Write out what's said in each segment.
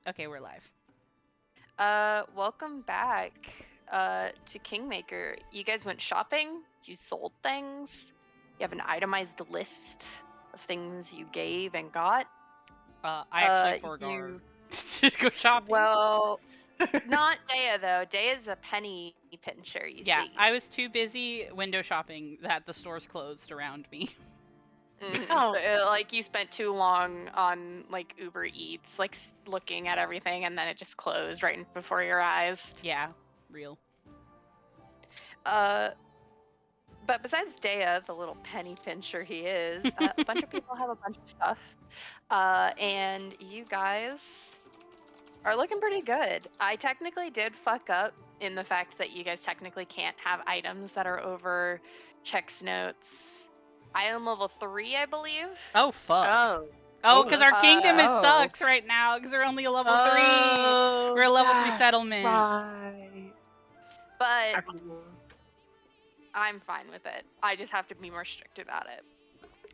Okay, we're live. Welcome back to Kingmaker. You guys went shopping, you sold things, you have an itemized list of things you gave and got. I actually forgot You to go shopping. well, not Dea though. Dea's a penny pincher, you Yeah, see. I was too busy window shopping that the stores closed around me. Oh. Like you spent too long on like Uber Eats, like looking at everything, and then it just closed right before your eyes. Yeah, real. Uh, But besides Dea, the little penny pincher he is, a bunch of people have a bunch of stuff. And you guys are looking pretty good. I technically did fuck up in the fact that you guys technically can't have items that are over checks notes. Item level 3, I believe. Oh fuck. Oh. Oh, because our kingdom is Oh. sucks right now because we're only a level 3. Oh, We're a level 3 that's settlement. Right. But I'm fine with it. I just have to be more strict about it.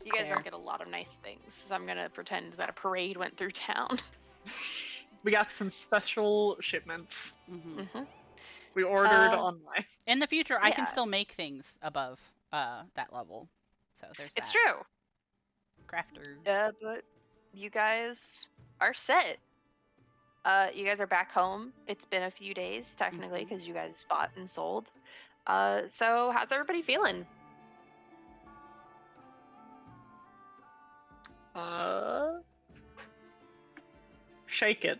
You guys Fair. don't get a lot of nice things, so I'm gonna pretend that a parade went through town. We got some special shipments. hmm Mm-hmm. We ordered online. In the future, I can Yeah. still make things above that level. So there's It's that. true. Crafter. But you guys are set. You guys are back home. It's been a few days, technically, Mhm. because you guys bought and sold. So how's everybody feeling? Shake it.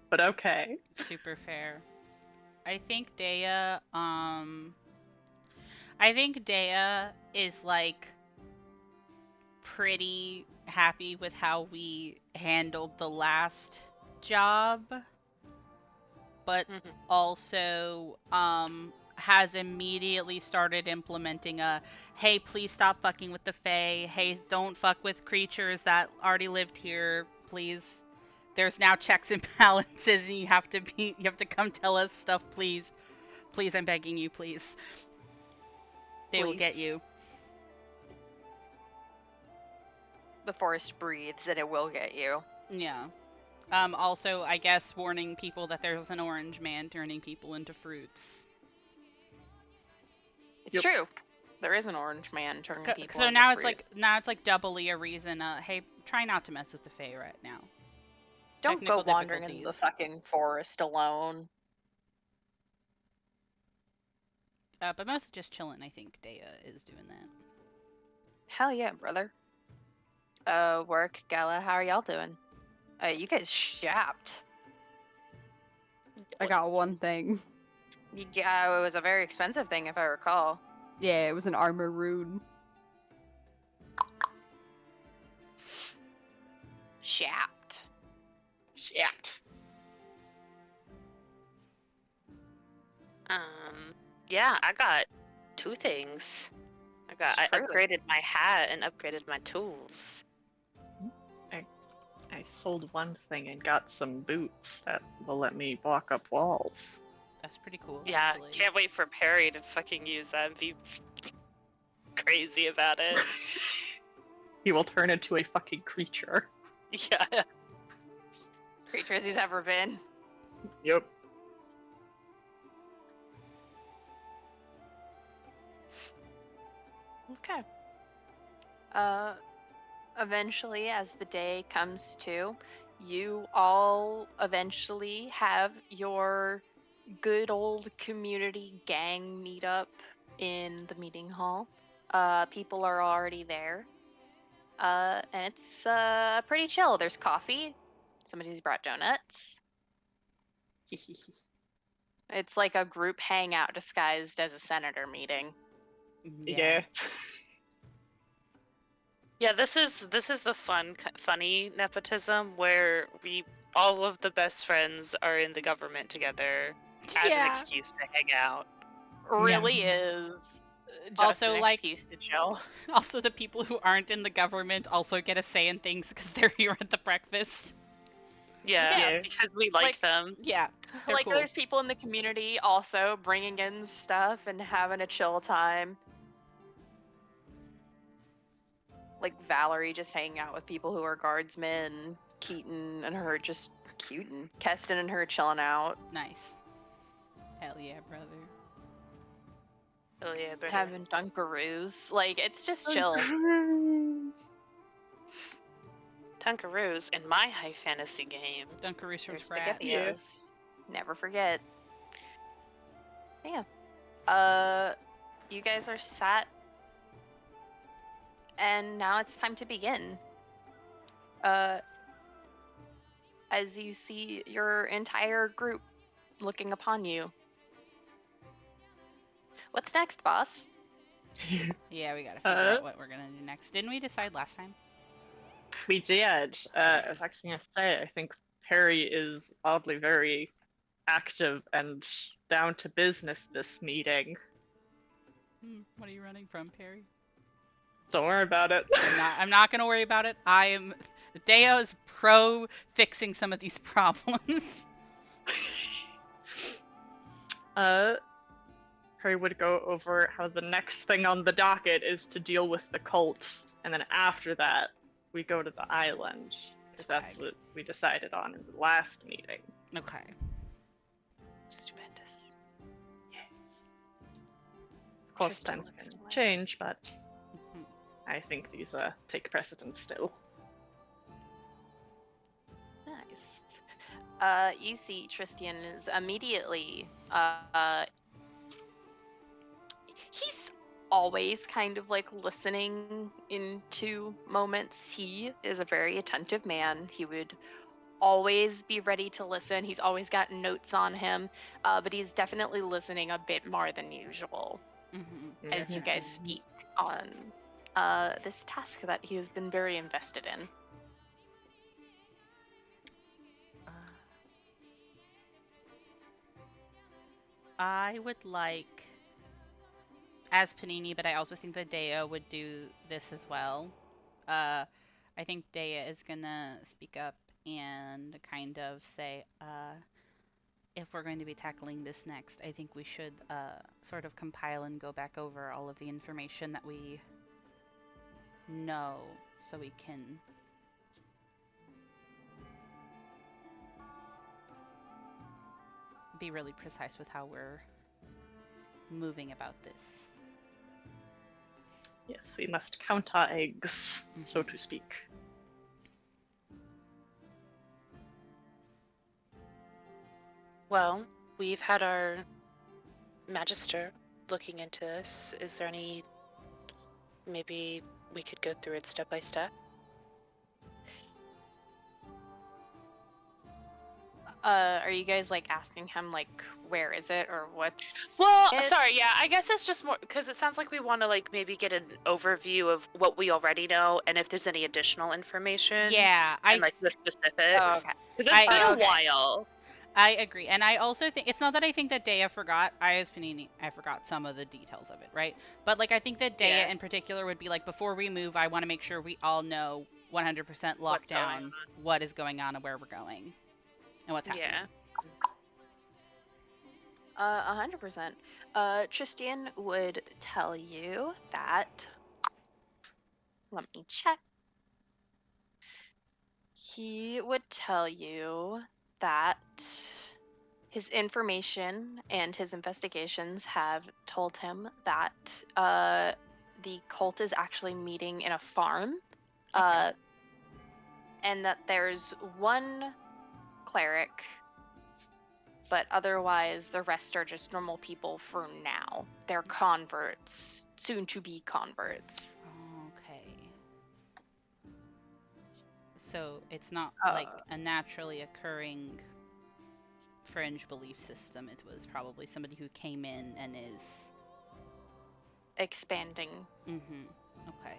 But okay. Super fair. I think Dea is like pretty happy with how we handled the last job, but also has immediately started implementing a hey, please stop fucking with the Fae. Hey, don't fuck with creatures that already lived here, please. There's now checks and balances and you have to come tell us stuff, please. Please, I'm begging you, please. They will get Please. you. The forest breathes and it will get you. Yeah. Also, I guess warning people that there's an orange man turning people into fruits. It's Yep. true. There is an orange man turning people So into now fruit. it's like doubly a reason. Hey, try not to mess with the Fae right now. Don't go technical wandering in the difficulties. fucking forest alone. But mostly just chilling. I think Dea is doing that. Hell yeah, brother. Work, Gala, how are y'all doing? You guys shapped. I got one thing. Yeah, it was a very expensive thing, if I recall. Yeah, it was an armor rune. Shapped. Shit. Yeah, I got 2 things. I True. upgraded my hat and upgraded my tools. I sold one thing and got some boots that will let me walk up walls. That's pretty cool. Yeah, actually. can't wait for Perry to fucking use that and be crazy about it. He will turn into a fucking creature. Yeah. As creature as he's ever been. Yep. Okay. Eventually, as the day comes to, you all eventually have your good old community gang meetup in the meeting hall. People are already there. And it's pretty chill. There's coffee. Somebody's brought donuts. It's like a group hangout disguised as a senator meeting. Yeah. Yeah, this is the funny nepotism where all of the best friends are in the government together as an excuse to hang out. Really is just Also, an like- excuse to chill. Also, the people who aren't in the government also get a say in things because they're here at the breakfast. Yeah, Yeah. because we like Like- them. Yeah. They're Like cool. there's people in the community also bringing in stuff and having a chill time. Like Valerie just hanging out with people who are guardsmen. Keaton and her just Keston and her chilling out, Nice. Hell yeah, brother. Oh yeah, brother. having Dunkaroos. Like, it's just chill. Dunkaroos in my high fantasy game. Dunkaroos from There's scratch. Spaghettios. Never forget. Yeah. You guys are set. And now it's time to begin. As you see your entire group looking upon you. What's next, boss? Yeah, we gotta figure out what we're gonna do next. Didn't we decide last time? We did. I was actually gonna say, I think Perry is oddly very active and down to business this meeting. What are you running from, Perry? Don't worry about it. I'm not gonna worry about it. Deo is pro fixing some of these problems. Perry would go over how the next thing on the docket is to deal with the cult, and then after that, we go to the island, because that's what we decided on in the last meeting. Okay. Stupendous. Yes. Of course, Tristan times looks can delightful. change, but I think these take precedent still. Nice. You see Tristan is immediately, he's always kind of like listening into moments. He is a very attentive man. He would always be ready to listen. He's always got notes on him, but he's definitely listening a bit more than usual as you guys speak on this task that he has been very invested in. I would like, as Panini, but I also think that Dea would do this as well. I think Dea is gonna speak up and kind of say, if we're going to be tackling this next, I think we should sort of compile and go back over all of the information that we know so we can be really precise with how we're moving about this. Yes, we must count our eggs, so to speak. Well, we've had our magister looking into this. Is there any... Maybe we could go through it step by step? Are you guys like asking him like where is it or what's Well, it? sorry, yeah, I guess it's just more because it sounds like we want to like maybe get an overview of what we already know and if there's any additional information. Yeah, and like the specifics. Oh, okay. Because it's been a okay. while. I agree. And I also think it's not that I think that Dea forgot. As Panini, I forgot some of the details of it, right? But like I think that Dea in particular would be like, before we move, I want to make sure we all know 100% locked down what is going on and where we're going and what's happening. Yeah. 100%. Tristan would tell you that. Let me check. He would tell you that his information and his investigations have told him that the cult is actually meeting in a farm, and that there's one cleric, but otherwise the rest are just normal people for now. They're converts, soon to be converts. Okay. So it's not like a naturally occurring fringe belief system. It was probably somebody who came in and is expanding. Okay.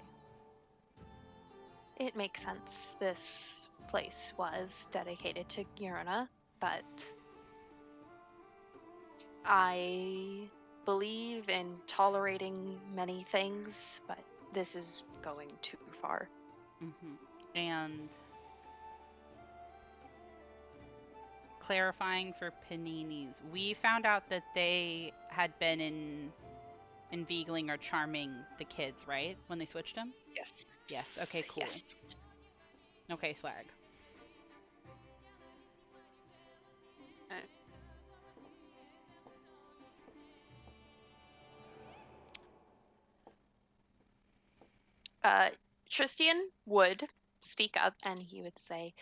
It makes sense. This place was dedicated to Urina, but I believe in tolerating many things, but this is going too far. And clarifying for Panini's, we found out that they had been in Viegling or charming the kids, right? When they switched them? Yes. Yes. Okay, cool. Yes. Okay, swag. Tristian would speak up and he would say,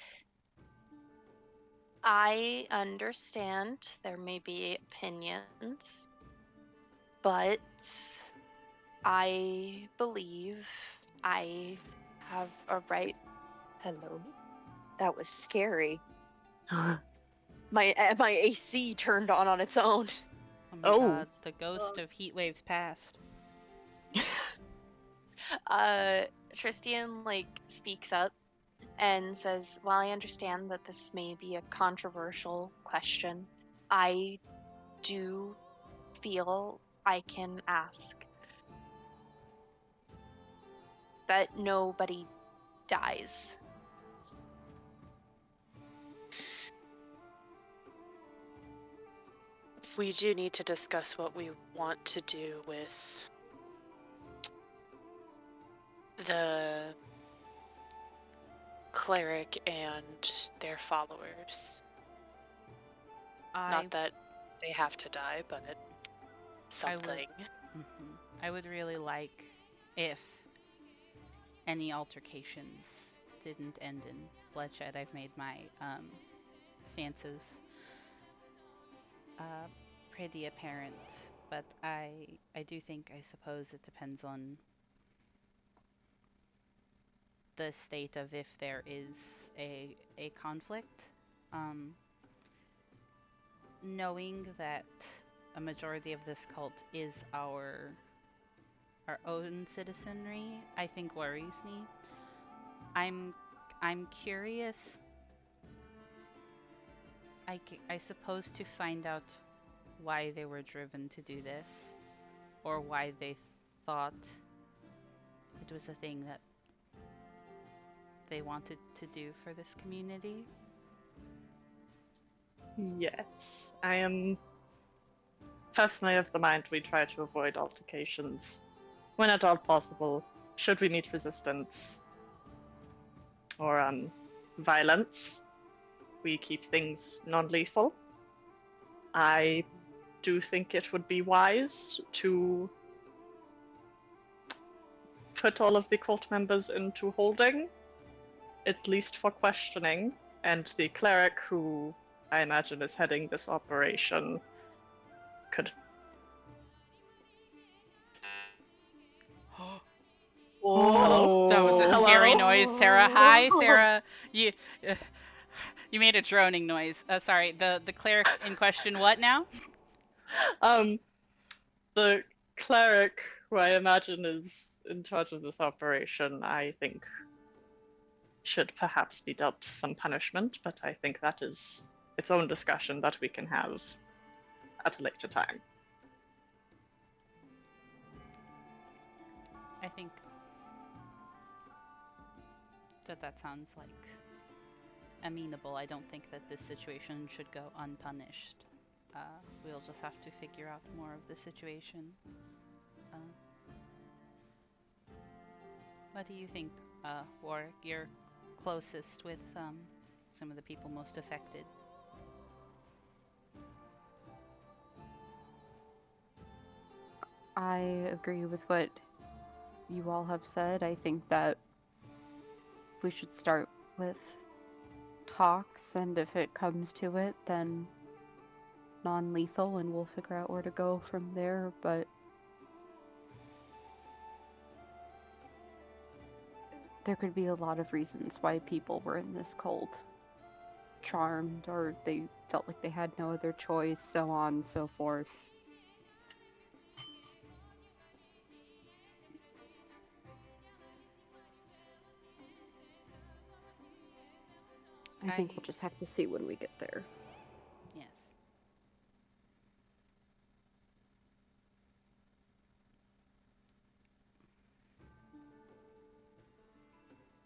I understand there may be opinions, but I believe I have a right. Hello? That was scary. My AC turned on its own. Oh my Oh. god, the ghost of Heatwave's past. Tristian speaks up and says, while I understand that this may be a controversial question, I do feel I can ask that nobody dies. We do need to discuss what we want to do with the cleric and their followers. Not that they have to die, but something. I would really like if any altercations didn't end in bloodshed. I've made my stances pretty apparent, but I do think, I suppose it depends on the state of if there is a conflict. Knowing that a majority of this cult is our own citizenry, I think worries me. I'm curious, I suppose, to find out why they were driven to do this, or why they thought it was a thing that they wanted to do for this community. Yes, I am personally of the mind we try to avoid altercations when at all possible. Should we meet resistance or violence, we keep things non-lethal. I do think it would be wise to put all of the cult members into holding, at least for questioning, and the cleric who I imagine is heading this operation could. Hello? That was a Hello? scary noise, Sarah. Hi, Sarah. You you made a droning noise. Sorry, the cleric in question. What now? The cleric, who I imagine is in charge of this operation, I think should perhaps be dealt some punishment, but I think that is its own discussion that we can have at a later time. I think that sounds like amenable. I don't think that this situation should go unpunished. We'll just have to figure out more of the situation. What do you think, Warwick? You're closest with some of the people most affected. I agree with what you all have said. I think that we should start with talks, and if it comes to it, then non-lethal, and we'll figure out where to go from there. But there could be a lot of reasons why people were in this cult. Charmed, or they felt like they had no other choice, so on and so forth. I think we'll just have to see when we get there. Yes.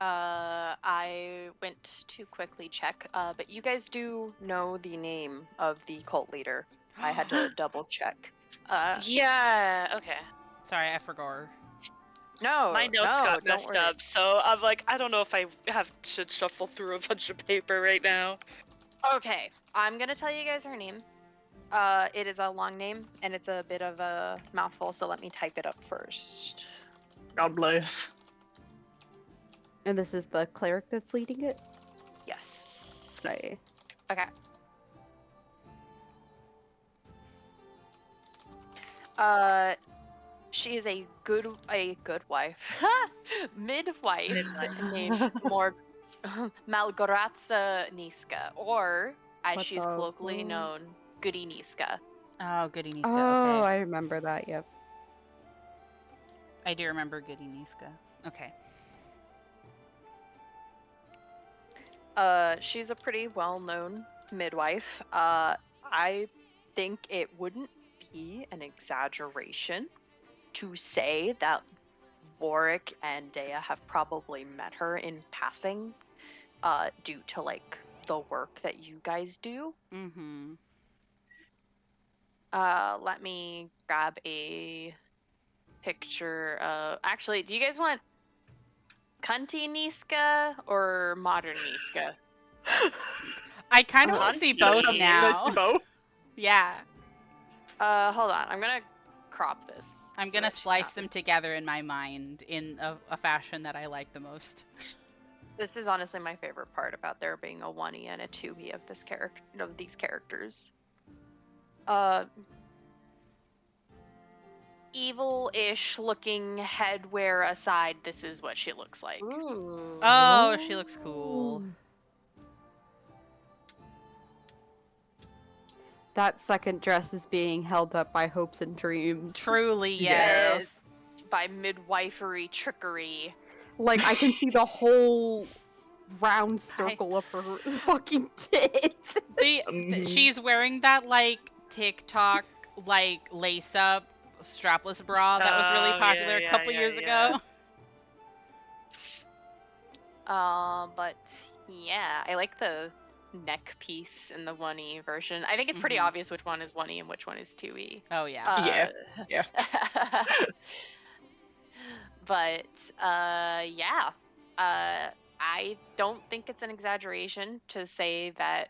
I went to quickly check, but you guys do know the name of the cult leader. I had to double check. Yeah, okay. Sorry, I forgot. No, My notes no, got don't messed worry. up, so I'm like, I don't know if I should shuffle through a bunch of paper right now. Okay, I'm gonna tell you guys her name. It is a long name, and it's a bit of a mouthful, so let me type it up first. God bless. And this is the cleric that's leading it? Yes. Right. Okay. She is a good wife. Midwife named Malgoratsa Niska, or as What she's the colloquially fuck? known, Goody Niska. Oh, Goody Niska. Oh, Okay. I remember that, yep. I do remember Goody Niska. Okay. She's a pretty well-known midwife. I think it wouldn't be an exaggeration to say that Warwick and Dea have probably met her in passing, due to like the work that you guys do. Mm-hmm. Let me grab a picture of. Actually, do you guys want Cunty Niska or modern Niska? I kind of want to see both Hunty. now. Both. Yeah. Hold on. I'm gonna crop this. I'm so gonna that she's splice not them mis- together in my mind in a fashion that I like the most. This is honestly my favorite part about there being a 1E and a 2E of this character of these characters. Evil-ish looking headwear aside, this is what she looks like. Ooh. Oh, she looks cool. That second dress is being held up by hopes and dreams. Truly, Yes. yes. By midwifery trickery. Like, I can see the whole round circle of her fucking tits. She's wearing that like TikTok like lace up strapless bra that was really Oh, popular yeah, a couple yeah, years yeah. ago. But yeah, I like the neck piece in the 1E version. I think it's pretty Mhm. obvious which one is 1E and which one is 2E. Oh yeah. Yeah. Yeah. But yeah. I don't think it's an exaggeration to say that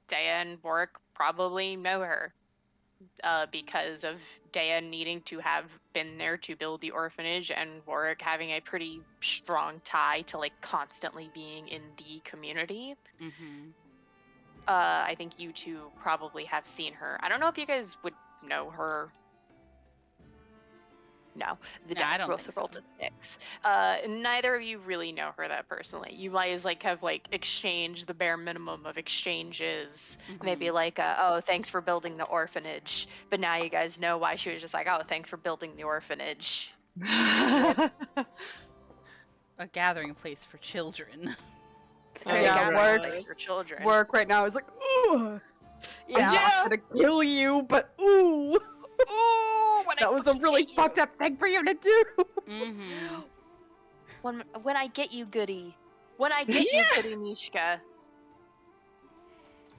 Dea and Warwick probably know her. Because of Dea needing to have been there to build the orphanage and Warwick having a pretty strong tie to like constantly being in the community. Mm-hmm. I think you two probably have seen her. I don't know if you guys would know her. No, the No, I dice don't both think rolled so. a 6. Neither of you really know her that personally. You guys like have like exchanged the bare minimum of exchanges. Maybe Mhm. like, oh, thanks for building the orphanage. But now you guys know why she was just like, oh, thanks for building the orphanage. A gathering place for children. Or Yeah, gathering work. place for children. Work right now is like, ooh, Yeah. I'm not gonna kill you, but ooh, Ooh, when that I was a fucking really get you. fucked up thing for you to do. Mm-hmm. When I get you, Goody. When I get you, Goody Mishka.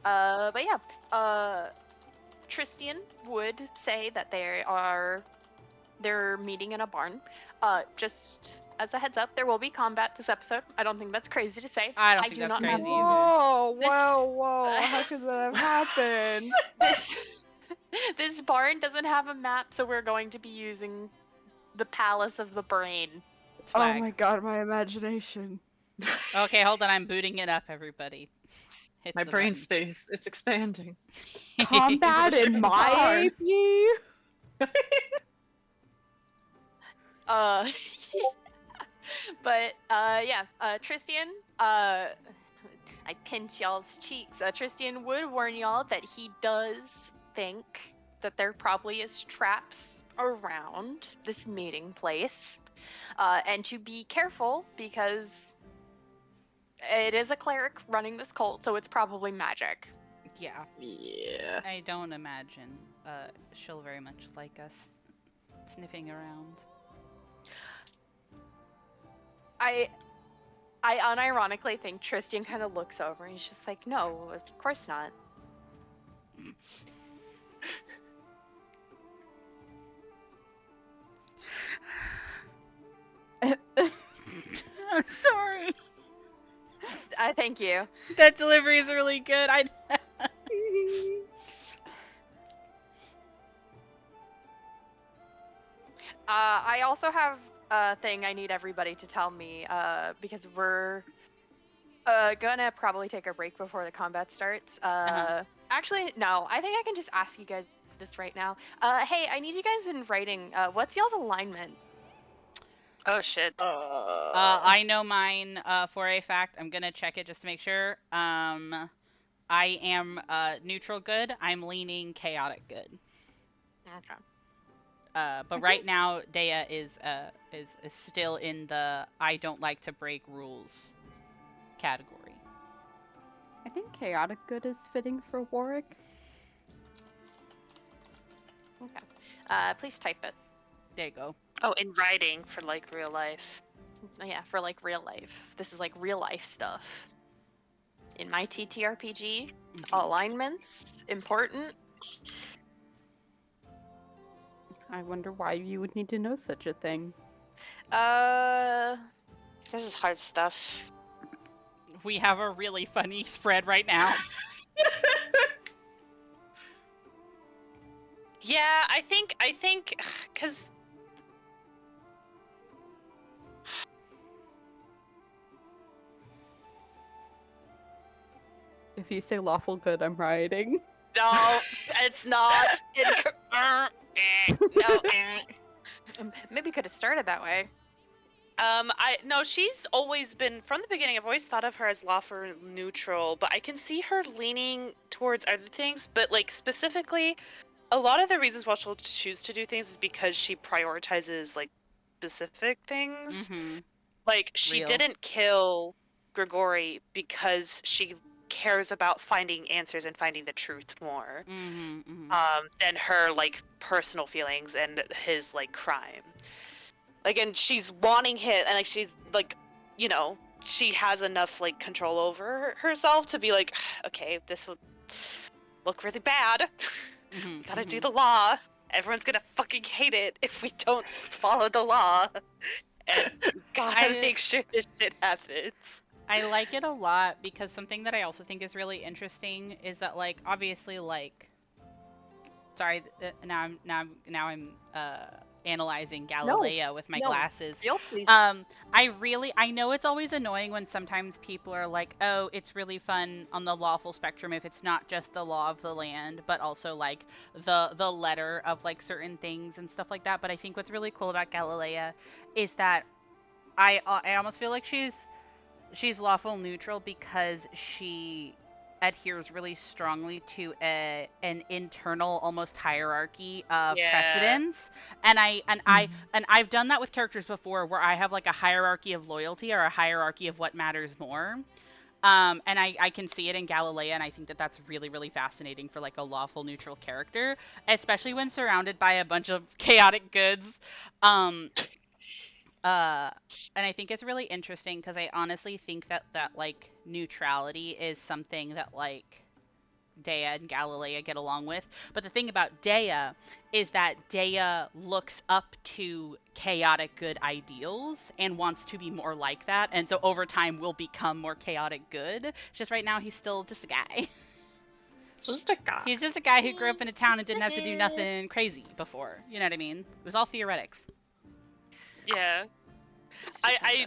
But yeah. Tristian would say that they're meeting in a barn. Just as a heads up, there will be combat this episode. I don't think that's crazy to say. I don't think do that's not crazy mean- either. Whoa, This- whoa! How could that have happened? This barn doesn't have a map, so we're going to be using the Palace of the Brain. Oh Swag. my god, my imagination. Okay, hold on. I'm booting it up, everybody. Hit My the brain button. space, it's expanding. Combat Shape in of the my barn. AP? But yeah, Tristian, I pinch y'all's cheeks. Tristian would warn y'all that he does think that there probably is traps around this meeting place, and to be careful because it is a cleric running this cult, so it's probably magic. Yeah, Yeah. I don't imagine she'll very much like us sniffing around. I unironically think Tristian kind of looks over and he's just like, no, of course not. I'm sorry. I thank you. That delivery is really good. I also have thing I need everybody to tell me, because we're gonna probably take a break before the combat starts. Actually, no, I think I can just ask you guys this right now. Hey, I need you guys in writing. What's y'all's alignment? Oh shit. I know mine for a fact. I'm gonna check it just to make sure. I am neutral good. I'm leaning chaotic good. Okay. But right now, Dea is still in the I don't like to break rules category. I think chaotic good is fitting for Warwick. Okay. Please type it. There you go. Oh, in writing for like real life. Yeah, for like real life. This is like real life stuff. In my TTRPG, alignments important. I wonder why you would need to know such a thing. This is hard stuff. We have a really funny spread right now. Yeah, I think, cause If you say lawful good, I'm rioting. no, it's not. No. Maybe could have started that way. No, she's always been from the beginning. I've always thought of her as lawful neutral, but I can see her leaning towards other things. But like specifically, a lot of the reasons why she'll choose to do things is because she prioritizes like specific things. Mm-hmm. Like she Real. didn't kill Grigori because she cares about finding answers and finding the truth more than her like personal feelings and his like crime. Like, and she's wanting him, and like she's like, you know, she has enough like control over herself to be like, okay, this will look really bad. Gotta do the law. Everyone's gonna fucking hate it if we don't follow the law. And gotta make sure this shit happens. I like it a lot because something that I also think is really interesting is that, like, obviously, like, sorry, now I'm analyzing Galilea with my glasses. Please. I know it's always annoying when sometimes people are like, oh, it's really fun on the lawful spectrum if it's not just the law of the land, but also like the letter of like certain things and stuff like that. But I think what's really cool about Galilea is that I almost feel like she's lawful neutral because she adheres really strongly to an internal almost hierarchy of precedence, and I've done that with characters before where I have like a hierarchy of loyalty or a hierarchy of what matters more. And I can see it in Galilea, and I think that that's really, really fascinating for like a lawful neutral character, especially when surrounded by a bunch of chaotic goods. And I think it's really interesting because I honestly think that like neutrality is something that like Dea and Galilea get along with. But the thing about Dea is that Dea looks up to chaotic good ideals and wants to be more like that, and so over time will become more chaotic good. It's just right now he's still just a guy. Just a guy. He's just a guy who grew up in a town and didn't have to do nothing crazy before. You know what I mean? It was all theoretics. Yeah. I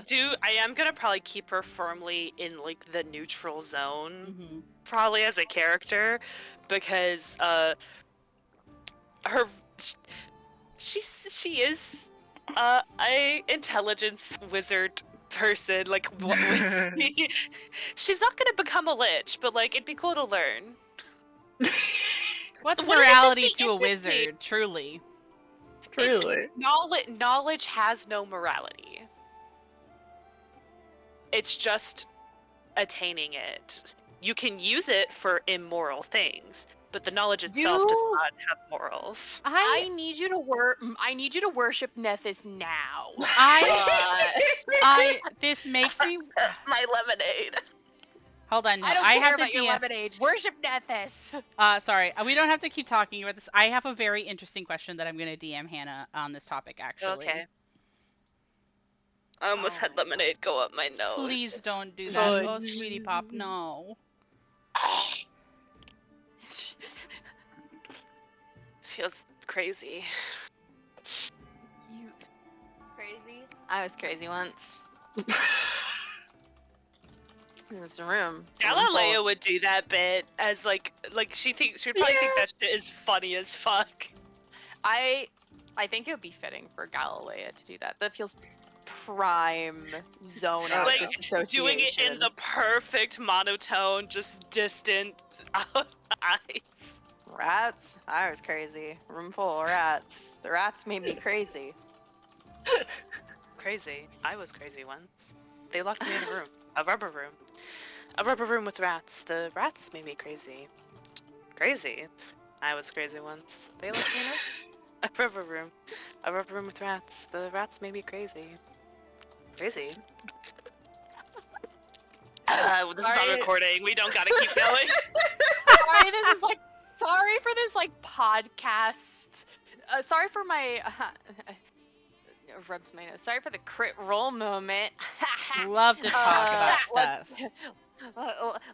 am gonna probably keep her firmly in like the neutral zone, probably as a character, because she is a intelligence wizard person. Like she's not gonna become a lich, but like it'd be cool to learn. What's morality to a wizard? Truly. Truly. Knowledge has no morality. It's just attaining it. You can use it for immoral things, but the knowledge itself does not have morals. I need you to worship Nethys now. This makes me my lemonade. Hold on, no, I don't I care have to about your lemonade. Worship Nethys. Sorry, we don't have to keep talking about this. I have a very interesting question that I'm going to DM Hannah on this topic, actually. Okay. I almost had lemonade go up my nose. Please don't do that. Oh, sweetie pop, no. Feels crazy. crazy? I was crazy once. In this room. Galileo would do that bit as like she'd probably think that shit is funny as fuck. I think it would be fitting for Galilea to do that. That feels prime zone out Like disassociation. doing it in the perfect monotone, just distant eyes. Rats? I was crazy. Room full of rats. The rats made me crazy. Crazy. I was crazy once. They locked me in a room. A rubber room. A rubber room with rats. The rats made me crazy. Crazy. I was crazy once. They locked me in a rubber room. A rubber room with rats. The rats made me crazy. Crazy. This is on recording. We don't gotta keep going. Sorry for this podcast. Sorry for my rubs my nose. Sorry for the crit roll moment. Love to talk about stuff.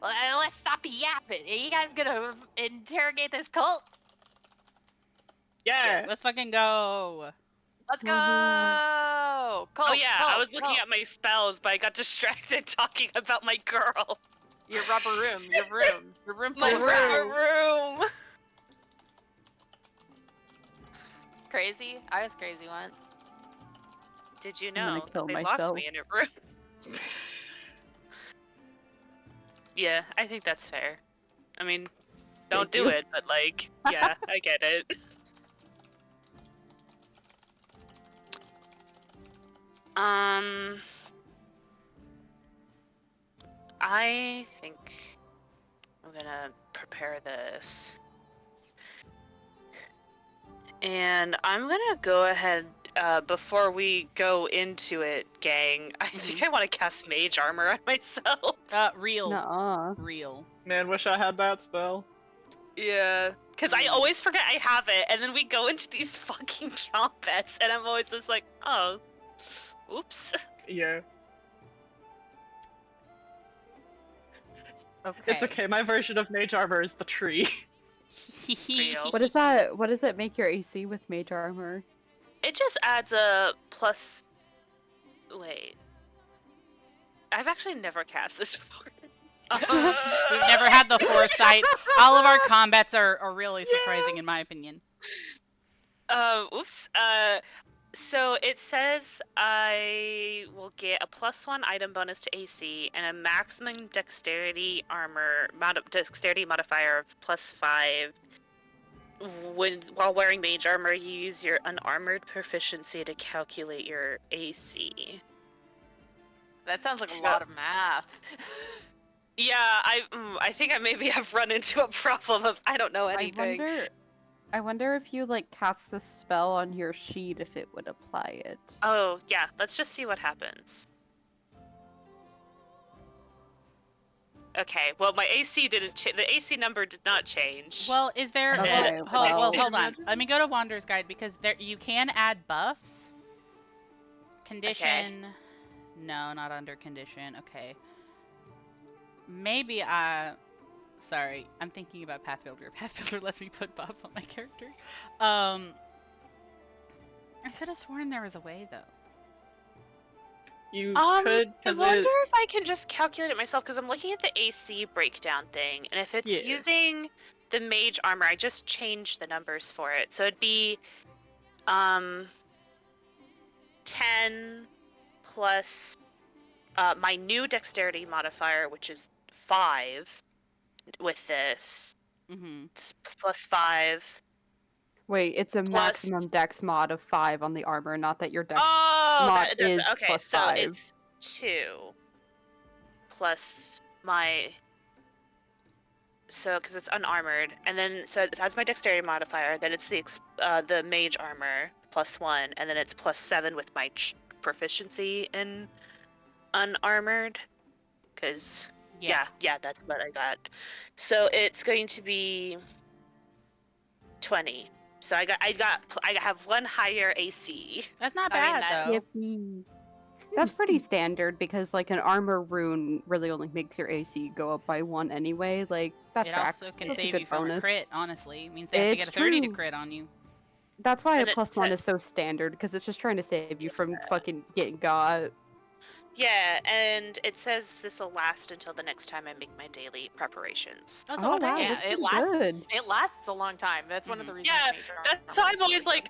Let's stop yapping. Are you guys gonna interrogate this cult? Yeah. Let's fucking go. Let's go! Cult, Oh yeah, cult, I was looking cult. at my spells, but I got distracted talking about my girl. Your rubber room. Your room. Your room full My of rubber rats. room. Crazy? I was crazy once. Did you I'm gonna know kill they myself. locked me in a room? Yeah, I think that's fair. I mean, don't do you. it, but like, yeah, I get it. I think I'm gonna prepare this. And I'm gonna go ahead, before we go into it, gang, I think I want to cast Mage Armor on myself. Real. Nuh-uh. Real. Man, wish I had that spell. Yeah, because I always forget I have it, and then we go into these fucking combats, and I'm always just like, oh, oops. Yeah. Okay. It's okay, my version of Mage Armor is the tree. Real. What is that? What does it make your AC with mage armor? It just adds a plus. Wait. I've actually never cast this before. We've never had the foresight. All of our combats are really surprising in my opinion. Oops. So it says I will get a +1 item bonus to AC and a maximum dexterity dexterity modifier of +5. While wearing mage armor, you use your unarmored proficiency to calculate your AC. That sounds like a lot of math. Yeah, I think I maybe have run into a problem of I don't know anything. I wonder if you like cast the spell on your sheet if it would apply it. Oh yeah, let's just see what happens. Okay, well my AC didn't the AC number did not change. Well, is there? Okay, Hold on. Let me go to Wanderer's Guide because there you can add buffs. Condition. No, not under condition. Okay. Maybe Sorry, I'm thinking about Pathfinder. Pathfinder lets me put buffs on my character. I could have sworn there was a way though. You I could, wonder if I can just calculate it myself because I'm looking at the AC breakdown thing, and if it's using the mage armor, I just changed the numbers for it, so it'd be 10 plus my new dexterity modifier, which is 5 with this. It's +5. Wait, it's a Plus- maximum dex mod of 5 on the armor, not that your dex Oh, mod that does is okay. plus So 5. it's 2 plus my. So because it's unarmored, and then so that's my dexterity modifier. Then it's the mage armor +1, and then it's +7 with my proficiency in unarmored. Because yeah, that's what I got. So it's going to be 20. So I have one higher AC. That's not I mean, bad that- though. Yippee. That's pretty standard because like an armor rune really only makes your AC go up by 1 anyway. Like that It tracks. also can That's a save good you from a bonus. crit. Honestly, it means they have to get It's a 30 to true. crit on you. That's why a And it plus one said- is so standard, because it's just trying to save you from fucking getting got. Yeah, and it says this will last until the next time I make my daily preparations. Oh, it's a Oh whole wow, day. Yeah, that's it pretty lasts. good. It lasts a long time. That's one of the reasons. Yeah, Major that's Armor why is I'm always really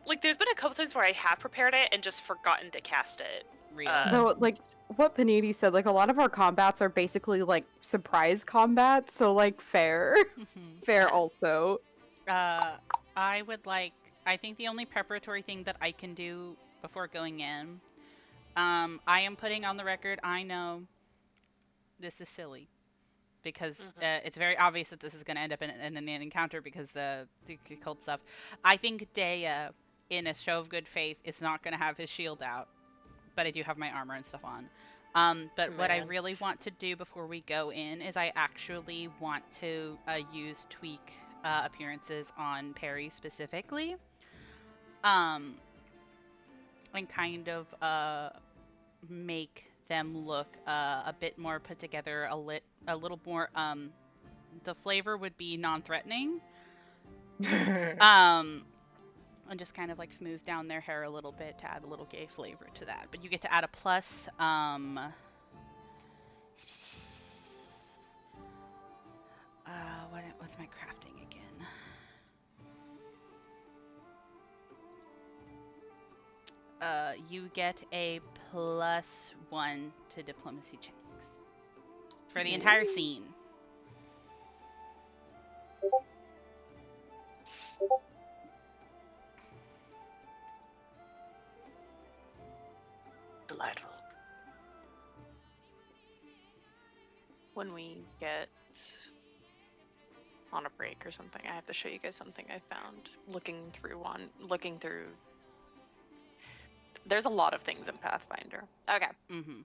like, there's been a couple times where I have prepared it and just forgotten to cast it. Real. Though, like what Panini said, like a lot of our combats are basically like surprise combat, so like fair, fair Yeah. also. I would like. I think the only preparatory thing that I can do before going in, I am putting on the record. I know this is silly because it's very obvious that this is going to end up in an encounter because the cult stuff. I think Daya, in a show of good faith, is not going to have his shield out, but I do have my armor and stuff on. But what I Man. really want to do before we go in is I actually want to use tweak appearances on Perry specifically, and kind of make them look a bit more put together, a little more. The flavor would be non-threatening. And just kind of like smooth down their hair a little bit to add a little gay flavor to that. But you get to add a plus. What's my crafting again? You get a +1 to diplomacy checks for the entire scene. Delightful. When we get on a break or something, I have to show you guys something I found looking through. There's a lot of things in Pathfinder. Okay. Mm-hmm.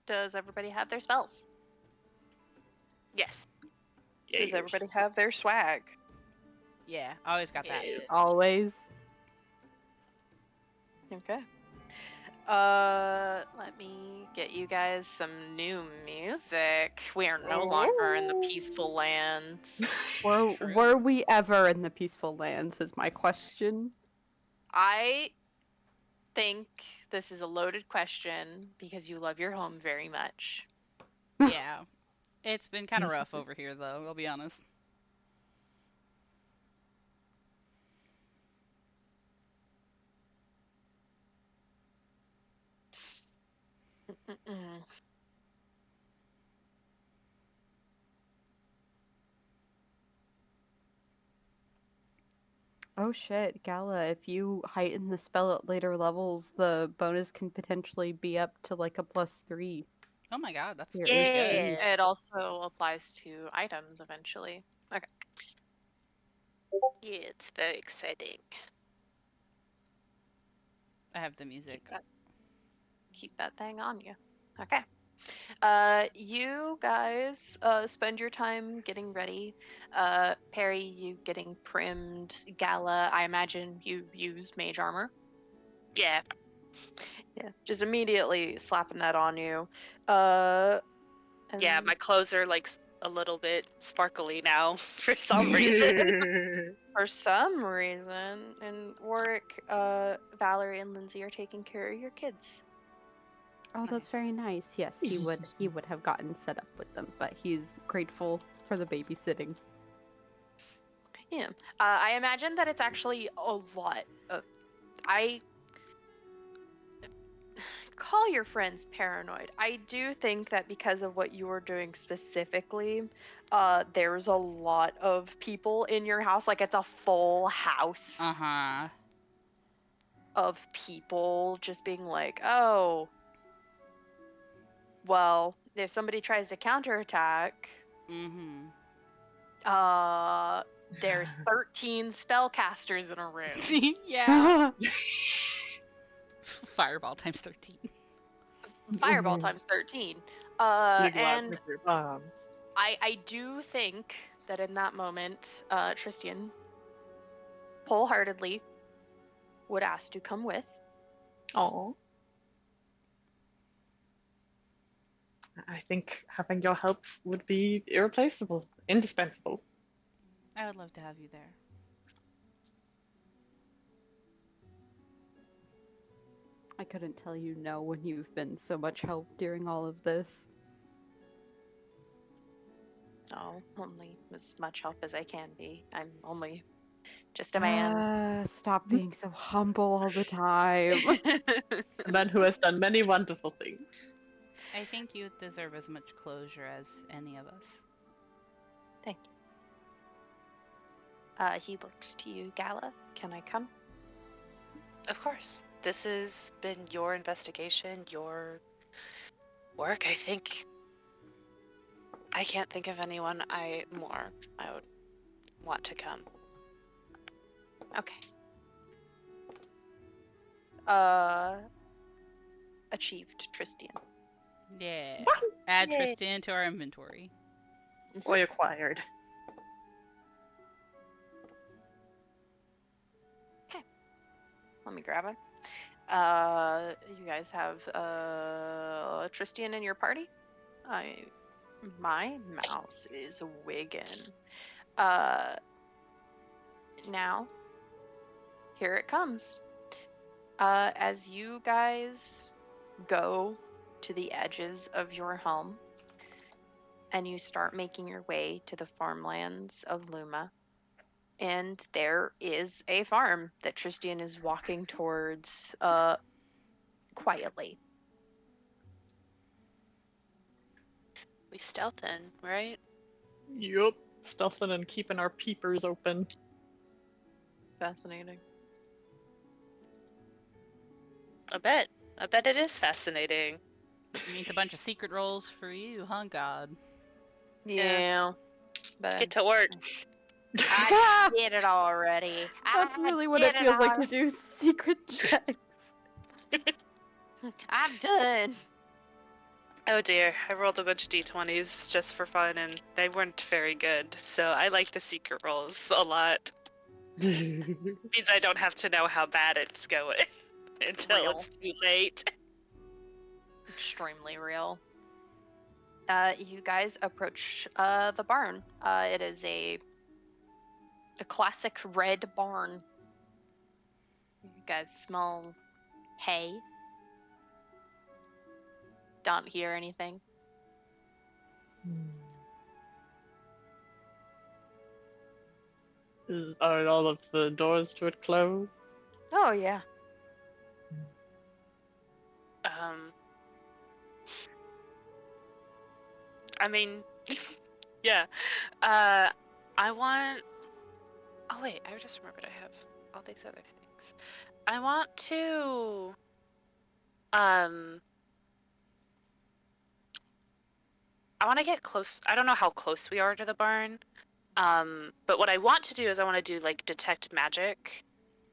Does everybody have their spells? Yes. Does everybody have their swag? Yeah, always got that. Always. Okay. Let me get you guys some new music. We are no longer in the peaceful lands. True. Were we ever in the peaceful lands is my question. I think this is a loaded question because you love your home very much. Yeah. It's been kind of rough over here, though, I'll be honest. Mm-mm. Oh shit, Gala, if you heighten the spell at later levels, the bonus can potentially be up to like a +3. Oh my god, that's Your pretty AC. good. It also applies to items eventually. Okay. Yeah, it's very exciting. I have the music. Keep that thing on you. Okay. You guys spend your time getting ready. Perry, you getting primed. Gala, I imagine you used mage armor. Yeah. Yeah, just immediately slapping that on you. Yeah, And my clothes are like a little bit sparkly now for some reason. for some reason, and Warwick, Valerie, and Lindsay are taking care of your kids. Oh, that's very nice. Yes, he would have gotten set up with them, but he's grateful for the babysitting. Yeah, I imagine that it's actually a lot of. I call your friends paranoid. I do think that because of what you were doing specifically, there's a lot of people in your house. Like it's a full house Uh-huh. of people just being like, oh, well, if somebody tries to counterattack, Mm-hmm. there's 13 spellcasters in a room. Yeah. Fireball times 13. Fireball times 13. And nuclear bombs. I do think that in that moment, Tristian wholeheartedly would ask to come with. Oh. I think having your help would be irreplaceable. indispensable. I would love to have you there. I couldn't tell you no when you've been so much help during all of this. No, only as much help as I can be. I'm only just a man. Stop being so humble all the time. A man who has done many wonderful things. I think you deserve as much closure as any of us. Thank you. He looks to you, Gala. Can I come? Of course. This has been your investigation, your work. I think I can't think of anyone I would want to come. Okay. Achieved, Tristian. Yeah. What? Add Yay. Tristan to our inventory. Boy acquired. Let me grab him. You guys have Tristian in your party? My mouse is wigging. Now, here it comes. As you guys go to the edges of your home and you start making your way to the farmlands of Luma, and there is a farm that Tristian is walking towards quietly. We stealth in, right? Yup. Stealthing and keeping our peepers open. Fascinating. I bet it is fascinating. It means a bunch of secret rolls for you, huh, God? Yeah. But Get to work. I did it already. That's really what it feels like to do secret checks. I'm done. Oh dear, I rolled a bunch of d20s just for fun and they weren't very good. So I like the secret rolls a lot. Means I don't have to know how bad it's going until Real. it's too late. Extremely real. You guys approach the barn. It is a classic red barn. You guys smell hay. Don't hear anything. Are all of the doors to it closed? Oh yeah. I mean, yeah. I want. Oh wait, I just remembered I have all these other things. I want to. I want to get close. I don't know how close we are to the barn. But what I want to do is I want to do like detect magic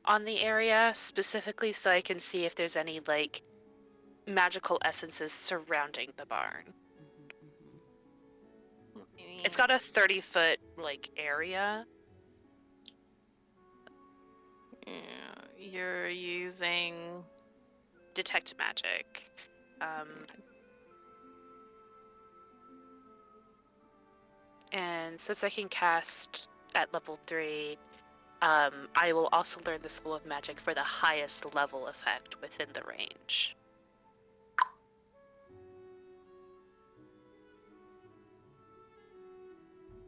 on the area specifically so I can see if there's any like magical essences surrounding the barn. It's got a 30-foot like area. You're using Detect magic. And since I can cast at level 3, I will also learn the School of Magic for the highest level effect within the range.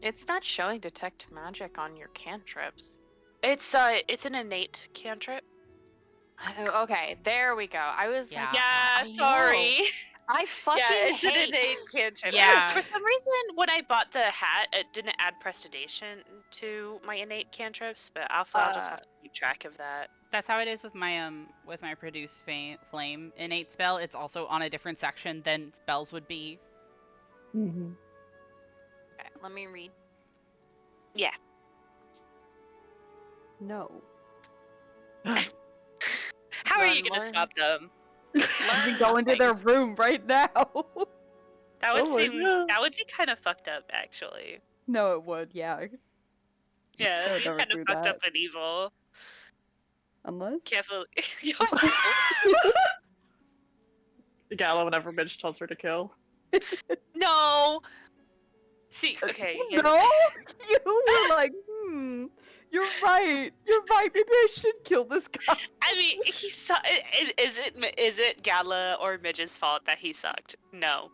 It's not showing detect magic on your cantrips. It's an innate cantrip. Oh, okay, there we go. I was like, Yeah, I sorry. know. I fucking Yeah, it's an hate. innate cantrip. Yeah. For some reason, when I bought the hat, it didn't add prestidigitation to my innate cantrips, but also I'll just have to keep track of that. That's how it is with my produce flame innate spell. It's also on a different section than spells would be. Mm-hmm. Okay, let me read. Yeah. No. How are you Learn gonna more. stop them? You can go into their room right now. That would Oh my God. that would be kind of fucked up, actually. No, it would, yeah. Yeah, I that'd would be never kind of do fucked that. up and evil. Unless? Careful. Gala whenever Midge tells her to kill. No. See, okay, No, you were like, you're right. You're right. Maybe I should kill this guy. I mean, he sucked. Is it Gala or Midge's fault that he sucked? No.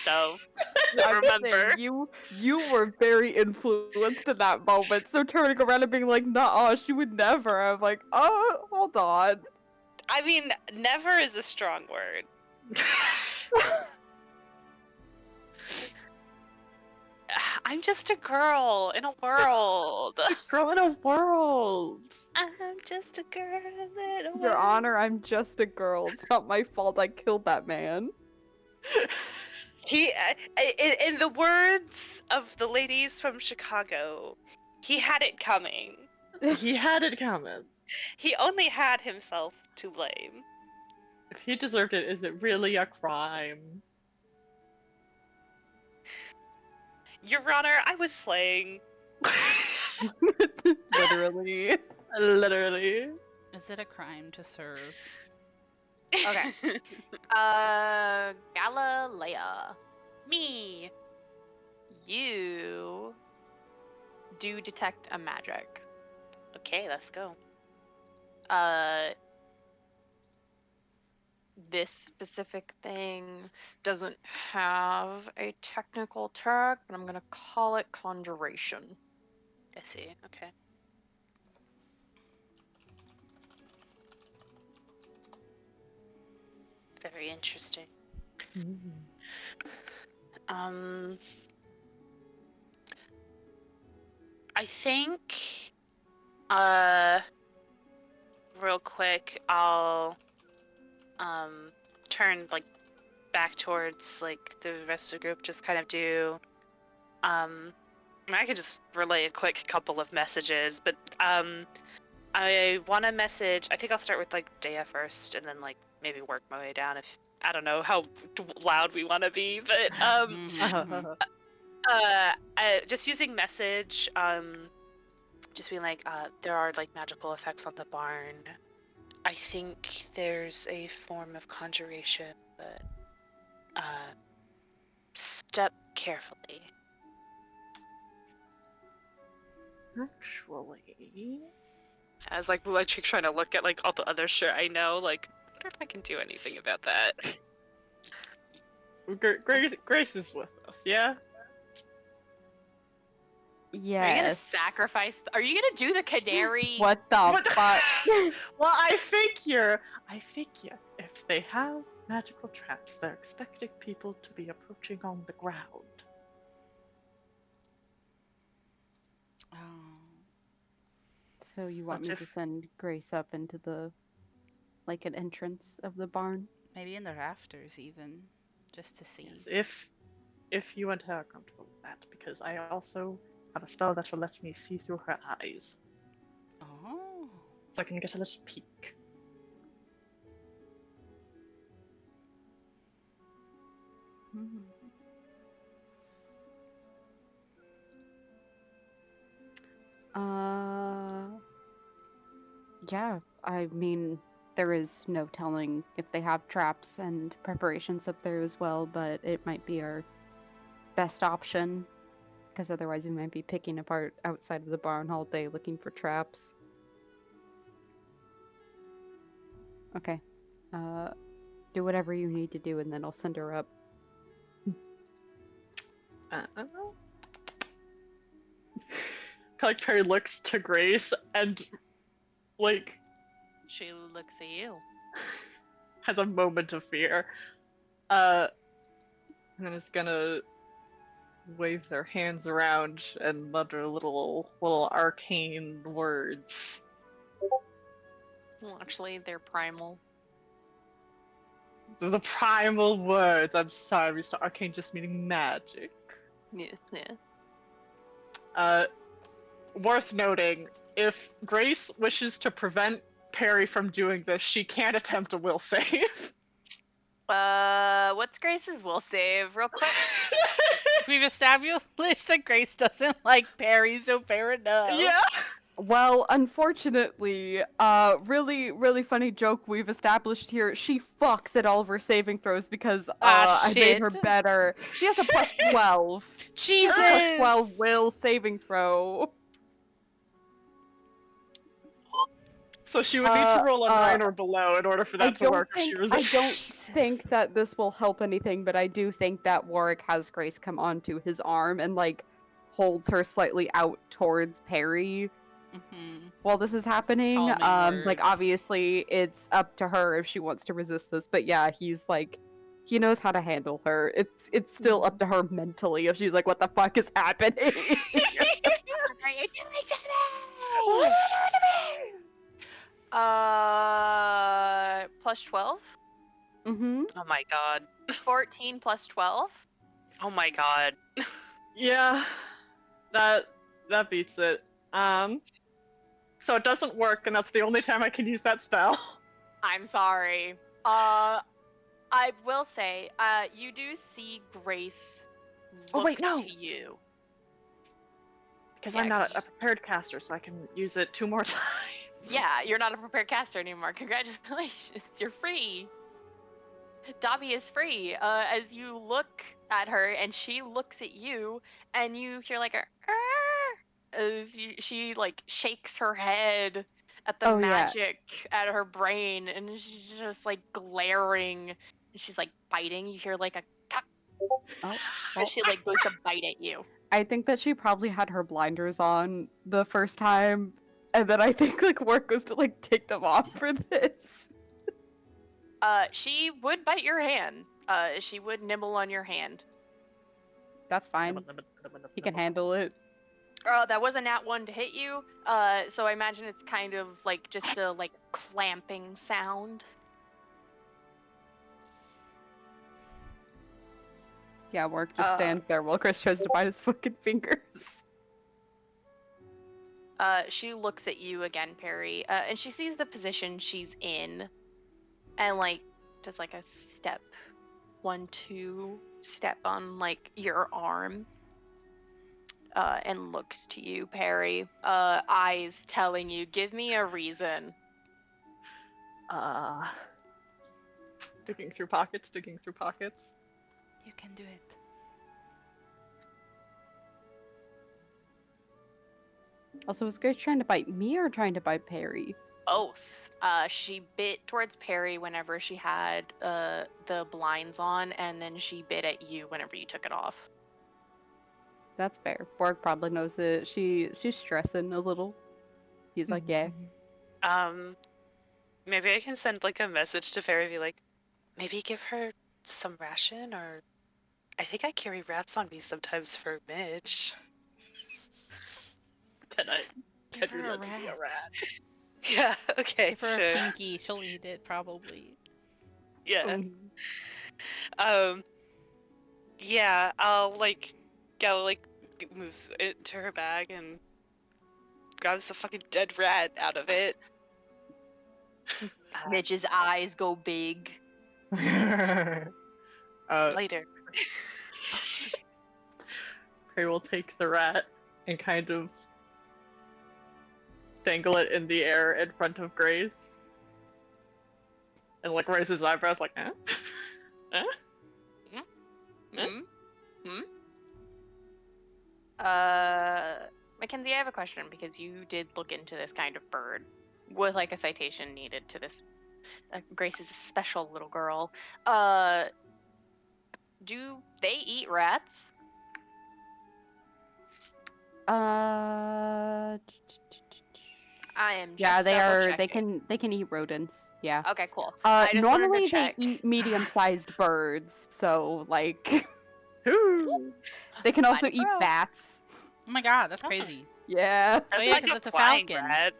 So I'm remember. saying you were very influenced in that moment. So turning around and being like, "Nah, she would never." I'm like, "Oh, hold on." I mean, never is a strong word. I'm just a girl in a world. Girl in a world. I'm just a girl in a world. Your Honor, I'm just a girl. It's not my fault I killed that man. He, in the words of the ladies from Chicago, he had it coming. He had it coming. He only had himself to blame. If he deserved it, is it really a crime? Your Honor, I was slaying. Literally. Literally. Is it a crime to serve? Okay. Galilea, Me. you do detect a magic. Okay, let's go. This specific thing doesn't have a technical tag, but I'm gonna call it conjuration. I see. Okay. Very interesting. I think, real quick, I'll, turn, like, back towards, like, the rest of the group, just kind of do, I could just relay a quick couple of messages, but, I want to message, I think I'll start with, like, Dea first, and then, like, maybe work my way down if, I don't know how loud we want to be, but, just using message, just being like, there are like magical effects on the barn. I think there's a form of conjuration, but step carefully. Actually, I was like trying to look at like all the other shit I know, like, I wonder if I can do anything about that. Grace is with us, yeah? Yes. Are you gonna sacrifice? Are you gonna do the canary? What the fuck? Well, I figure if they have magical traps, they're expecting people to be approaching on the ground. Oh. So you want What me if- to send Grace up into the, like, an entrance of the barn? Maybe in the rafters, even, just to see. Yes, if you and her are comfortable with that, because I also have a spell that will let me see through her eyes, Oh. so I can get a little peek. Yeah, I mean, there is no telling if they have traps and preparations up there as well, but it might be our best option, because otherwise we might be picking apart outside of the barn all day looking for traps. Okay. Do whatever you need to do, and then I'll send her up. Like Perry looks to Grace and, like, She looks at you. has a moment of fear. And then is gonna wave their hands around and mutter little arcane words. Well, actually, they're primal. Those are primal words. I'm sorry, Mr. Arcane just meaning magic. Yes, yeah. Worth noting, if Grace wishes to prevent Perry from doing this, she can attempt a will save. What's Grace's will save, real quick? We've established that Grace doesn't like Perry, so fair enough. Yeah. Well, unfortunately, really, really funny joke we've established here. She fucks at all of her saving throws because I made her shit. better. She has a plus 12. She has a plus 12 Jesus! will saving throw. So she would need to roll a 9 uh, or below in order for that to work if she was. I don't Jesus. think that this will help anything, but I do think that Warwick has Grace come onto his arm and like holds her slightly out towards Perry Mhm. while this is happening. Calming Like words. obviously it's up to her if she wants to resist this, but yeah, he's like he knows how to handle her. It's still up to her mentally if she's like, what the fuck is happening? What are you doing to me? Plus 12? Mm-hmm. Oh my god. 14 plus 12? Oh my god. Yeah, that beats it. So it doesn't work, and that's the only time I can use that spell. I'm sorry. I will say, you do see Grace Oh, look wait, no. to you. Because Yeah, I'm not 'cause a prepared caster, so I can use it 2 more times. Yeah, you're not a prepared caster anymore. Congratulations, you're free. Dobby is free. As you look at her and she looks at you, and you hear like a as she like shakes her head at the Oh, yeah. magic at her brain, and she's just like glaring. And she's like biting. You hear like a tuck Oh, as she like goes to bite at you. I think that she probably had her blinders on the first time, and then I think like work goes to like take them off for this. She would bite your hand. She would nibble on your hand. That's fine. He can handle it. That was a nat 1 to hit you. So I imagine it's kind of like just a like clamping sound. Yeah, work just stands there while Chris tries to bite his fucking fingers. She looks at you again, Perry, and she sees the position she's in, and like does like a step, 1, 2 step on like your arm, and looks to you, Perry. Eyes telling you, give me a reason. Digging through pockets, digging through pockets. You can do it. Also, was Grace trying to bite me or trying to bite Perry? Both. She bit towards Perry whenever she had the blinds on, and then she bit at you whenever you took it off. That's fair. Borg probably knows it. She's stressing a little. He's like, yeah. Maybe I can send like a message to Fairy, be like, maybe give her some ration, or I think I carry rats on me sometimes for Mitch. Can Give her you a let me be a rat? Yeah, okay, Give her sure. a pinky. She'll eat it probably. Yeah. Yeah, I'll like Gala like moves into her bag and grabs a fucking dead rat out of it. Mitch's eyes go big. Later. Perry will take the rat and kind of dangle it in the air in front of Grace. And like raise his eyebrows like, eh? Eh? Mackenzie, I have a question because you did look into this kind of bird with like a citation needed to this. Grace is a special little girl. Do they eat rats? I am just Yeah, they are. They double-checking. can eat rodents. Yeah. Okay, cool. I just wanted to Normally they check. eat medium-sized birds, so like Ooh. they can also Mighty eat pro. bats. Oh my god, that's crazy. Yeah. Oh yeah, like because it's a flying falcon. rat.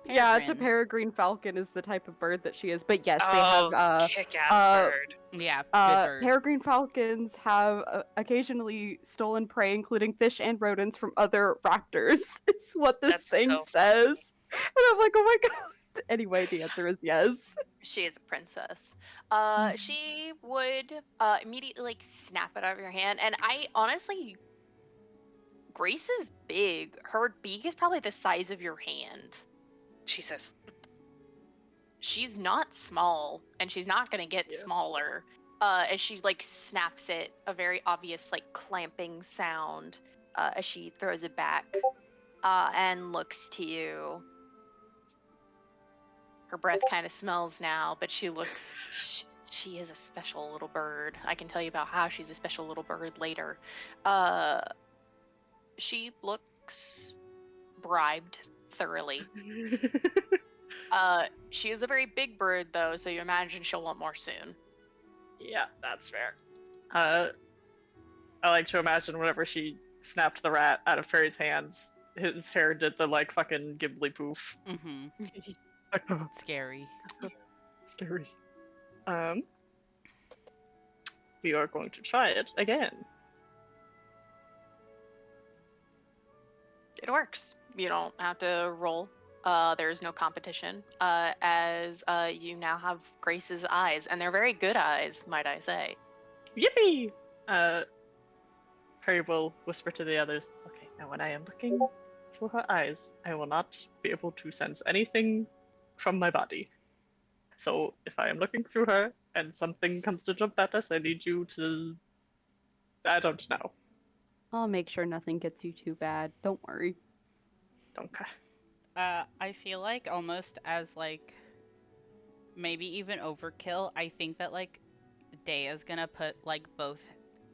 Yeah, it's a Peregrine. peregrine falcon is the type of bird that she is. But yes, they Oh, have kick-ass bird. Yeah, good bird. peregrine falcons have occasionally stolen prey, including fish and rodents from other raptors. Is what this That's thing so says. And I'm like, oh my god. Anyway, the answer is yes. She is a princess. She would immediately like snap it out of your hand, and I honestly Grace is big. Her beak is probably the size of your hand. Jesus. She's not small, and she's not gonna get Yeah. smaller. As she like snaps it, a very obvious like clamping sound as she throws it back and looks to you. Her breath kind of smells now, but she looks. She is a special little bird. I can tell you about how she's a special little bird later. She looks bribed thoroughly. She is a very big bird though, so you imagine she'll want more soon. Yeah, that's fair. I like to imagine whenever she snapped the rat out of Perry's hands, his hair did the like fucking Ghibli poof. Mm-hmm. Scary. Scary. We are going to try it again. It works. You don't have to roll. There's no competition. As you now have Grace's eyes, and they're very good eyes, might I say. Yippee! Perry will whisper to the others, okay, now when I am looking through her eyes, I will not be able to sense anything from my body. So if I am looking through her and something comes to jump at us, I need you to... I don't know. I'll make sure nothing gets you too bad. Don't worry. Okay. I feel like almost as like maybe even overkill. I think that like Daya's gonna put like both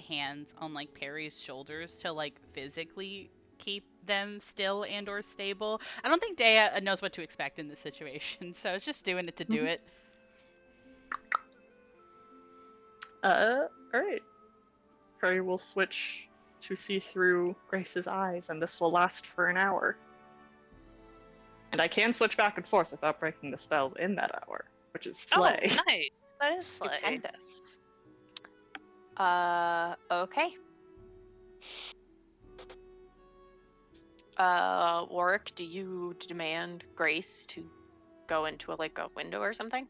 hands on like Perry's shoulders to like physically keep them still and or stable. I don't think Daya knows what to expect in this situation, so it's just doing it to do it. Alright. Perry will switch to see through Grace's eyes, and this will last for an hour. And I can switch back and forth without breaking the spell in that hour, which is slay. Oh, nice. That is slay. Stupendous. Okay. Warwick, do you demand Grace to go into like a window or something?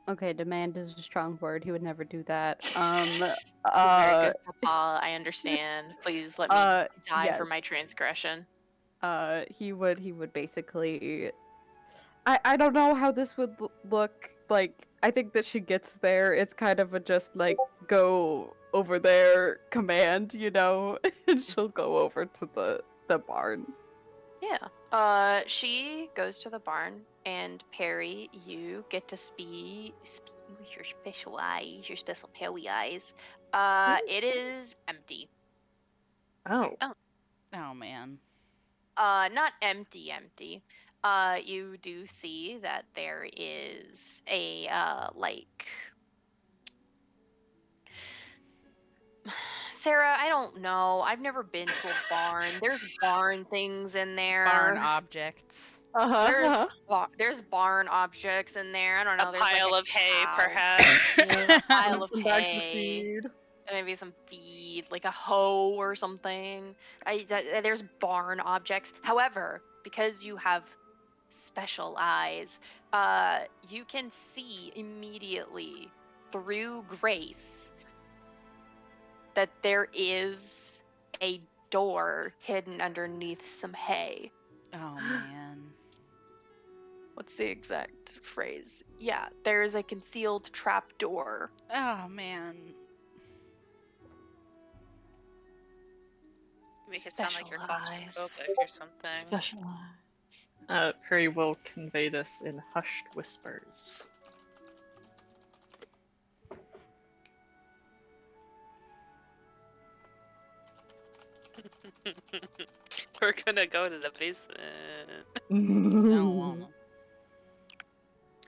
Okay, demand is a strong word. He would never do that. He's very good, Papa. I understand. Please let me die yes. for my transgression. He would basically. I don't know how this would look like. I think that she gets there. It's kind of a just like go over there command, you know, and she'll go over to the barn. Yeah. She goes to the barn, and Perry, you get to speak with your special eyes, your special Perry eyes. It is empty. Oh. Oh man. Not empty. You do see that there is a like. Sarah, I don't know. I've never been to a barn. There's barn things in there. Barn objects. There's barn objects in there. I don't know. A There's pile like of hay, cow. perhaps. A pile of Some bags of hay. feed. Maybe some feed, like a hoe or something. There's barn objects. However, because you have special eyes, you can see immediately through Grace that there is a door hidden underneath some hay. Oh man. What's the exact phrase? Yeah, there's a concealed trap door. Oh man. Make it sound like you're claustrophobic or something. Special eyes. Perry will convey this in hushed whispers. We're gonna go to the basement. No.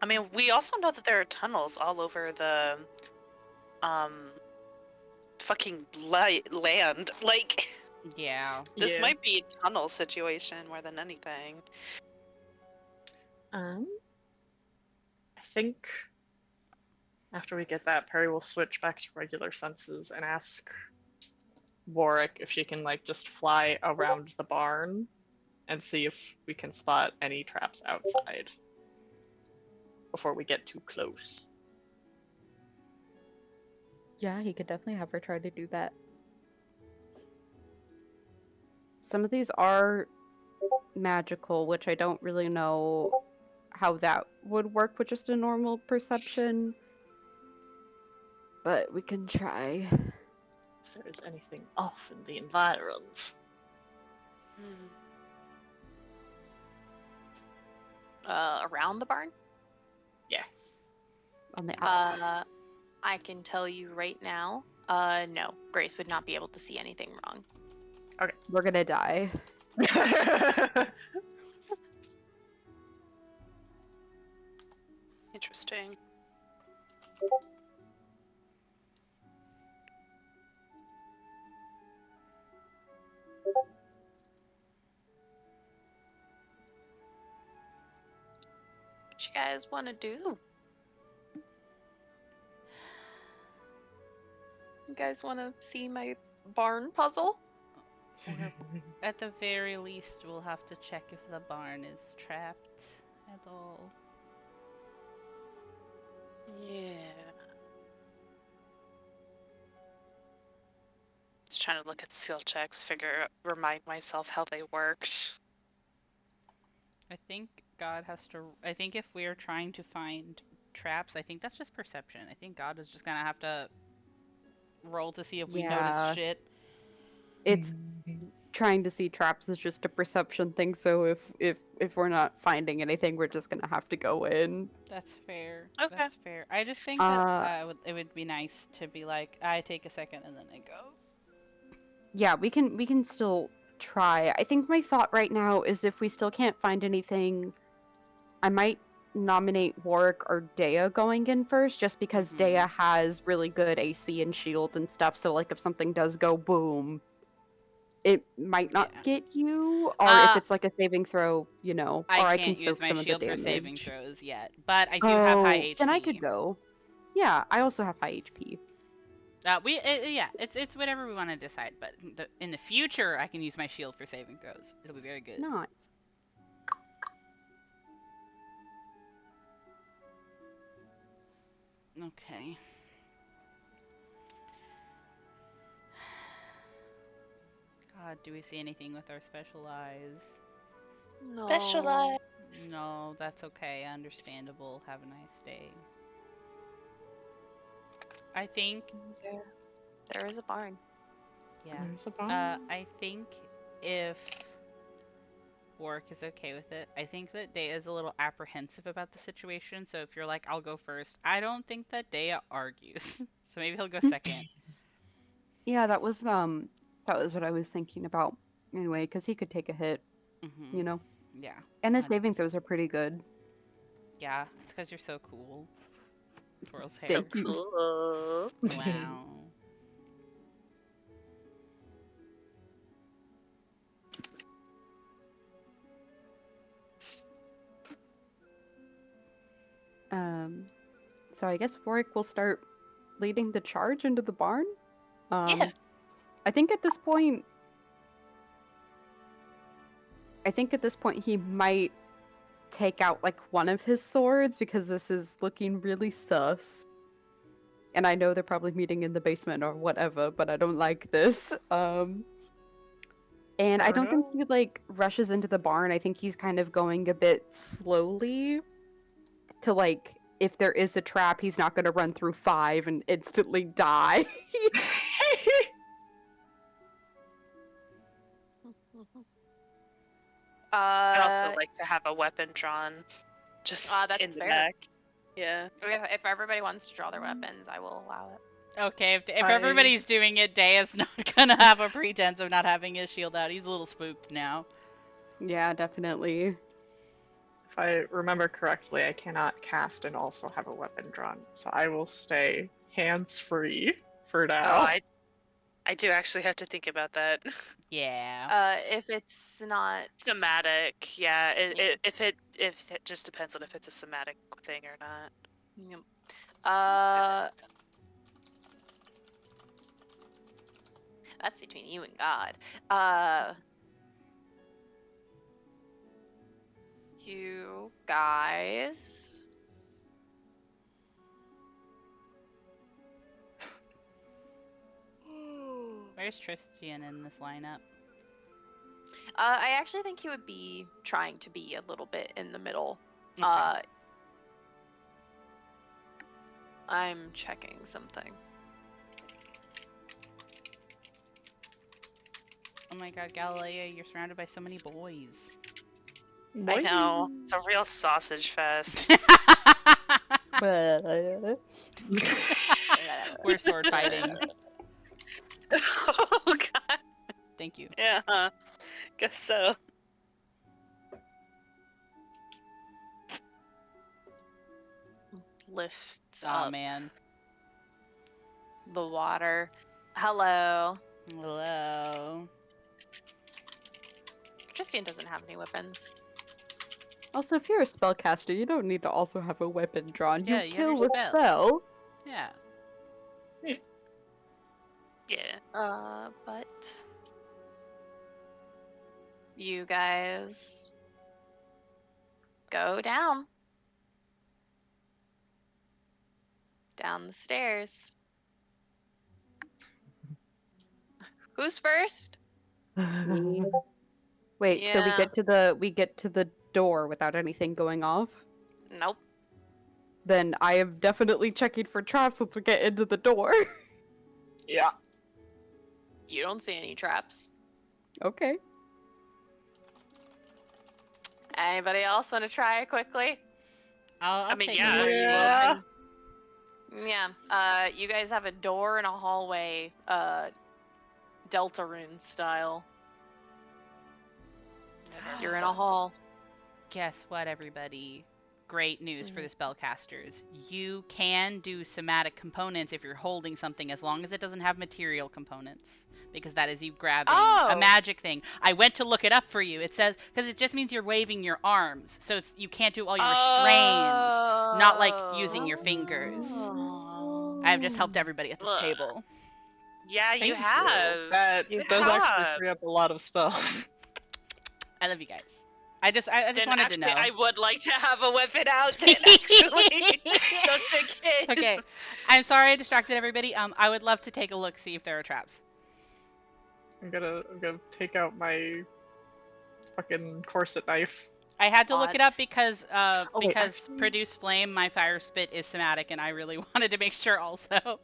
I mean, we also know that there are tunnels all over the, fucking land. Like, Yeah. this might be a tunnel situation more than anything. I think after we get that, Perry will switch back to regular senses and ask Warwick if she can like just fly around the barn and see if we can spot any traps outside before we get too close. Yeah, he could definitely have her try to do that. some of these are magical, which I don't really know how that would work with just a normal perception. But we can try. If there is anything off in the environs. Around the barn? Yes. On the outside. I can tell you right now, no. Grace would not be able to see anything wrong. We're gonna die. Interesting. What you guys want to do? You guys want to see my barn puzzle? At the very least, we'll have to check if the barn is trapped at all. Yeah. Just trying to look at skill checks, remind myself how they worked. I think God has to. I think if we're trying to find traps, I think that's just perception. I think God is just gonna have to roll to see if we notice Yeah. shit. It's trying to see traps is just a perception thing, so if we're not finding anything, we're just gonna have to go in. That's fair. Okay. That's fair. I just think that it would be nice to be like, I take a second and then I go. Yeah, we can still try. I think my thought right now is if we still can't find anything, I might nominate Warwick or Dea going in first, just because Mhm. Dea has really good AC and shield and stuff. So like if something does go boom, it might not Yeah. get you, or if it's like a saving throw, or I can can't use soak my some of the shield for damage. saving throws yet, but I do have high HP. Then I could go. Yeah, I also have high HP. It's whatever we want to decide. But in the future, I can use my shield for saving throws. It'll be very good. Nice. Okay. God, do we see anything with our special eyes? No. Specialize. No, that's okay. Understandable. Have a nice day. I think. There is a barn. Yeah. There's a barn. I think if Warwick is okay with it, I think that Dea is a little apprehensive about the situation. So if you're like, I'll go first, I don't think that Dea argues. So maybe he'll go second. Yeah, that was what I was thinking about anyway, because he could take a hit, Mm-hmm. Yeah. And his 100%. saving throws are pretty good. Yeah, it's because you're so cool. Twirl's hair. Thank you. Cool. Wow. So I guess Warwick will start leading the charge into the barn. Yeah. I think at this point he might take out like one of his swords because this is looking really sus. And I know they're probably meeting in the basement or whatever, but I don't like this. And I don't think he like rushes into the barn. I think he's kind of going a bit slowly to like, if there is a trap, he's not going to run through 5 and instantly die. I'd also like to have a weapon drawn, just that's in the fair. back. Yeah. If everybody wants to draw their weapons, I will allow it. Okay, if everybody's doing it, Dea's not gonna have a pretense of not having his shield out. He's a little spooked now. Yeah, definitely. If I remember correctly, I cannot cast and also have a weapon drawn, so I will stay hands-free for now. Oh, I do actually have to think about that. Yeah. If it's not Somatic, yeah. If it just depends on if it's a somatic thing or not. Yep. That's between you and God. You guys. Where's Tristian in this lineup? I actually think he would be trying to be a little bit in the middle. Okay. I'm checking something. Oh my god, Galilea, you're surrounded by so many boys. I know. It's a real sausage fest. Well, We're sword fighting. Oh god. Thank you. Yeah. Guess so. Lifts Aw, up man. the water. Hello. Hello. Justine doesn't have any weapons. also, if you're a spellcaster, you don't need to also have a weapon drawn. Yeah, You you have kill your with spells. spell. Yeah. Yeah. But you guys go down the stairs. Who's first? Wait, so we Yeah. get to the door without anything going off? Nope. Then I am definitely checking for traps once we get into the door. Yeah. You don't see any traps. Okay. Anybody else want to try it quickly? I'll mean, take yeah. a look. Yeah. Yeah. You guys have a door and a hallway, Deltarune style. You're in a hall. Guess what, everybody? Great news for the spellcasters. You can do somatic components if you're holding something, as long as it doesn't have material components. Because that is you grabbing a Oh! magic thing. I went to look it up for you. It says, because it just means you're waving your arms. So you can't do it while you're restrained. Not like using your fingers. Oh. I have just helped everybody at this Ugh. table. Yeah, Thank you have. That You does actually have. free up a lot of spells. I love you guys. I just Then wanted actually, to know. I would like to have a weapon out then, actually. Just in case. Okay. I'm sorry I distracted everybody. I would love to take a look, see if there are traps. I'm gonna take out my fucking corset knife. I had to look Odd. it up because wait, because actually- produce flame, my fire spit is somatic, and I really wanted to make sure also. Actually,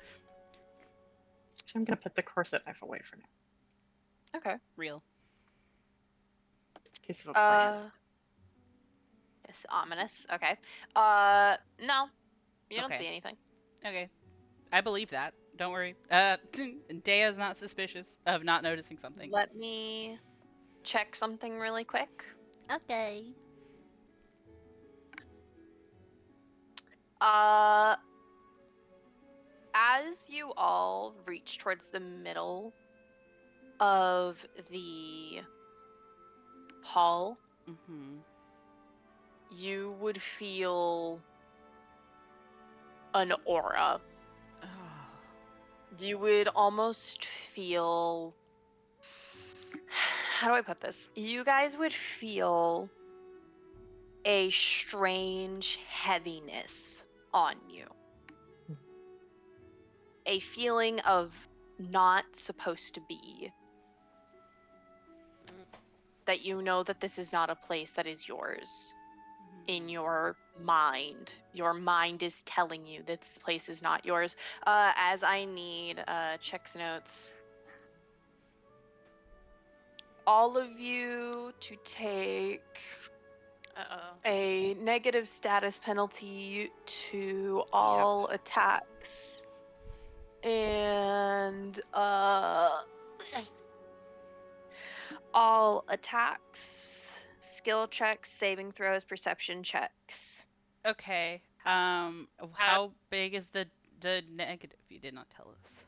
I'm gonna put the corset knife away for now. Okay. Real. In case of a plan. It's ominous. Okay. No. You don't Okay. see anything. Okay. I believe that. Don't worry. Dea's not suspicious of not noticing something. Let me check something really quick. Okay. As you all reach towards the middle of the hall, Mm-hmm. you would feel an aura. You would almost feel. How do I put this? You guys would feel a strange heaviness on you. A feeling of not supposed to be. That you know that this is not a place that is yours. In your mind. Your mind is telling you that this place is not yours. As I need checks notes. All of you to take Uh-oh. a negative status penalty to all attacks. And all attacks, skill checks, saving throws, perception checks. Okay. How big is the negative? You did not tell us.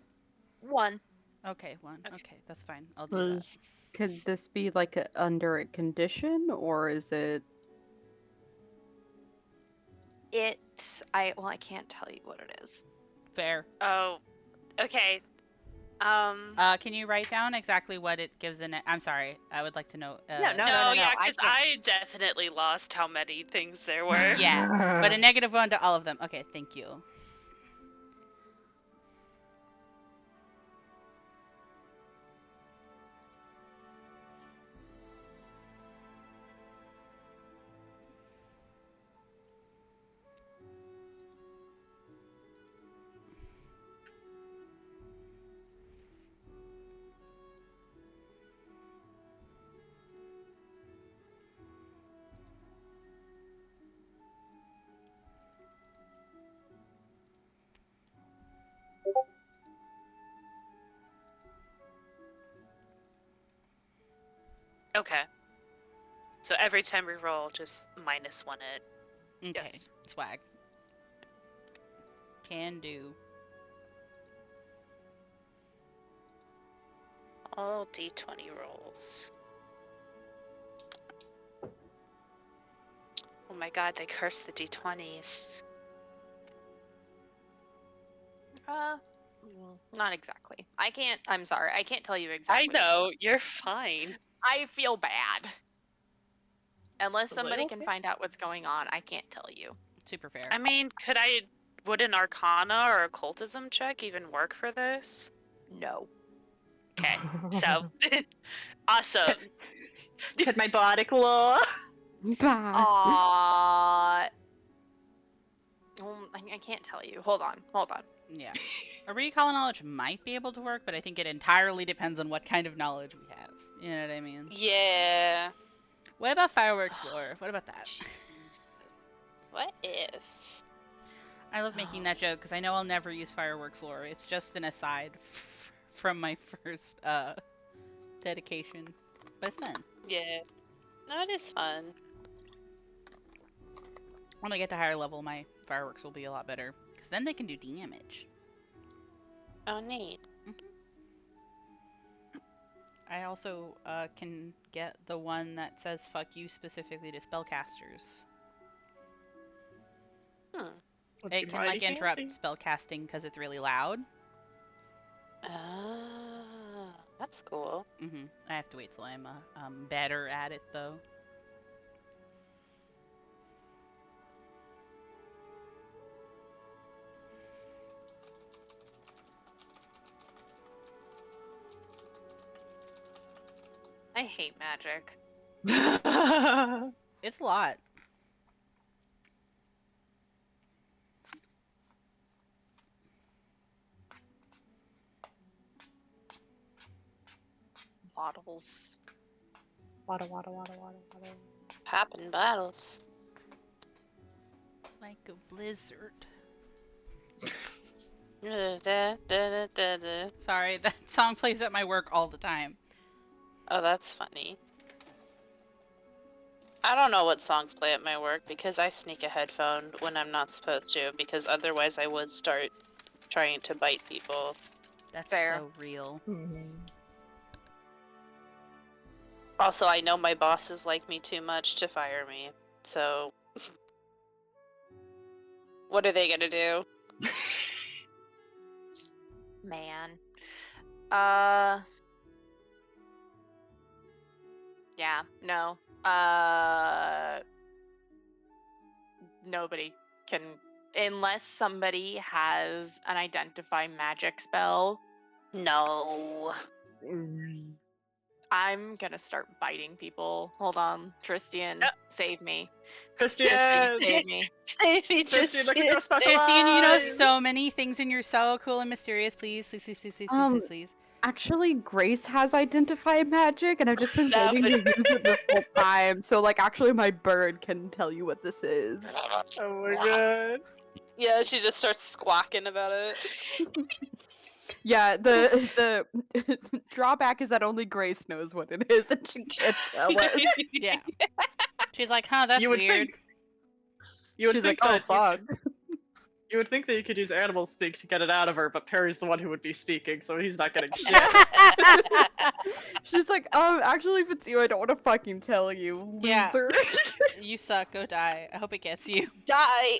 1. Okay, 1. Okay. Okay, that's fine. I'll do that. Could this be like under a condition, or is it? I can't tell you what it is. Fair. Oh, okay. Can you write down exactly what it gives in it? I'm sorry. I would like to know. No. yeah, I because can't- I definitely lost how many things there were. Yeah, but a -1 to all of them. Okay, thank you. Okay. So every time we roll, just -1 it. Okay. Yes. Swag. Can do. All d20 rolls. Oh my god, they cursed the d20s. Not exactly. I'm sorry. I can't tell you I exactly. know, you're fine. I feel bad. Unless Is it somebody can okay? find out what's going on, I can't tell you. Super fair. I mean, would an Arcana or occultism check even work for this? No. Okay, so, awesome. Could my body law? Bah. I can't tell you. Hold on. Yeah. A recall knowledge might be able to work, but I think it entirely depends on what kind of knowledge we have. You know what I mean? Yeah. What about fireworks lore? What about that? What if? I love making that joke because I know I'll never use fireworks lore. It's just an aside from my first dedication, but it's fun. Yeah. No, it is fun. When I get to higher level, my fireworks will be a lot better because then they can do damage. Oh, neat. I also can get the one that says "fuck you" specifically to spellcasters. It can like interrupt spellcasting because it's really loud. Ah, that's cool. I have to wait till I'm better at it though. I hate magic. It's a lot. Bottles. Water. Popping bottles. Like a blizzard. Da-da-da-da-da. Sorry, that song plays at my work all the time. Oh, that's funny. I don't know what songs play at my work because I sneak a headphone when I'm not supposed to, because otherwise I would start trying to bite people. That's Fair. so real. Also, I know my bosses like me too much to fire me, so what are they gonna do? Man. Yeah, no. Nobody can, unless somebody has an identify magic spell. No. I'm gonna start biting people. Hold on, Tristian, save me. Christian! Save me. Christian, look at your special Christian, you know eyes! so many things and you're so cool and mysterious. Please. Actually, Grace has identified magic, and I've just been That waiting to would- use it this whole time. So, like, actually, my bird can tell you what this is. Oh my god. Yeah, she just starts squawking about it. Yeah, the drawback is that only Grace knows what it is, and she can't tell us. Yeah. She's like, huh, that's You would weird. think. You would She's think like, oh, that fuck. you would think that you could use animal speak to get it out of her, but Perry's the one who would be speaking, so he's not getting shit. She's like, actually, if it's you, I don't want to fucking tell you, Yeah. loser. You suck, go die. I hope it gets you. Die!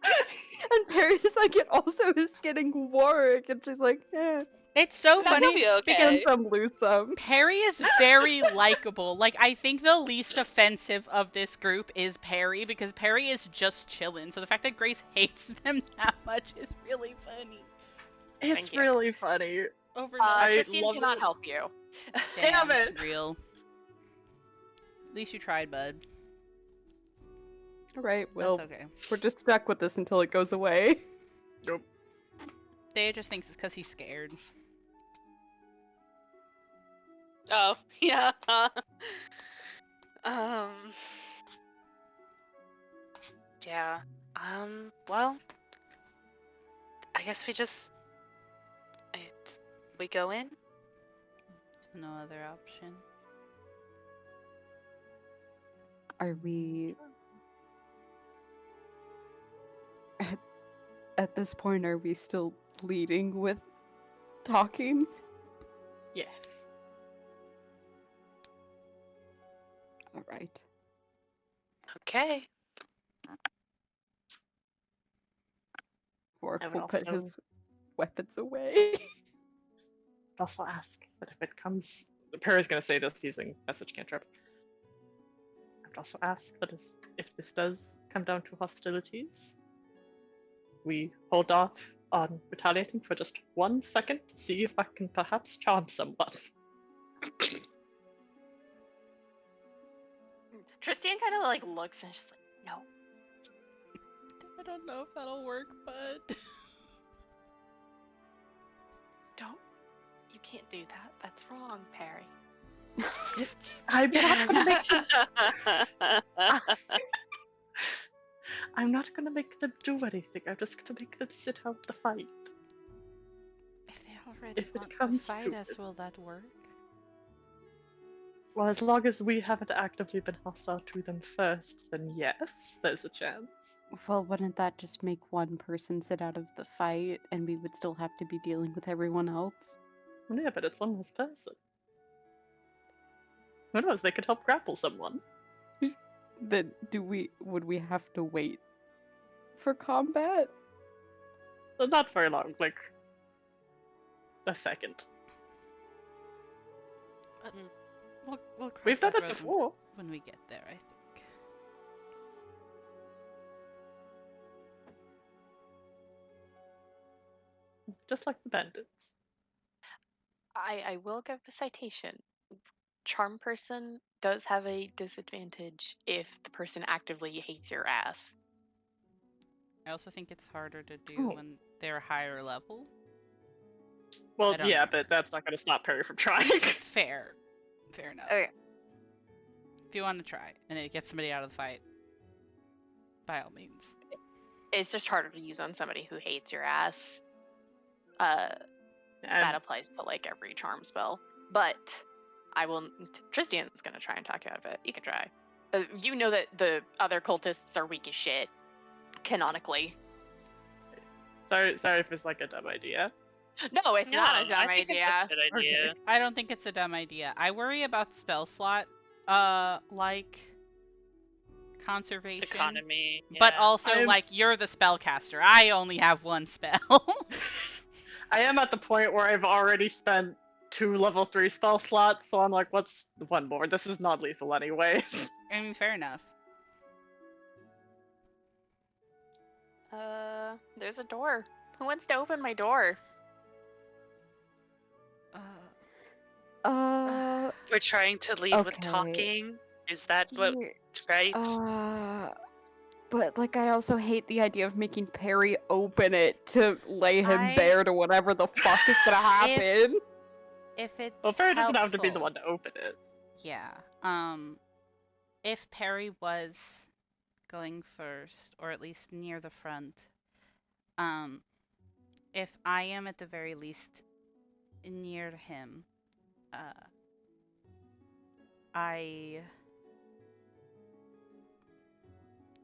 And Perry's like, it also is getting Warwick, and she's like, It's so That'll funny be okay. because and some lose some. Perry is very likable. Like, I think the least offensive of this group is Perry because Perry is just chillin'. So the fact that Grace hates them that much is really funny. It's Thank you. really funny. Overload. Tristian love cannot it. help you. Damn it! Real. At least you tried, bud. Alright, well, That's okay. we're just stuck with this until it goes away. Nope. Dave just thinks it's because he's scared. Oh, yeah. Yeah. Well, I guess we go in? No other option. Are we at this point? Are we still leading with talking? Yes. All right. Okay. I Orc would will put also- his weapons away. Also ask that if it comes, Perry's gonna say this using message cantrip. I would also ask that if this does come down to hostilities, we hold off on retaliating for just 1 second to see if I can perhaps charm someone. Tristan kind of like looks and she's like, no. I don't know if that'll work, but Don't. You can't do that. That's wrong, Perry. I'm not gonna make them. I'm not gonna make them do anything. I'm just gonna make them sit out the fight. if they already If it want to comes fight to us, it. will that work? Well, as long as we haven't actively been hostile to them first, then yes, there's a chance. Well, wouldn't that just make one person sit out of the fight and we would still have to be dealing with everyone else? Yeah, but it's one less person. Who knows? They could help grapple someone. Then would we have to wait for combat? Not very long, like a second. We'll cross We've done that it road before. when we get there, I think. Just like the bandits. I will give a citation. Charm person does have a disadvantage if the person actively hates your ass. I also think it's harder to do Oh. when they're higher level. Well, I don't yeah, know. but that's not going to stop Perry from trying. Fair enough. Okay. If you want to try and it gets somebody out of the fight, by all means. It's just harder to use on somebody who hates your ass. That And applies to like every charm spell. But I will. Tristan's gonna try and talk you out of it. You can try. You know that the other cultists are weak as shit, canonically. sorry if it's like a dumb idea. No, it's not a No, dumb I think idea. it's a good idea. Okay. I don't think it's a dumb idea. I worry about spell slot, like conservation, Economy. but yeah. also I'm- like you're the spellcaster. I only have one spell. I am at the point where I've already spent 2 level 3 spell slots, so I'm like, what's one more? This is not lethal anyways. I mean, fair enough. There's a door. Who wants to open my door? We're trying to lead with Okay. talking. Is that what Here- right? But like I also hate the idea of making Perry open it to lay him I- bare to whatever the fuck is gonna happen. If it's Well, Perry doesn't have to be the helpful- one to open it. Yeah. If Perry was going first, or at least near the front, if I am at the very least near him,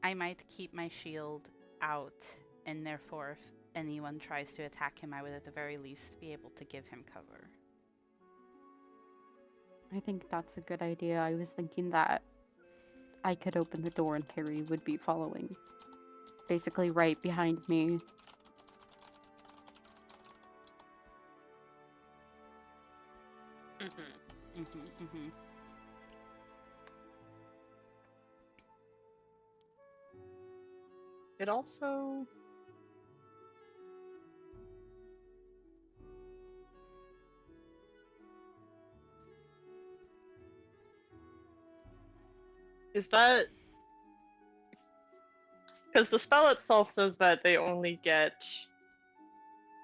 I might keep my shield out, and therefore, if anyone tries to attack him, I would at the very least be able to give him cover. I think that's a good idea. I was thinking that I could open the door and Perry would be following. Basically right behind me. Mm-hmm. It also... Is that... Because the spell itself says that they only get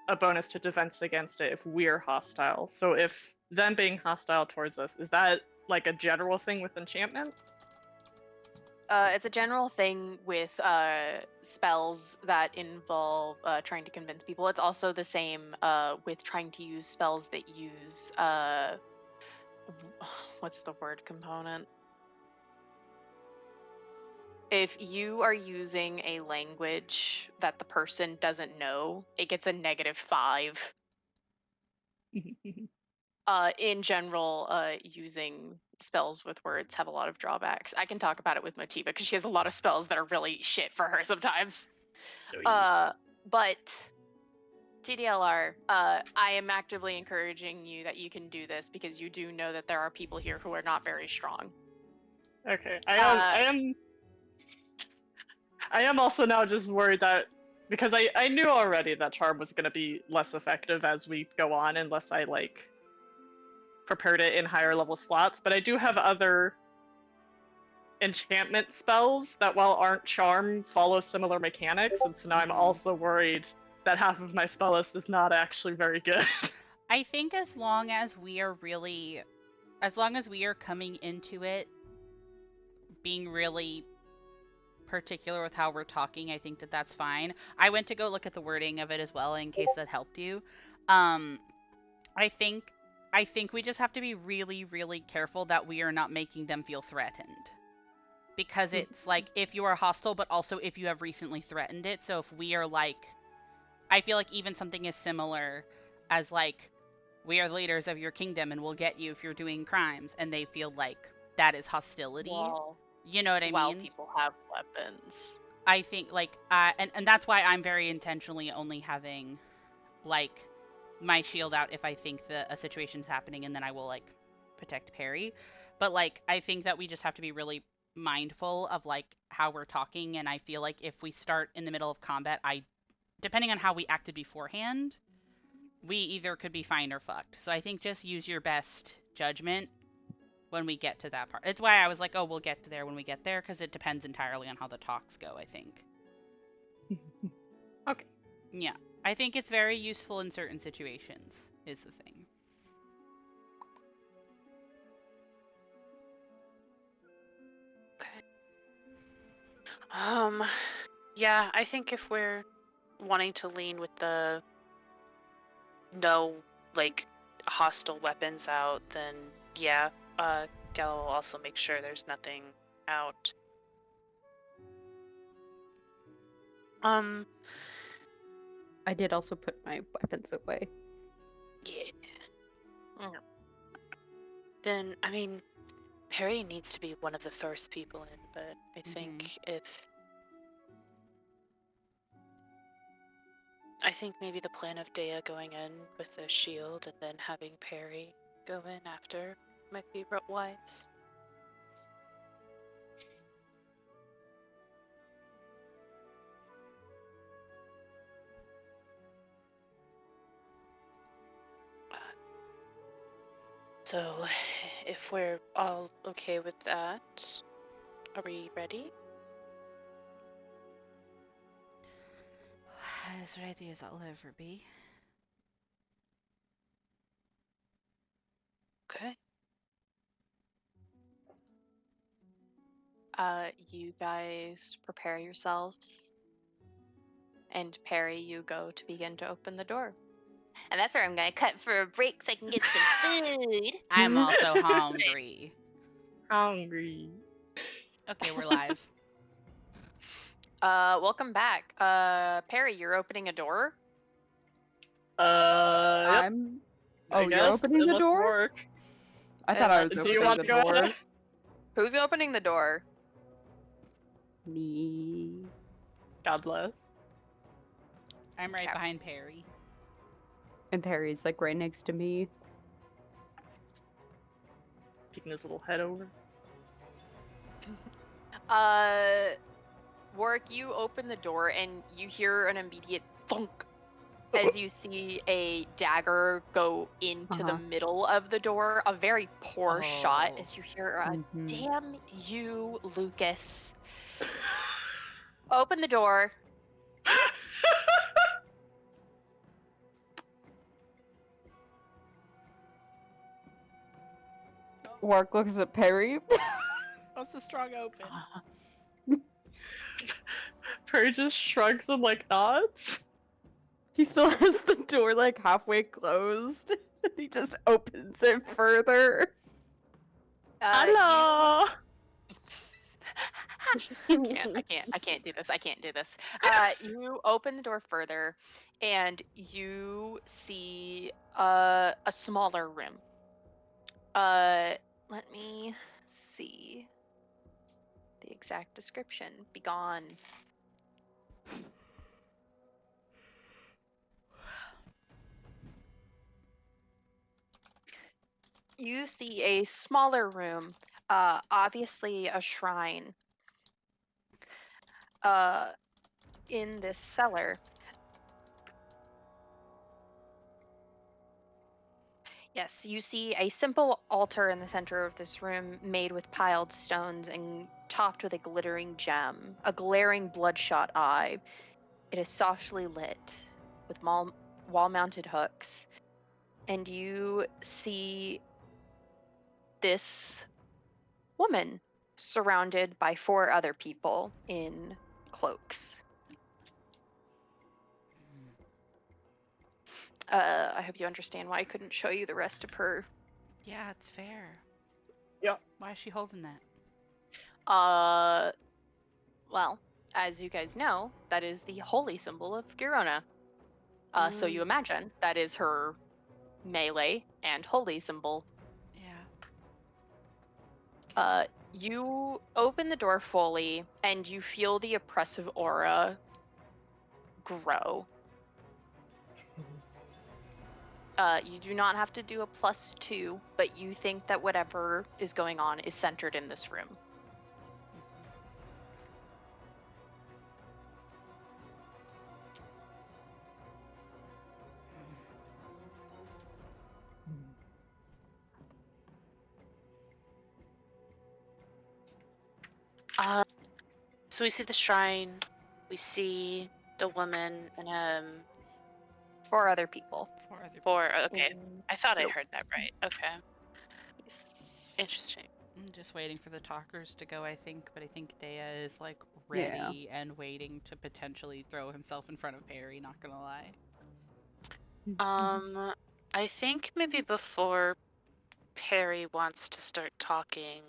a bonus to defense against it if we're hostile. So if them being hostile towards us, is that like a general thing with enchantment? It's a general thing with spells that involve trying to convince people. It's also the same with trying to use spells that use what's the word component? If you are using a language that the person doesn't know, it gets a -5. In general, using spells with words have a lot of drawbacks. I can talk about it with Motiva because she has a lot of spells that are really shit for her sometimes. But TDLR, I am actively encouraging you that you can do this because you do know that there are people here who are not very strong. Okay, I am also now just worried that because I knew already that charm was gonna be less effective as we go on unless I like prepared it in higher level slots, but I do have other enchantment spells that, while aren't charm, follow similar mechanics, and so now I'm also worried that half of my spell list is not actually very good. I think as long as we are coming into it being really particular with how we're talking, I think that that's fine. I went to go look at the wording of it as well in case that helped you. I think we just have to be really, really careful that we are not making them feel threatened. Because it's like if you are hostile, but also if you have recently threatened it. So if we are like, I feel like even something as similar as like, we are the leaders of your kingdom and we'll get you if you're doing crimes, and they feel like that is hostility. Well, you know what I while mean? people have weapons. I think like, and that's why I'm very intentionally only having like my shield out if I think that a situation's happening, and then I will like protect Perry. But like, I think that we just have to be really mindful of like how we're talking, and I feel like if we start in the middle of combat, depending on how we acted beforehand, we either could be fine or fucked. So I think just use your best judgment when we get to that part. It's why I was like, oh, we'll get to there when we get there, because it depends entirely on how the talks go, I think. Okay. Yeah. I think it's very useful in certain situations, is the thing. Yeah, I think if we're wanting to lean with the no, like, hostile weapons out, then yeah, Gallo will also make sure there's nothing out. I did also put my weapons away. Yeah. Then, I mean, Perry needs to be one of the first people in, but I think I think maybe the plan of Dea going in with the shield and then having Perry go in after might be wise. So, if we're all okay with that, are we ready? As ready as I'll ever be. Okay. You guys prepare yourselves, and Perry, you go to begin to open the door. And that's where I'm gonna cut for a break so I can get some food. I'm also hungry. Hungry. Okay, we're live. Welcome back. Perry, you're opening a door. Yep. I'm. Oh, you're opening the door? Work. I thought I was Do opening you want the to go door. ahead? Who's opening the door? Me. God bless. I'm right Okay. behind Perry. And Perry's like right next to me. Peeking his little head over. Warwick, you open the door and you hear an immediate thunk as you see a dagger go into the middle of the door. A very poor shot as you hear a damn you, Lucas. Open the door. Warwick looks at Perry. That's a strong open. Perry just shrugs and like nods. He still has the door like halfway closed. He just opens it further. Hello. I can't do this. I can't do this. You open the door further, and you see a smaller room. Let me see the exact description. Begone. You see a smaller room, obviously a shrine. In this cellar. Yes, you see a simple altar in the center of this room made with piled stones and topped with a glittering gem, a glaring bloodshot eye. It is softly lit with wall-mounted hooks, and you see this woman surrounded by 4 other people in cloaks. I hope you understand why I couldn't show you the rest of her. Yeah, it's fair. Yeah. Why is she holding that? Well, as you guys know, that is the holy symbol of Girona. So you imagine that is her melee and holy symbol. Yeah. You open the door fully, and you feel the oppressive aura grow. You do not have to do a +2, but you think that whatever is going on is centered in this room. So we see the shrine, we see the woman, and 4 other people. 4 other. okay. I thought I heard that right. Okay. Yes. Interesting. I'm just waiting for the talkers to go, I think, but I think Dea is like ready and waiting to potentially throw himself in front of Perry, not gonna lie. I think maybe before Perry wants to start talking,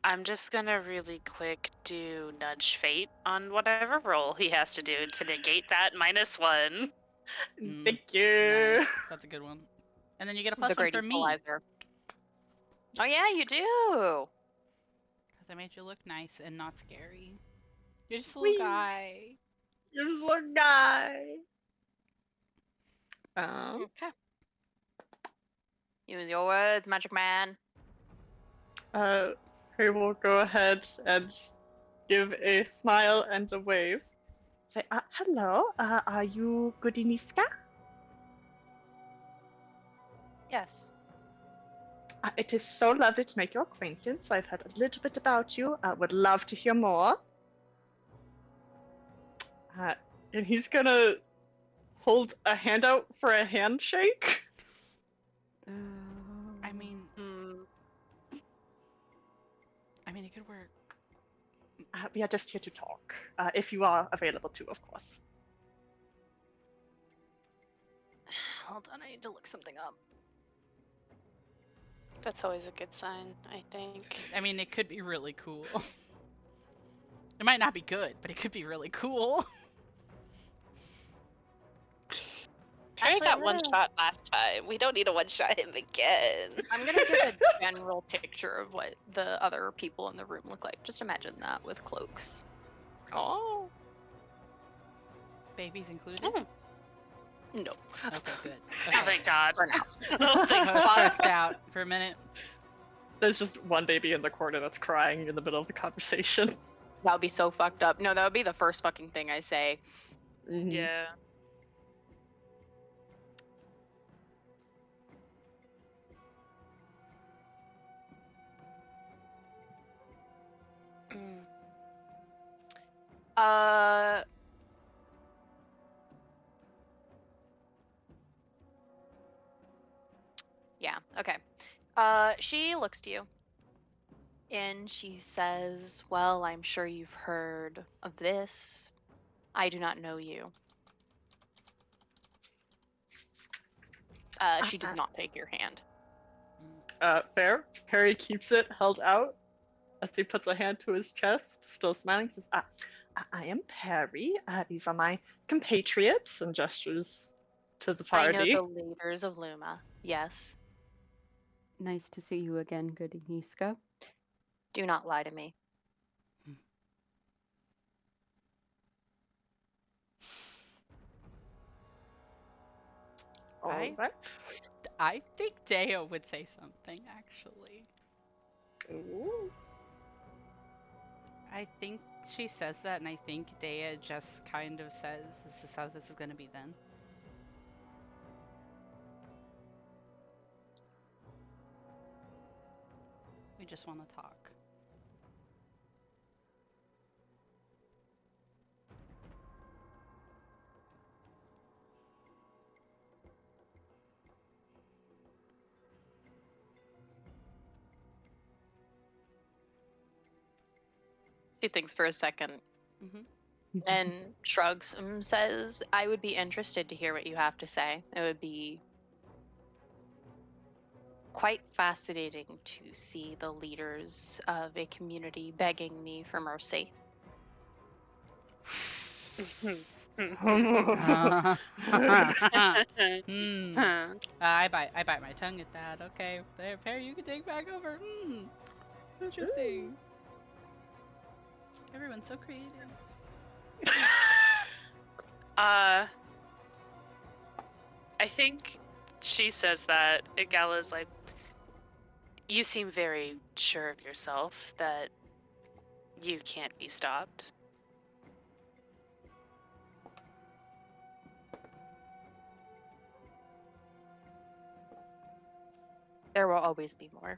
I'm just gonna really quick do nudge fate on whatever roll he has to do to negate that -1. Thank you. Nice. That's a good one. And then you get a The +1 great from me. equalizer. Oh yeah, you do. Because I made you look nice and not scary. You're just a Whee! little guy. You're just a little guy. Okay. Use your words, Magic Man. He will go ahead and give a smile and a wave. Say, hello, are you Godiniska? Yes. It is so lovely to make your acquaintance. I've heard a little bit about you. I would love to hear more. And he's gonna hold a hand out for a handshake. I mean, it could work. We are just here to talk. If you are available too, of course. Hold on, I need to look something up. That's always a good sign, I think. I mean, it could be really cool. It might not be good, but it could be really cool. Perry Actually, got I'm one gonna- shot last time. We don't need a one-shot him again. I'm gonna give a general picture of what the other people in the room look like. Just imagine that with cloaks. Oh. Babies included? No. Okay, good. Oh, Okay. thank God. For now. Oh, thank I was God. stressed out for a minute. There's just one baby in the corner that's crying in the middle of the conversation. That would be so fucked up. No, that would be the first fucking thing I say. Yeah. Yeah, okay. She looks to you. And she says, well, I'm sure you've heard of this. I do not know you. She does not take your hand. Fair. Perry keeps it held out. as he puts a hand to his chest, still smiling, says, I am Perry. These are my compatriots, and gestures to the I know party. the leaders of Luma. Yes. Nice to see you again, good Niska. Do not lie to me. All I- right. I think Deo would say something, actually. Ooh. I think she says that, and I think Dea just kind of says, "This is how this is going to be then." We just want to talk. She thinks for a second and shrugs and says, I would be interested to hear what you have to say. It would be quite fascinating to see the leaders of a community begging me for mercy. I bite my tongue at that. Okay, there, Perry, you can take back over. Interesting. Everyone's so creative. I think she says that, and Gala's like, you seem very sure of yourself that you can't be stopped. There will always be more.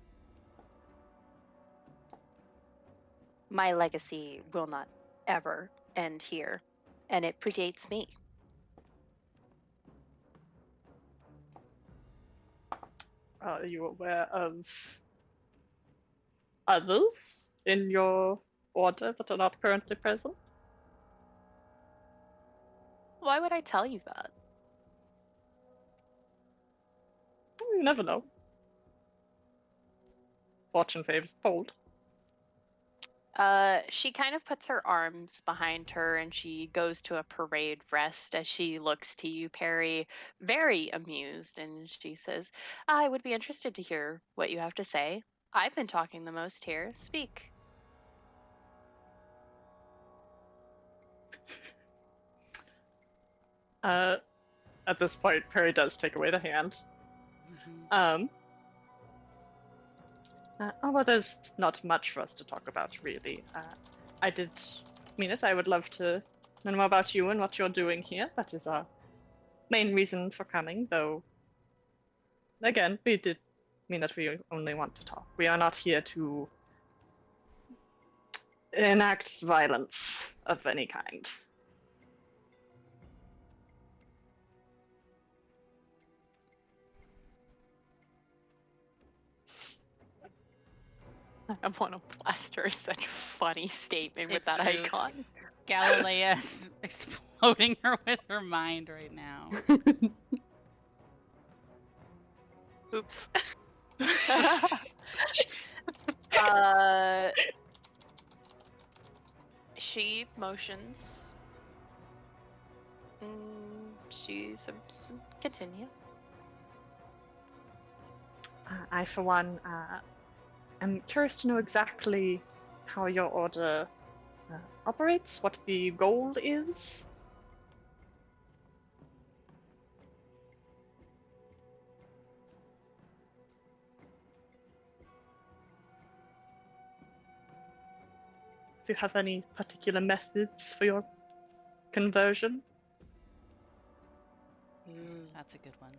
My legacy will not ever end here, and it predates me. Are you aware of others in your order that are not currently present? Why would I tell you that? You never know. Fortune favors bold. She kind of puts her arms behind her and she goes to a parade rest as she looks to you, Perry, very amused, and she says, I would be interested to hear what you have to say. I've been talking the most here. Speak. At this point, Perry does take away the hand. Well, there's not much for us to talk about, really. I did mean it. I would love to know more about you and what you're doing here. That is our main reason for coming, though. Again, we did mean that we only want to talk. We are not here to enact violence of any kind. I want to blast her such a funny statement with It's that true. icon. Galilea's exploding her with her mind right now. Oops. She motions. She's continue. I, for one, am curious to know exactly how your order operates, what the goal is. If you have any particular methods for your conversion. That's a good one.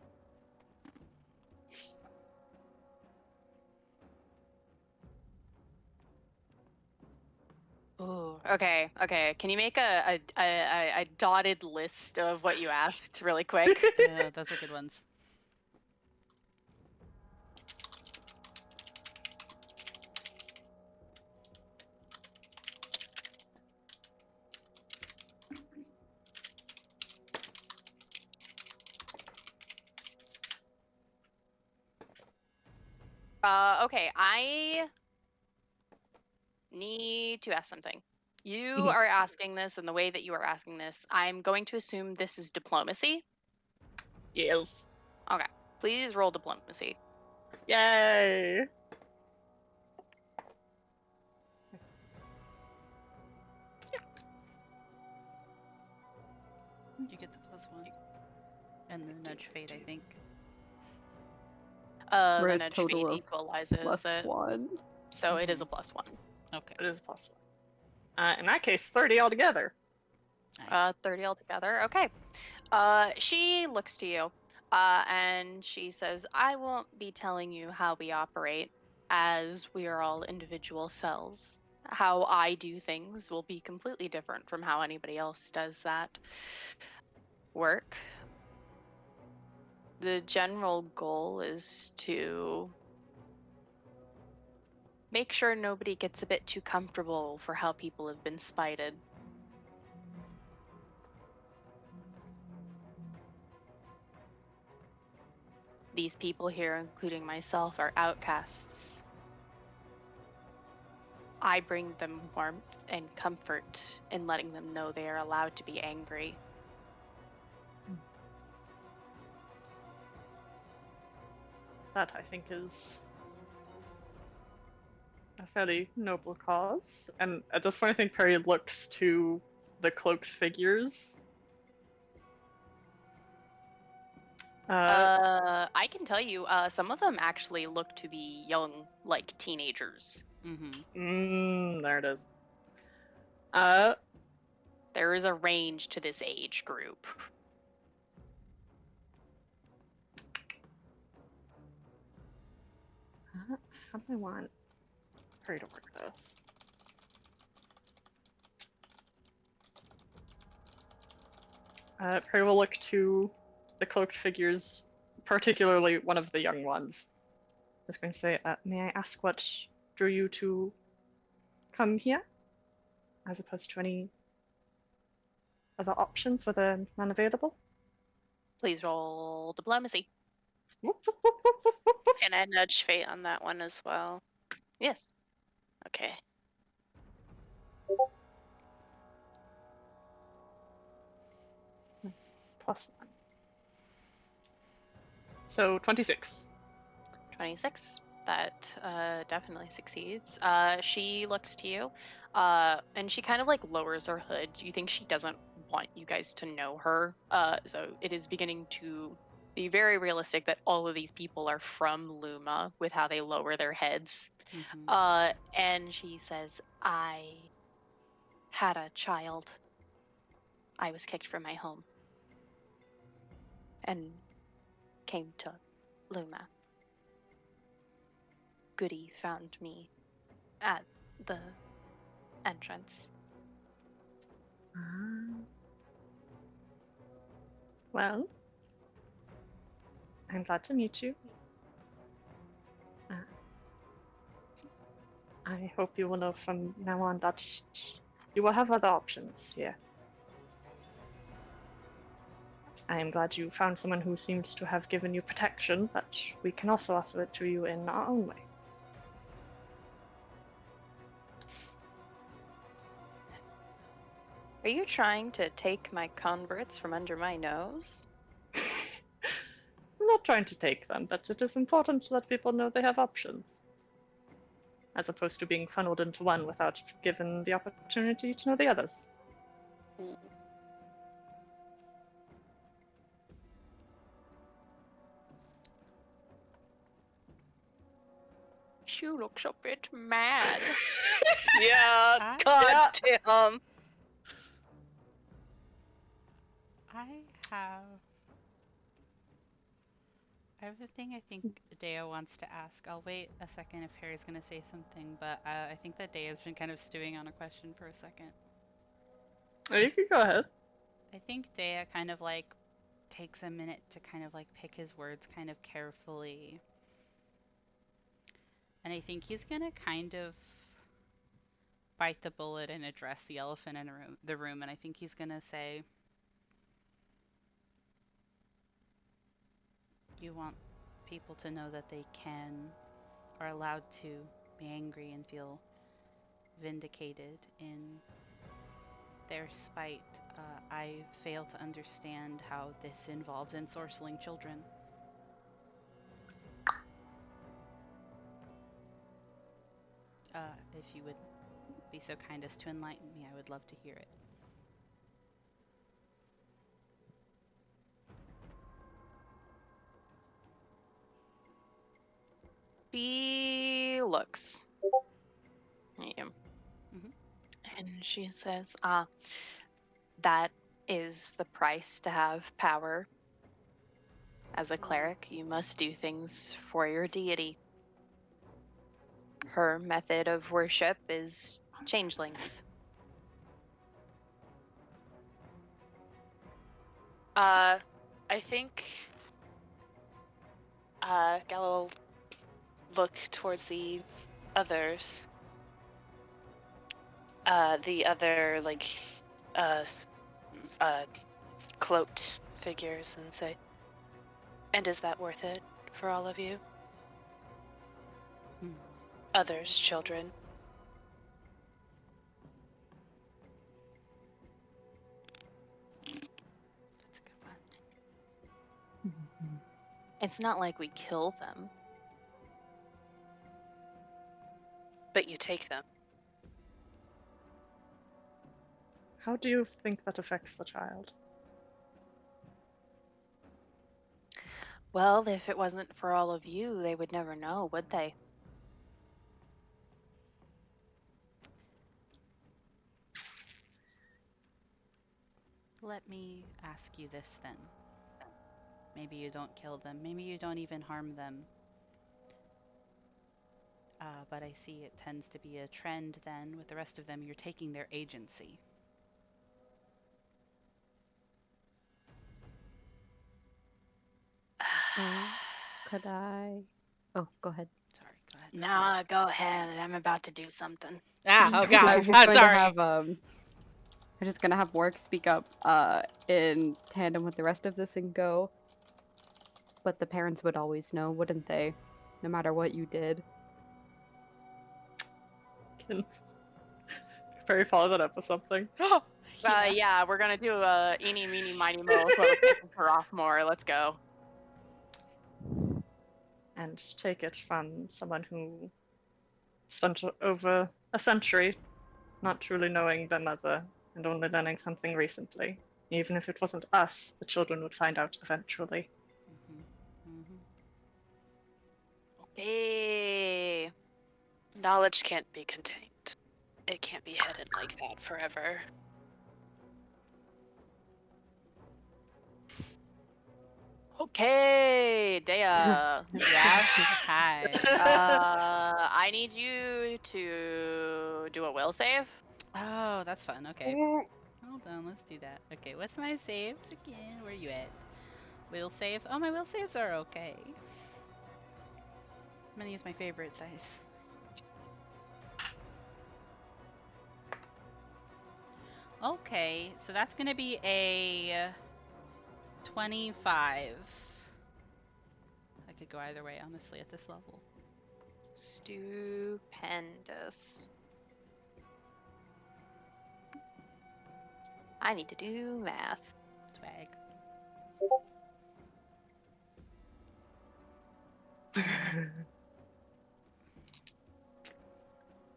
Oh, okay. Can you make a dotted list of what you asked really quick? Yeah, those are good ones. Okay, I need to ask something. You Mhm. are asking this, and the way that you are asking this, I'm going to assume this is diplomacy. Yes. Okay. Please roll diplomacy. Yay! You get the +1. And the nudge fate, I think. For The a nudge total fate of equalizes it, +1. so it is a +1. Okay. It is a +1. In that case, 30 altogether. Nice. 30 altogether. Okay. She looks to you, and she says, "I won't be telling you how we operate, as we are all individual cells. How I do things will be completely different from how anybody else does that work. The general goal is to make sure nobody gets a bit too comfortable for how people have been spited. These people here, including myself, are outcasts. I bring them warmth and comfort in letting them know they are allowed to be angry. That, I think, is a fairly noble cause. And at this point, I think Perry looks to the cloaked figures. I can tell you, some of them actually look to be young, like teenagers. There it is. Uh, There is a range to this age group. how do I want Perry to work this? Perry will look to the cloaked figures, particularly one of the young ones. I was going to say, may I ask what drew you to come here? As opposed to any other options? Were there none available? Please roll diplomacy. Can I nudge fate on that one as well? Yes. Okay. +1. So 26. 26. That definitely succeeds. She looks to you, and she kind of like lowers her hood. You think she doesn't want you guys to know her. So it is beginning to be very realistic that all of these people are from Luma with how they lower their heads. And she says, "I had a child. I was kicked from my home and came to Luma. Goody found me at the entrance." Well, I'm glad to meet you. I hope you will know from now on that you will have other options here. I am glad you found someone who seems to have given you protection, but we can also offer it to you in our own way. Are you trying to take my converts from under my nose? I'm not trying to take them, but it is important to let people know they have options. As opposed to being funneled into one without given the opportunity to know the others. She looks a bit mad. Yeah, god damn. I have a thing I think Dea wants to ask. I'll wait a second if Harry's going to say something, but I think that Dea's been kind of stewing on a question for a second. Oh, you can go ahead. I think Dea kind of like takes a minute to kind of like pick his words kind of carefully. And I think he's going to kind of bite the bullet and address the elephant in the room. And I think he's going to say, you want people to know that they are allowed to be angry and feel vindicated in their spite. I fail to understand how this involves ensorceling children. If you would be so kind as to enlighten me, I would love to hear it. She looks at you. Mhm. And she says, that is the price to have power. As a cleric, you must do things for your deity. Her method of worship is changelings. I think Gallo will look towards the others. The other cloaked figures and say, "And is that worth it for all of you? Hmm. Others, children." That's a good one. It's not like we kill them. But you take them. How do you think that affects the child? Well, if it wasn't for all of you, they would never know, would they? Let me ask you this then. Maybe you don't kill them. Maybe you don't even harm them. But I see it tends to be a trend then. With the rest of them, you're taking their agency. Could I? Oh, go ahead. Sorry, go ahead. Nah, go ahead. I'm about to do something. Ah, oh I god. was just I'm going to sorry. have I'm just gonna have Warwick speak up in tandem with the rest of this and go. But the parents would always know, wouldn't they? No matter what you did. Can Fairy follow that up with something? Yeah, we're gonna do a eeny, meeny, miny, mo, whoever pisses her off more. Let's go. And take it from someone who spent over a century not truly knowing their mother and only learning something recently. Even if it wasn't us, the children would find out eventually. Hey. Knowledge can't be contained. It can't be hidden like that forever. Okay, Dea. Yes. Hi. I need you to do a will save. Oh, that's fun. Okay. Hold on, let's do that. Okay, what's my saves again? Where are you at? Will save? Oh, my will saves are okay. I'm gonna use my favorite dice. Okay, so that's gonna be a 25. I could go either way, honestly, at this level. Stupendous. I need to do math. Swag.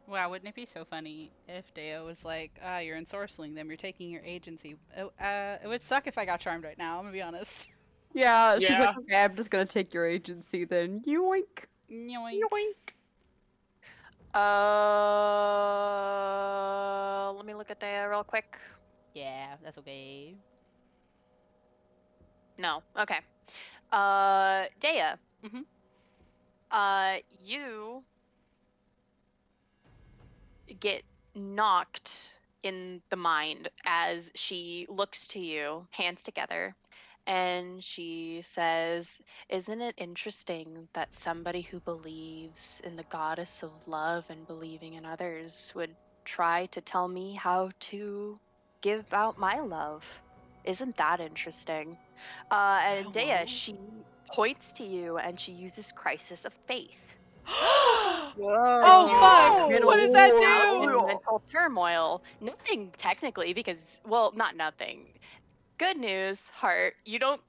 Wow, wouldn't it be so funny if Deo was like, you're ensorceling them, you're taking your agency. It would suck if I got charmed right now, I'm gonna be honest. Yeah, she's Yeah. like, okay, I'm just gonna take your agency then. Yoink. Yoink. Yoink. Let me look at Dea real quick. Yeah, that's okay. No, okay. Dea. Mhm. You get knocked in the mind as she looks to you, hands together, and she says, "Isn't it interesting that somebody who believes in the goddess of love and believing in others would try to tell me how to give out my love? Isn't that interesting?" And Dea, Hello? she points to you and she uses crisis of faith. Oh fuck! Middle What does that out in do? mental turmoil. Nothing technically, because well, not nothing. Good news, Heart. You don't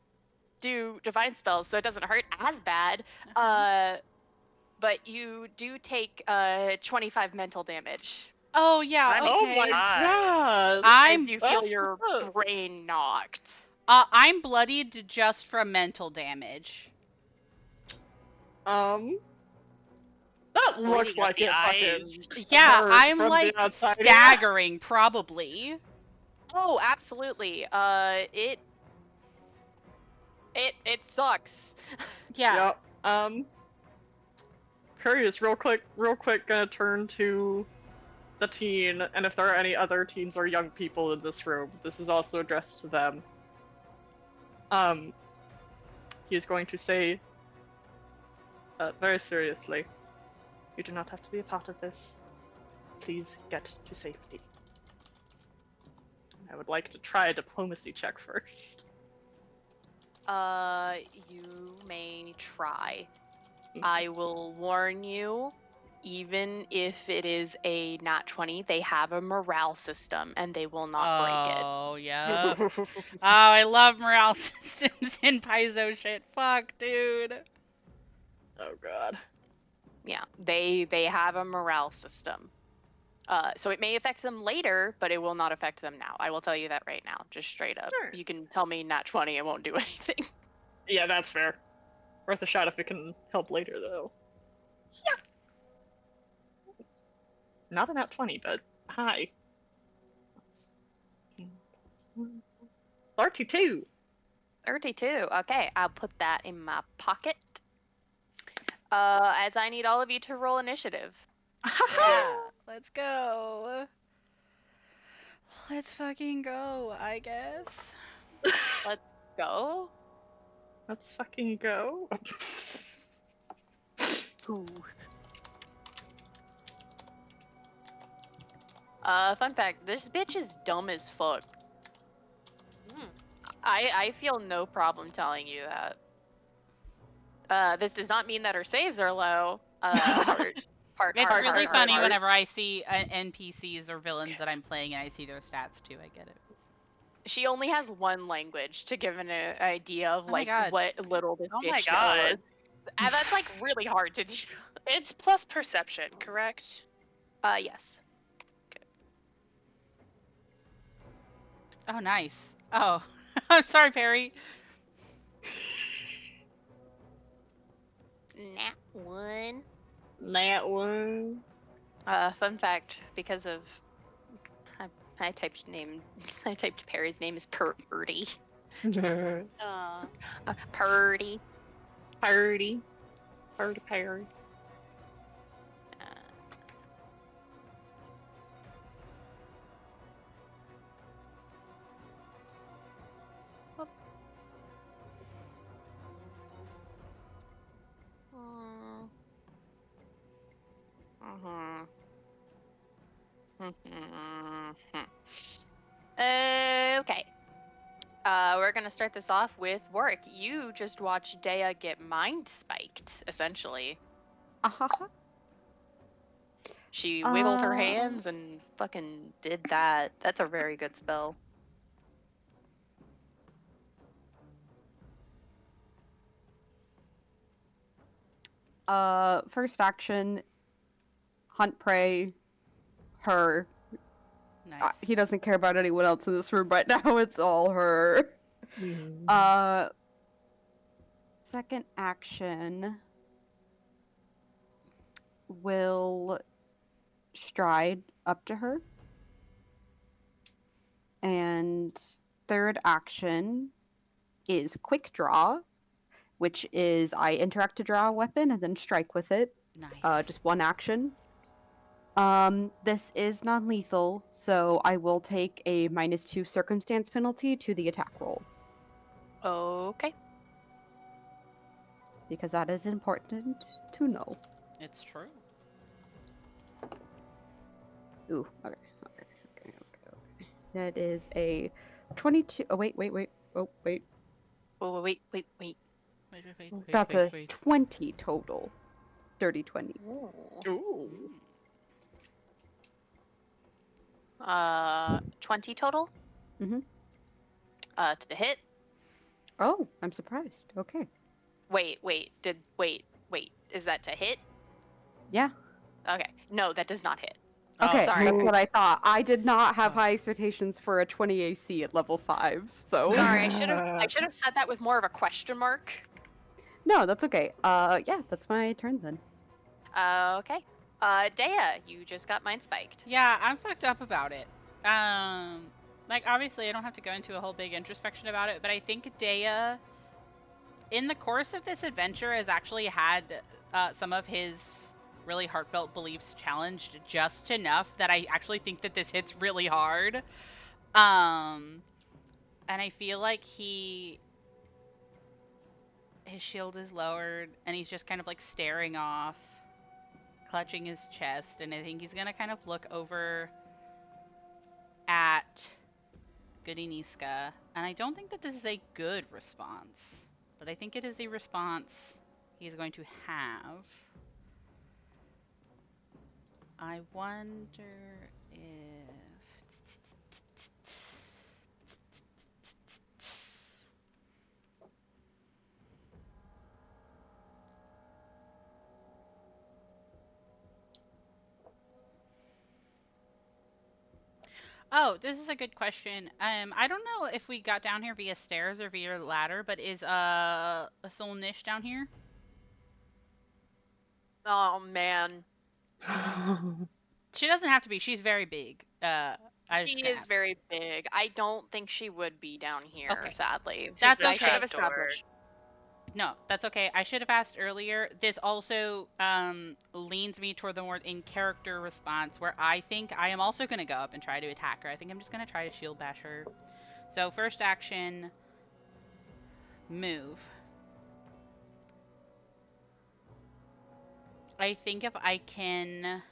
do divine spells, so it doesn't hurt as bad. But you do take 25 mental damage Oh yeah, Oh Oh okay. my god! I'm as you feel That's your rough. brain knocked. I'm bloodied just from mental damage. That Bleeding looks out like the it eyes. fucking Yeah, hurt I'm from like the outside. staggering probably. Oh, absolutely. It sucks. Yeah. Yep. Curry is real quick gonna turn to the teen, and if there are any other teens or young people in this room, this is also addressed to them. He is going to say, very seriously, you do not have to be a part of this. Please get to safety. I would like to try a diplomacy check first. You may try. I will warn you, even if it is a nat 20, they have a morale system and they will not break it. Oh yeah. Oh, I love morale systems in Paizo shit. Fuck, dude. Oh god. Yeah, they have a morale system. So it may affect them later, but it will not affect them now. I will tell you that right now, just straight up. Sure. You can tell me nat 20, it won't do anything. Yeah, that's fair. Worth a shot if it can help later, though. Yeah. Not a nat 20, but hi. 32. 32. Okay, I'll put that in my pocket. As I need all of you to roll initiative. Yeah. Let's go. Let's fucking go, I guess. Let's go. Let's fucking go. Ooh. Fun fact, this bitch is dumb as fuck. I feel no problem telling you that. This does not mean that her saves are low. It's really funny whenever I see NPCs or villains that I'm playing and I see their stats too. I get it. She only has one language to give an idea of Oh my God. what little this Oh bitch my god. knows. And that's like really hard to do. It's plus perception, correct? Yes. Oh, nice. Oh, I'm sorry, Perry. Nat 1. Nat 1. Fun fact, because of I typed Perry's name as Purdy. Purdy. Party. Party Perry. Okay. We're gonna start this off with Warwick. You just watched Dea get mind spiked, essentially. She wiggled her hands and fucking did that. That's a very good spell. First action, hunt prey, her. Nice. He doesn't care about anyone else in this room right now. It's all her. Second action will stride up to her. And third action is quick draw, which is I interact to draw a weapon and then strike with it. Nice. Just one action. This is non-lethal, so I will take a -2 circumstance penalty to the attack roll. Okay. Because that is important to know. It's true. Ooh, okay. That is a 22. Oh, wait. Oh, wait. Oh, wait. Wait. That's a 20 total. Dirty 20. Ooh. 20 total. Mhm. To hit. Oh, I'm surprised. Okay. Wait. Is that to hit? Yeah. Okay. No, that does not hit. Okay, sorry. that's what I thought. I did not have Oh. high expectations for a 20 AC at level 5, so... Sorry, I should have said that with more of a question mark. No, that's okay. Yeah, that's my turn then. Okay. Dea, you just got mine spiked. Yeah, I'm fucked up about it. Like, obviously, I don't have to go into a whole big introspection about it, but I think Dea, in the course of this adventure, has actually had some of his really heartfelt beliefs challenged just enough that I actually think that this hits really hard. And I feel like his shield is lowered, and he's just kind of like staring off, clutching his chest, and I think he's gonna kind of look over at Goody Niska, and I don't think that this is a good response, but I think it is the response he's going to have. I wonder if... Oh, this is a good question. I don't know if we got down here via stairs or via ladder, but is a soul niche down here? Oh man. She doesn't have to be. She's very big. She is very big. I don't think she would be down here, Okay. sadly. That's I okay. should have established. No, that's okay. I should have asked earlier. This also leans me toward the more in-character response, where I think I am also going to go up and try to attack her. I think I'm just going to try to shield bash her. So first action, move. I think if I can...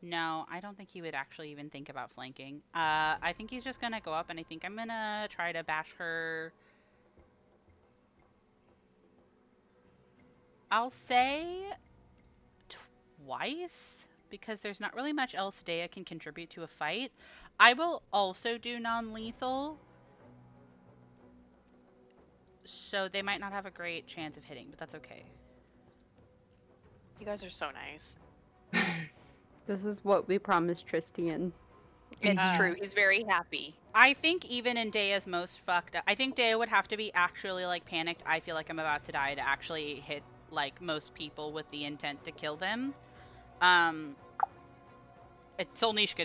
No, I don't think he would actually even think about flanking. I think he's just going to go up, and I think I'm going to try to bash her... I'll say twice, because there's not really much else Dea can contribute to a fight. I will also do non-lethal, so they might not have a great chance of hitting, but that's okay. You guys are so nice. This is what we promised Tristian. It's true. He's very happy. I think even in Dea's most fucked up, I think Dea would have to be actually like panicked. I feel like I'm about to die to actually hit like most people with the intent to kill them. Solnishka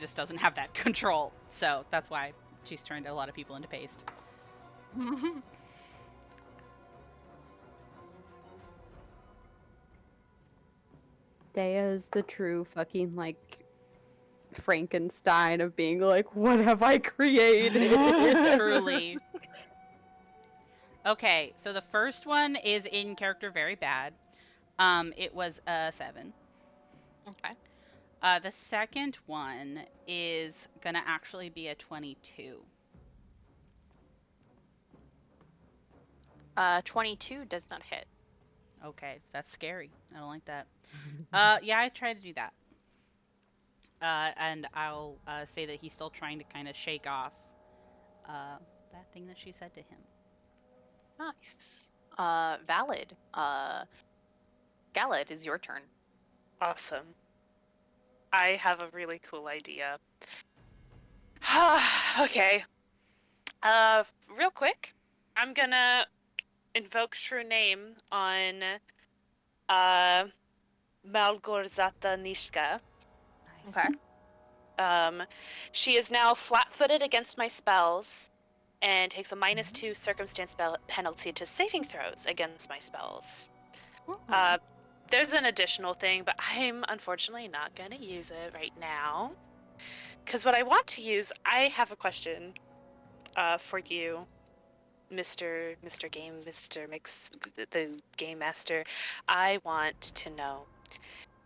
just doesn't have that control, so that's why she's turned a lot of people into paste. Dea is the true fucking, like, Frankenstein of being like, what have I created? Truly. Okay, so the first one is in character very bad. It was a 7. Okay. The second one is gonna actually be a 22. 22 does not hit. Okay, that's scary. I don't like that. Yeah, I tried to do that. And I'll say that he's still trying to kind of shake off that thing that she said to him. Nice. Valid. Galad, is your turn. Awesome. I have a really cool idea. Okay. Real quick, I'm gonna invoke True Name on Malgorzata Nishka. Nice. Okay. She is now flat-footed against my spells and takes a -2 circumstance penalty to saving throws against my spells. There's an additional thing, but I'm unfortunately not going to use it right now. Because what I want to use, I have a question for you, Mr. Mix, the Game Master. I want to know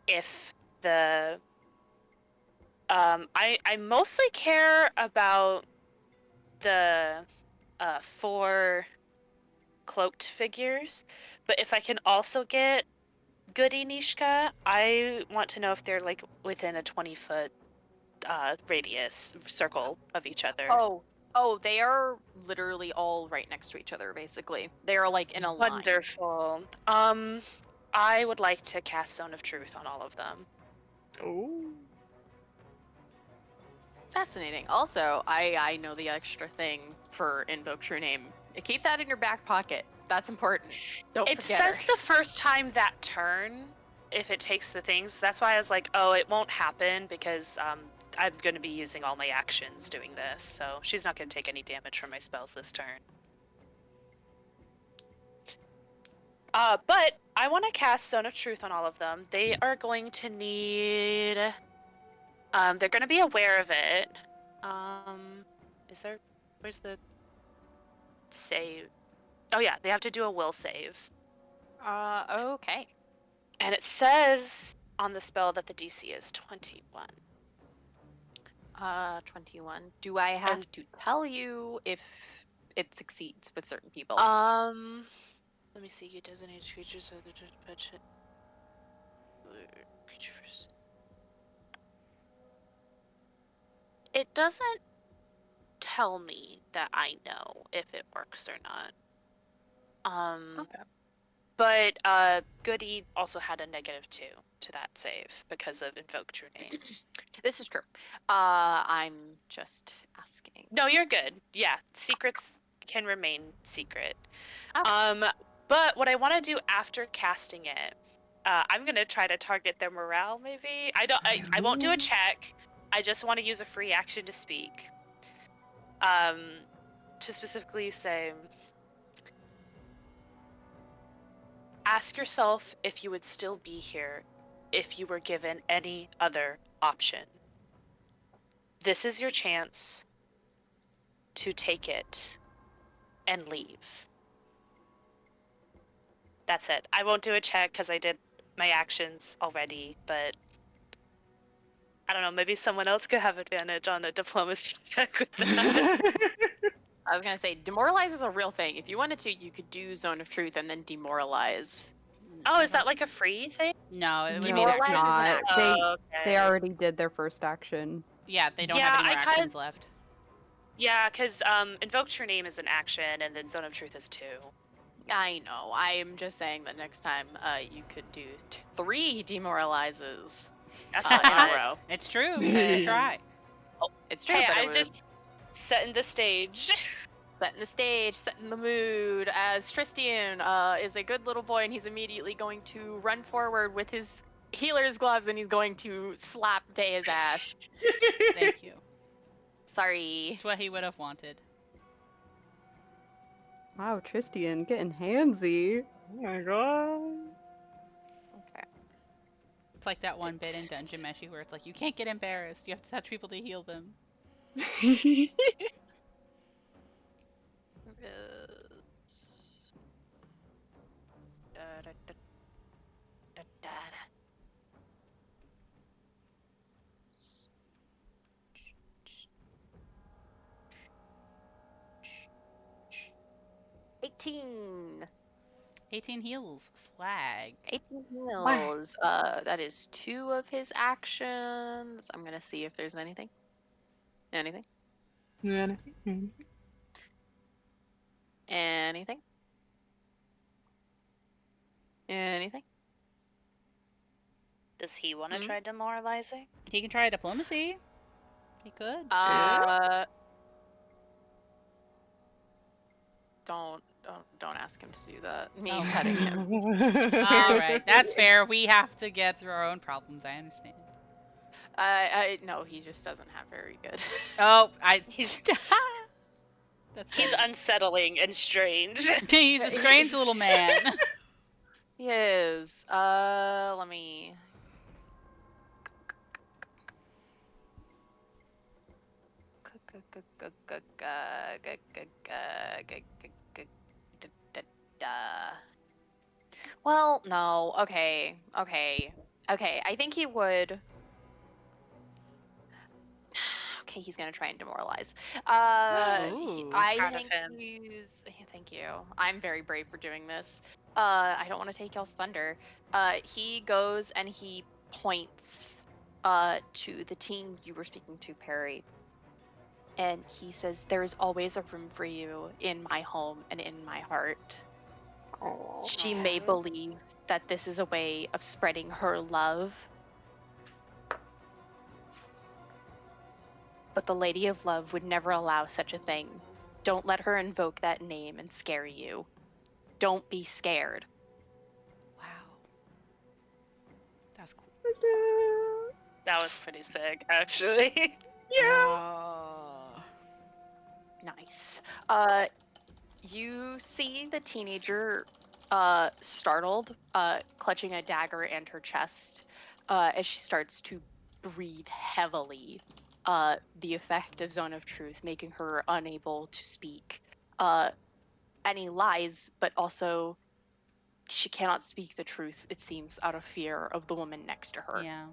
if the... I mostly care about the 4 cloaked figures, but if I can also get Goody Nishka, I want to know if they're like within a 20-foot radius circle of each other. Oh, they are literally all right next to each other, basically. They are like in a line. Wonderful. I would like to cast Zone of Truth on all of them. Oh. Fascinating. Also, I know the extra thing for Invoke True Name. Keep that in your back pocket. That's important. Don't It forget says her. the first time that turn, if it takes the things. That's why I was like, oh, it won't happen because I'm going to be using all my actions doing this. So she's not going to take any damage from my spells this turn. But I want to cast Zone of Truth on all of them. They are going to need... they're going to be aware of it. Where's the save? Oh yeah, they have to do a will save. Okay. And it says on the spell that the DC is 21. 21. Do I have to tell you if it succeeds with certain people? Let me see. You designate creatures of the budget. Creatures. It doesn't tell me that I know if it works or not. Okay. But Goody also had a -2 to that save because of Invoke True Name. This is true. I'm just asking. No, you're good. Yeah, secrets can remain secret. Okay. But what I want to do after casting it, I'm gonna try to target their morale. Maybe I won't do a check. I just want to use a free action to speak. To specifically say, ask yourself if you would still be here if you were given any other option. This is your chance to take it and leave. That's it. I won't do a check because I did my actions already, but I don't know, maybe someone else could have advantage on a diplomacy check with that. I was gonna say, demoralize is a real thing. If you wanted to, you could do Zone of Truth and then demoralize. Oh, is that like a free thing? No, it would be Demoralize is an not. action. Oh, okay. They already did their first action. Yeah, they don't Yeah, have any more I kinda- actions left. Yeah, because Invoke True Name is an action, and then Zone of Truth is 2. I know. I am just saying that next time, you could do 3 demoralizes That's in not a bad. row. It's true. I try. Oh, it's true. Hey, but I it was just setting the stage. setting the stage, setting the mood. As Tristian is a good little boy, and he's immediately going to run forward with his healer's gloves, and he's going to slap Daya's ass. Thank you. Sorry. It's what he would have wanted. Wow, Tristian getting handsy. Oh my god. Okay. It's like that one bit in Dungeon Meshi where it's like, you can't get embarrassed. You have to touch people to heal them. $18. 18 heals. Swag. 18 heals. That is 2 of his actions. I'm gonna see if there's anything. Anything? Anything? Anything? Does he want to Hmm? try demoralizing? He can try diplomacy. He could. Don't ask him to do that. Me Oh. cutting him. All right, that's fair. We have to get through our own problems. I understand. No, he just doesn't have very good. Oh, He's That's he's funny. unsettling and strange. He's a strange little man. He is. Let me. Well, no. Okay. I think he would. Okay, he's gonna try and demoralize. Ooh. I Proud of think him. Thank you. I'm very brave for doing this. I don't want to take y'all's thunder. He goes and he points to the teen you were speaking to, Perry. And he says, "There is always a room for you in my home and in my heart." Oh. She may believe that this is a way of spreading her love. But the Lady of Love would never allow such a thing. Don't let her invoke that name and scare you. Don't be scared. Wow. That's cool. That was pretty sick, actually. Nice. You see the teenager startled, clutching a dagger and her chest, as she starts to breathe heavily. The effect of Zone of Truth making her unable to speak any lies, but also she cannot speak the truth, it seems, out of fear of the woman next to her. Yeah.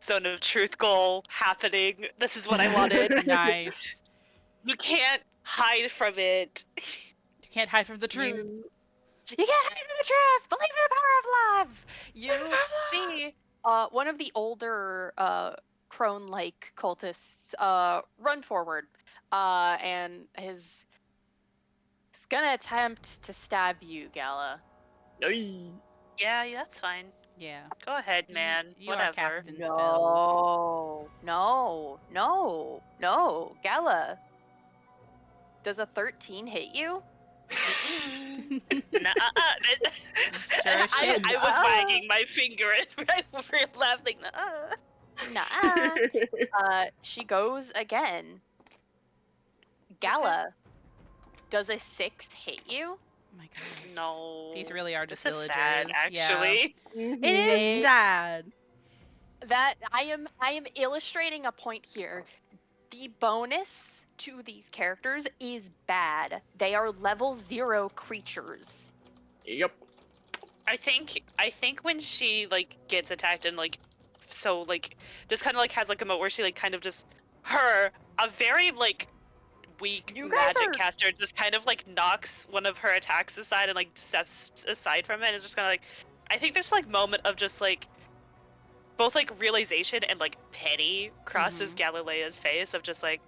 Zone of Truth goal happening. This is what I wanted. Nice. You can't hide from it. You can't hide from the truth. You can't hide from the truth! Believe in the power of love! You see one of the older crone-like cultists run forward and is gonna attempt to stab you, Gala. Yeah, that's fine. Yeah. Go ahead, man. You are Whatever. casting spells. No, Gala. Does a 13 hit you? Nuh-uh. Sure as shit. I was wagging my finger at real laughing. Nuh-uh. Nuh-uh. She goes again. Gala, does a 6 hit you? Oh my god. No. These really are just This is villagers. sad, actually. It They- is sad. That I am illustrating a point here. The bonus to these characters is bad. They are level 0 creatures. Yep. I think when she like gets attacked and like so like just kind of like has like a moment where she like kind of just a very like weak You guys magic are- caster just kind of like knocks one of her attacks aside and like steps aside from it and is just kind of like I think there's like moment of just like both like realization and like pity crosses Galilea's face of just like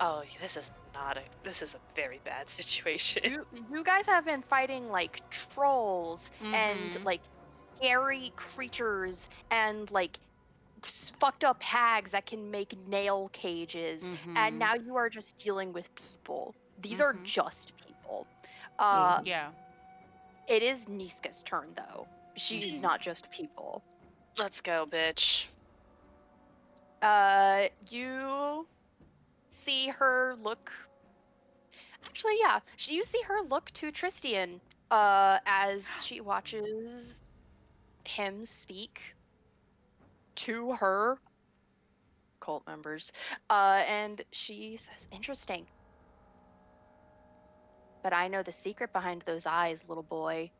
oh this is a very bad situation. You guys have been fighting like trolls and Mhm. like scary creatures and like fucked up hags that can make nail cages, and now you are just dealing with people. These are just people. Yeah. It is Niska's turn though. She's not just people. Let's go, bitch. You see her look. Actually, yeah, you see her look to Tristian as she watches him speak to her cult members, and she says, "Interesting, but I know the secret behind those eyes, little boy."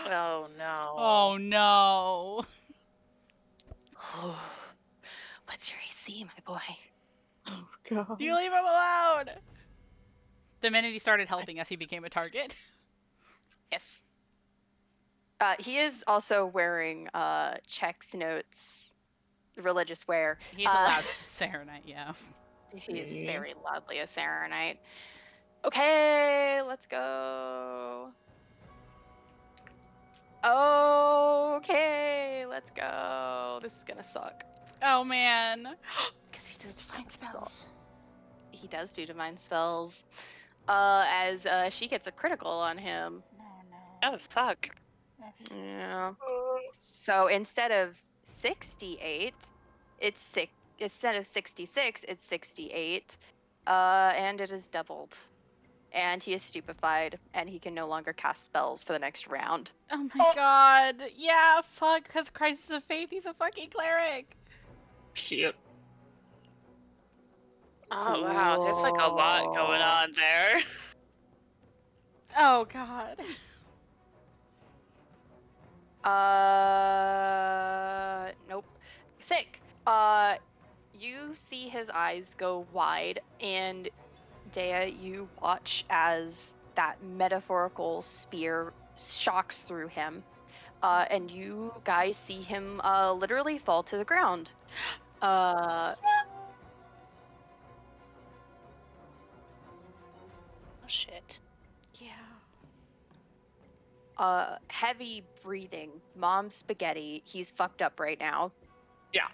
Oh no. Oh no. What's your AC, my boy? Oh god. You leave him alone. The minute he started helping us, he became a target. Yes. He is also wearing Chex Notes religious wear. He's a loud Serenite, yeah. He is very loudly a Serenite. Okay, let's go. Okay, let's go. This is gonna suck. Oh man. Because he does divine spells. He does do divine spells. As she gets a critical on him. Oh fuck. Yeah. So instead of 68, instead of 66, it's 68. And it is doubled. And he is stupefied, and he can no longer cast spells for the next round. Oh my god. Yeah, fuck, because Crisis of Faith, he's a fucking cleric. Shit. Oh wow, there's like a lot going on there. Oh god. Nope. Sick. you see his eyes go wide, and Dea, you watch as that metaphorical spear shocks through him. And you guys see him literally fall to the ground. Oh shit. Yeah. Heavy breathing. Mom spaghetti. He's fucked up right now. Yeah.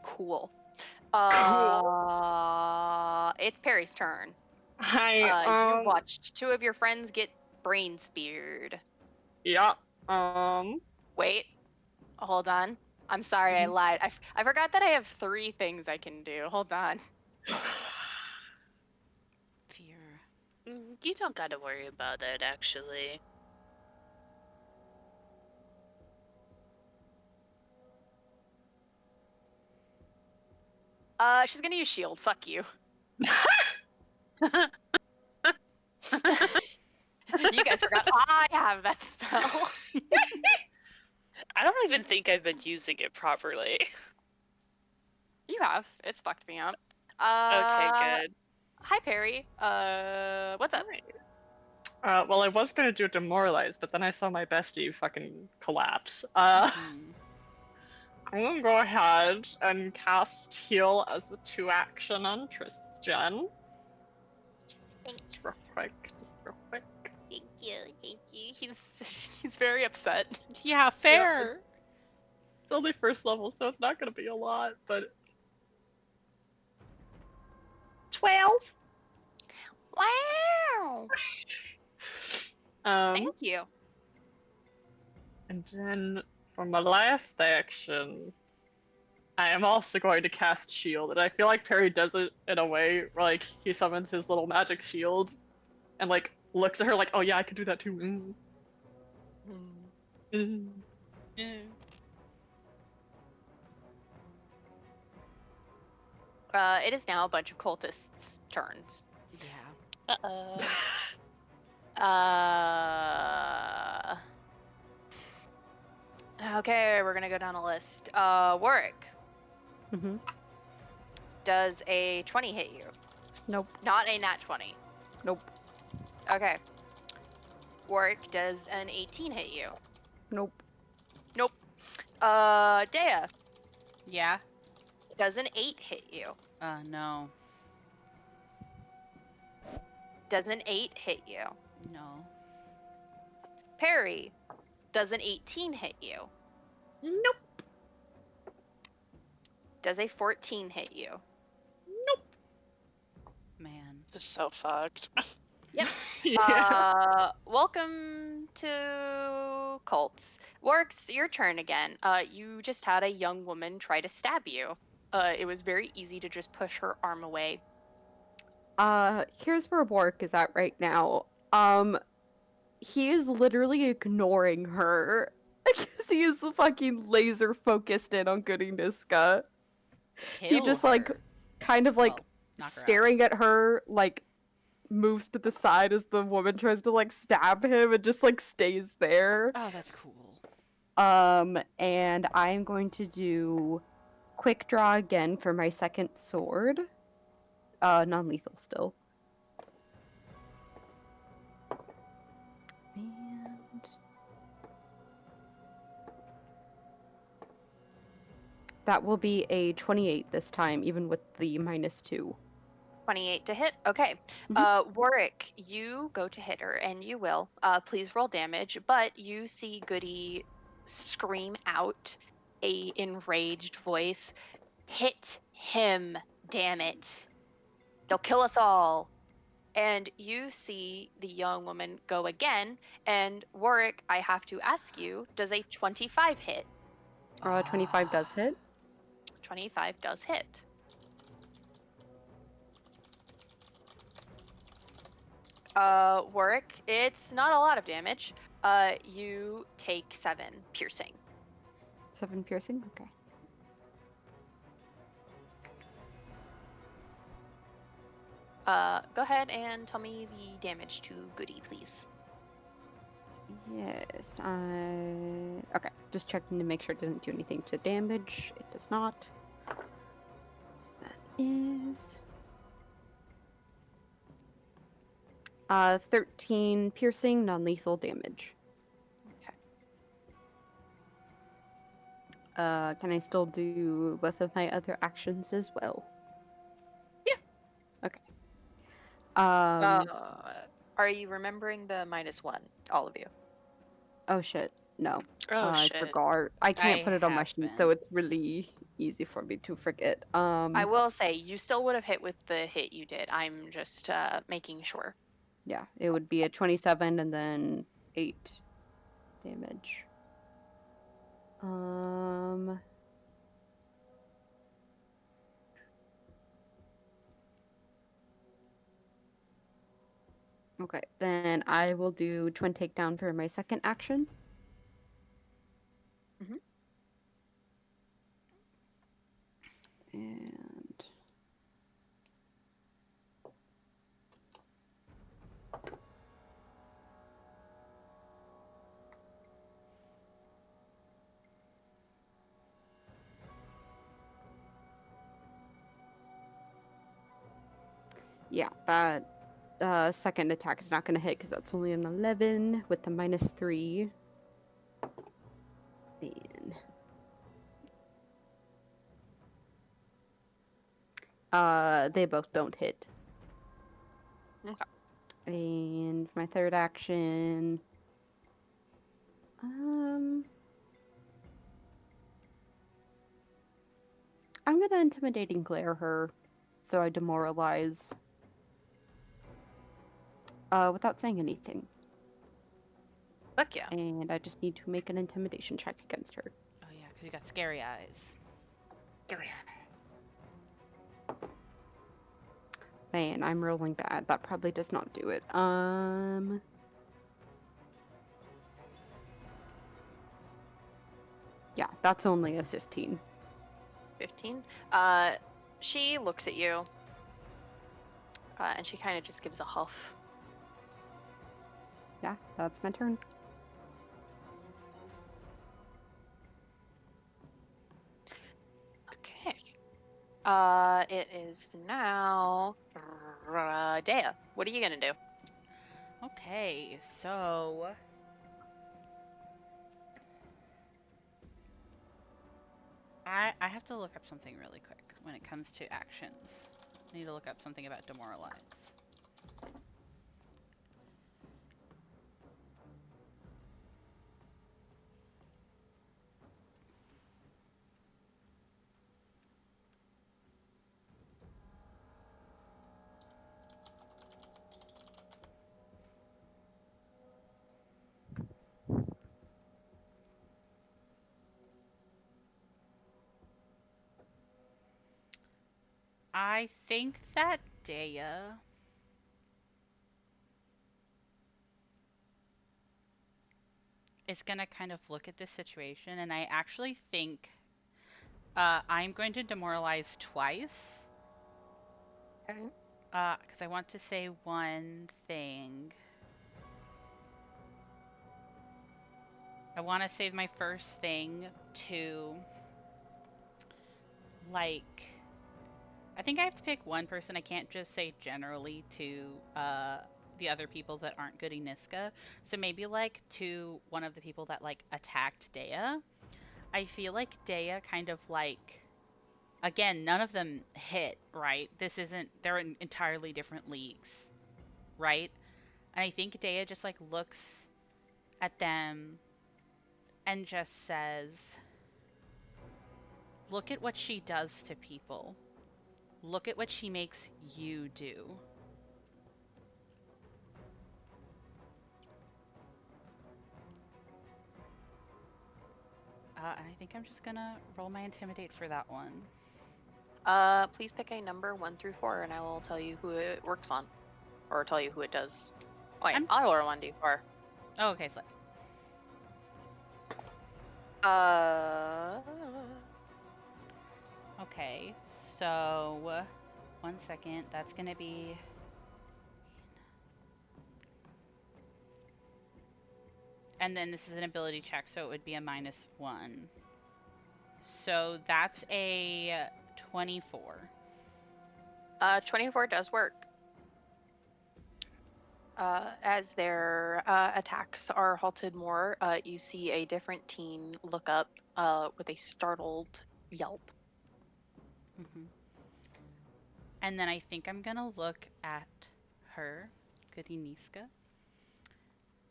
Cool. It's Perry's turn. You Hi. watched two of your friends get brain speared. Yeah. Wait, hold on. I'm sorry, I lied. I forgot that I have 3 things I can do. Hold on. Fear. You don't gotta worry about it, actually. She's gonna use shield. Fuck you. You guys forgot I have that spell. I don't even think I've been using it properly. You have. It's fucked me up. Okay, good. Hi, Perry. What's up? Well, I was gonna do Demoralize, but then I saw my bestie fucking collapse. Mhm. I'm gonna go ahead and cast Heal as a 2 action on Tristan. Just real quick. Thank you. He's very upset. Yeah, fair. It's only first level, so it's not gonna be a lot, but 12. Wow. Thank you. And then for my last action, I am also going to cast Shield, and I feel like Perry does it in a way where like he summons his little magic shield, and like looks at her like, oh yeah, I could do that too. It is now a bunch of cultists' turns. Yeah. Okay, we're gonna go down a list. Warwick. Mm-hmm. Does a 20 hit you? Nope. Not a nat 20. Nope. Okay. Warwick, does an 18 hit you? Nope. Nope. Dea. Yeah. Does an 8 hit you? No. Does an 8 hit you? No. Perry. Does an 18 hit you? Nope. Does a 14 hit you? Man. This is so fucked. Yep. Yeah. Welcome to cults. Works, your turn again. You just had a young woman try to stab you. It was very easy to just push her arm away. Here's where Bork is at right now. He is literally ignoring her. Because he is fucking laser focused in on Goody Niska. He Kill just like her. kind of like Well, knock her out. staring at her, like moves to the side as the woman tries to like stab him and just like stays there. Oh, that's cool. And I'm going to do quick draw again for my second sword. Non-lethal still. And that will be a 28 this time, even with the -2. 28 to hit. Okay. Warwick, you go to hit her, and you will. Please roll damage, but you see Goody scream out a enraged voice. Hit him, damn it. They'll kill us all. And you see the young woman go again. And Warwick, I have to ask you, does a 25 hit? 25 does hit. 25 does hit. Warwick, it's not a lot of damage. You take 7 piercing. 7 piercing? Okay. Go ahead and tell me the damage to Goody, please. Yes, okay, just checking to make sure it didn't do anything to damage. It does not. That is 13 piercing, non-lethal damage. Okay. Can I still do both of my other actions as well? Yeah. Okay. Are you remembering the -1, all of you? Oh shit, no. Oh I shit. forgot. I can't I put it on my have sheet, so been. it's really easy for me to forget. I will say you still would have hit with the hit you did. I'm just making sure. Yeah, it would be a 27 and then 8 damage. Okay, then I will do twin takedown for my second action. Mhm. And yeah, that second attack is not going to hit because that's only an 11 with the -3. They both don't hit. Okay. And my third action, I'm gonna intimidating glare her, so I demoralize. Without saying anything. Fuck yeah. And I just need to make an intimidation check against her. Oh yeah, because you got scary eyes. Man, I'm rolling bad. That probably does not do it. Yeah, that's only a 15. 15. She looks at you, and she kind of just gives a huff. Yeah, that's my turn. Okay. It is now Dea. What are you gonna do? Okay, so I have to look up something really quick when it comes to actions. I need to look up something about demoralize. I think that Dea is gonna kind of look at this situation, and I actually think I'm going to demoralize twice. Okay. Because I want to say one thing. I want to say my first thing to, like, I think I have to pick one person. I can't just say generally to the other people that aren't good in Niska. So maybe, like, to one of the people that, like, attacked Dea. I feel like Dea kind of, like, again, none of them hit, right? This isn't, they're in entirely different leagues, right? And I think Dea just, like, looks at them and just says, look at what she does to people. Look at what she makes you do. And I think I'm just gonna roll my intimidate for that one. Please pick a number 1 through 4, and I will tell you who it works on, or tell you who it does. Oh wait, I'll roll 1d4. Oh, okay, Slay. Okay, so 1 second. That's gonna be And then this is an ability check, so it would be a -1. So that's a 24. 24 does work. As their attacks are halted more, you see a different teen look up with a startled yelp. Mm-hmm. And then I think I'm gonna look at her, Goody Niska.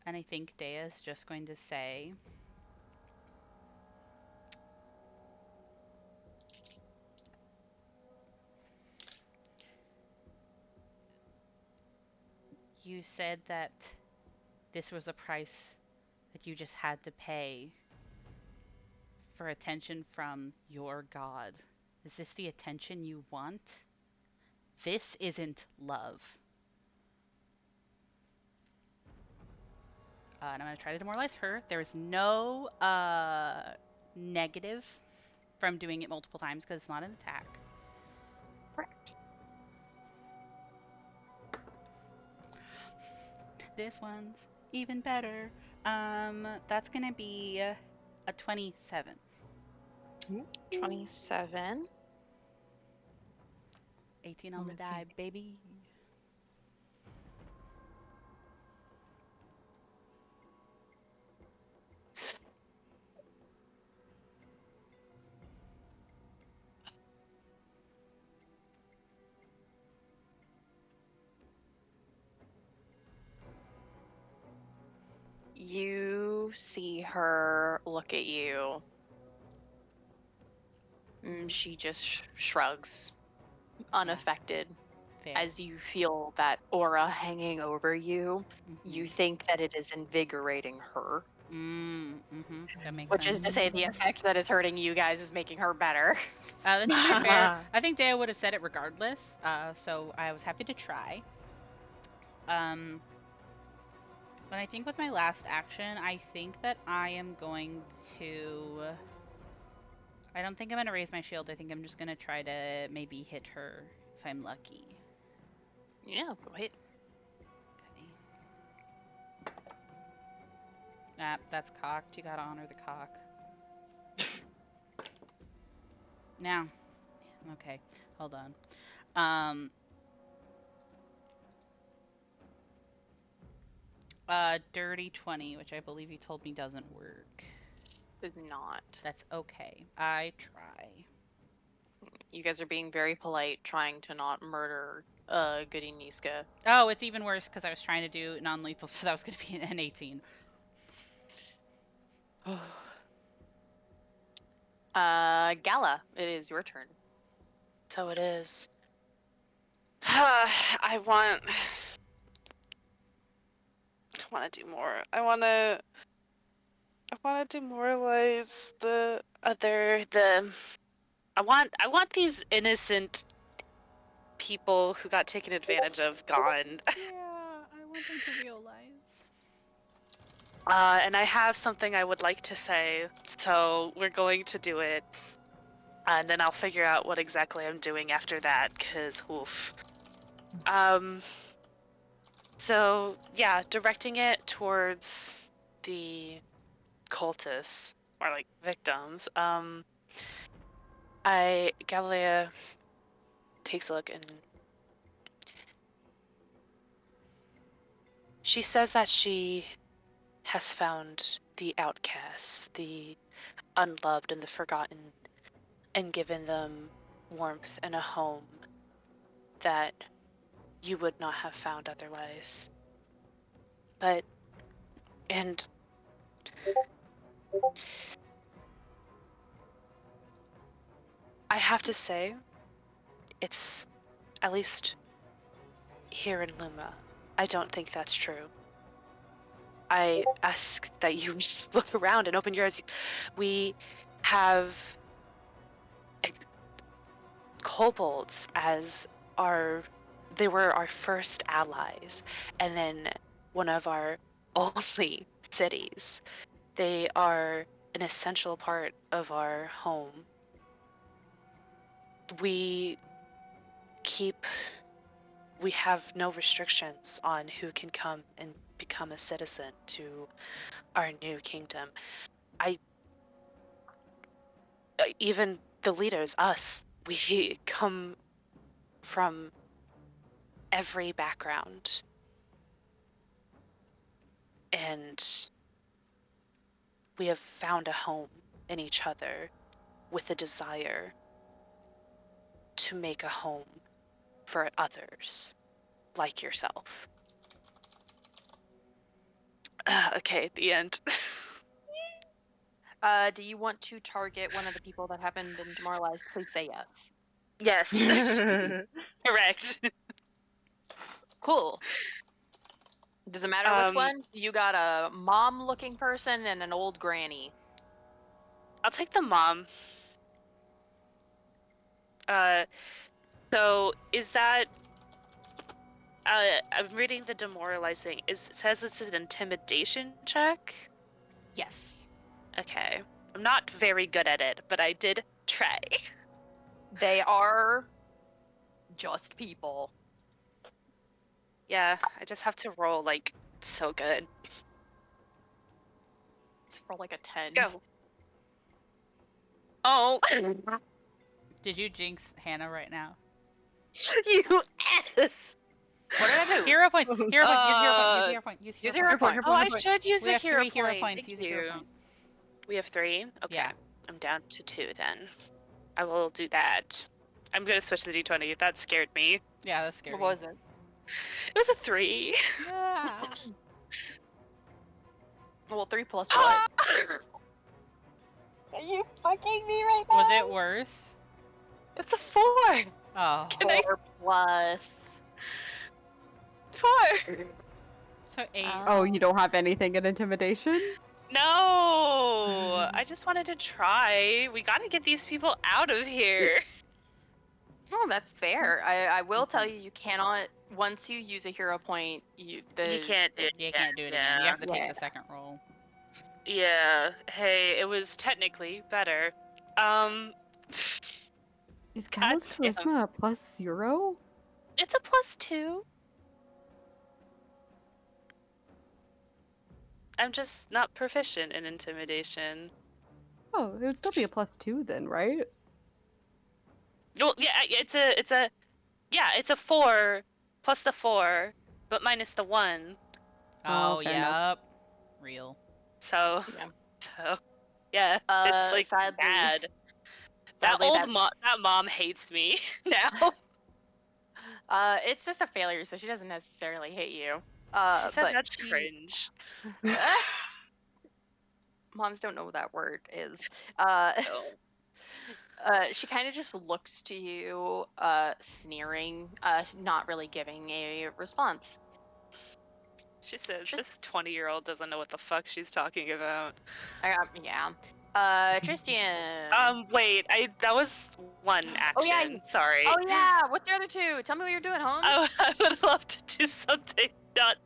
And I think Dea is just going to say, you said that this was a price that you just had to pay for attention from your god. Is this the attention you want? This isn't love. And I'm going to try to demoralize her. There is no negative from doing it multiple times because it's not an attack. Correct. This one's even better. That's going to be a 27. 27. 18 on the Let's see. die, baby. You see her look at you. She just shrugs, unaffected. Fair. As you feel that aura hanging over you, you think that it is invigorating her. That makes Which sense. is to say, the effect that is hurting you guys is making her better. To be fair, I think Dea would have said it regardless, so I was happy to try. But I think with my last action, I think that I am going to... I don't think I'm going to raise my shield. I think I'm just going to try to maybe hit her if I'm lucky. Yeah, go ahead. Okay. That's cocked. You gotta honor the cock. Now. Okay, hold on. Dirty 20, which I believe you told me doesn't work. Does not. That's okay. I try. You guys are being very polite, trying to not murder Goody Niska. Oh, it's even worse because I was trying to do non-lethal, so that was going to be an 18. Gala, it is your turn. So it is. I want to do more. I want to demoralize I want these innocent people who got taken advantage of gone. Yeah, I want them to realize. And I have something I would like to say, so we're going to do it. And then I'll figure out what exactly I'm doing after that, because oof. So, yeah, directing it towards the cultists, or like victims, Galilea takes a look and she says that she has found the outcasts, the unloved and the forgotten, and given them warmth and a home that you would not have found otherwise. And I have to say, it's, at least here in Luma, I don't think that's true. I ask that you look around and open your eyes. We have kobolds as they were our first allies, and then one of our only cities. They are an essential part of our home. We have no restrictions on who can come and become a citizen to our new kingdom. Even the leaders, us, we come from every background. And we have found a home in each other with a desire to make a home for others like yourself. Okay, the end. Do you want to target one of the people that haven't been demoralized? Please say yes. Yes. Correct. Cool. Does it matter which Um, one? You got a mom-looking person and an old granny. I'll take the mom. So is that I'm reading the demoralizing. It says it's an intimidation check? Yes. Okay. I'm not very good at it, but I did try. They are just people. Yeah, I just have to roll like so good. It's for like a 10. Go. Oh. Did you jinx Hannah right now? You ass. What did I do? Hero points. Hero point. Use hero point. Use hero point. Use Use hero hero point. point. Oh, I should use We a have hero 3 hero point. points. Thank Use a hero you. point. We have 3? Okay. Yeah. I'm down to 2 then. I will do that. I'm gonna switch the d20. That scared me. Yeah, that's scary. What was it? It was a 3. Ah. Well, 3 plus what? Are you fucking me right now? Was it worse? It's a 4. Oh. Can I- 4 plus. 4. So 8. Oh, you don't have anything in intimidation? No, I just wanted to try. We gotta get these people out of here. Oh, that's fair. I will tell you, you cannot. Once you use a hero point, you can't do it. You can't do it again. You have to take the second roll. Yeah. Hey, it was technically better. Is Call's Goddamn. charisma a +0? It's a +2. I'm just not proficient in intimidation. Oh, it would still be a +2 then, right? Well, yeah, it's a 4 plus the 4, but minus the 1. Oh, fair enough. yep. Real. So, Yeah. so yeah, it's like sadly- bad. That sadly, old that mom hates me now. It's just a failure, so she doesn't necessarily hate you. She said but that's she- cringe. Moms don't know what that word is. No. She kind of just looks to you, sneering, not really giving a response. She says Just- this 20-year-old doesn't know what the fuck she's talking about. Yeah. Tristian. Wait, that was one action. Oh, yeah, Sorry. Oh yeah, what's the other 2? Tell me what you're doing, Holmes. I would love to do something not.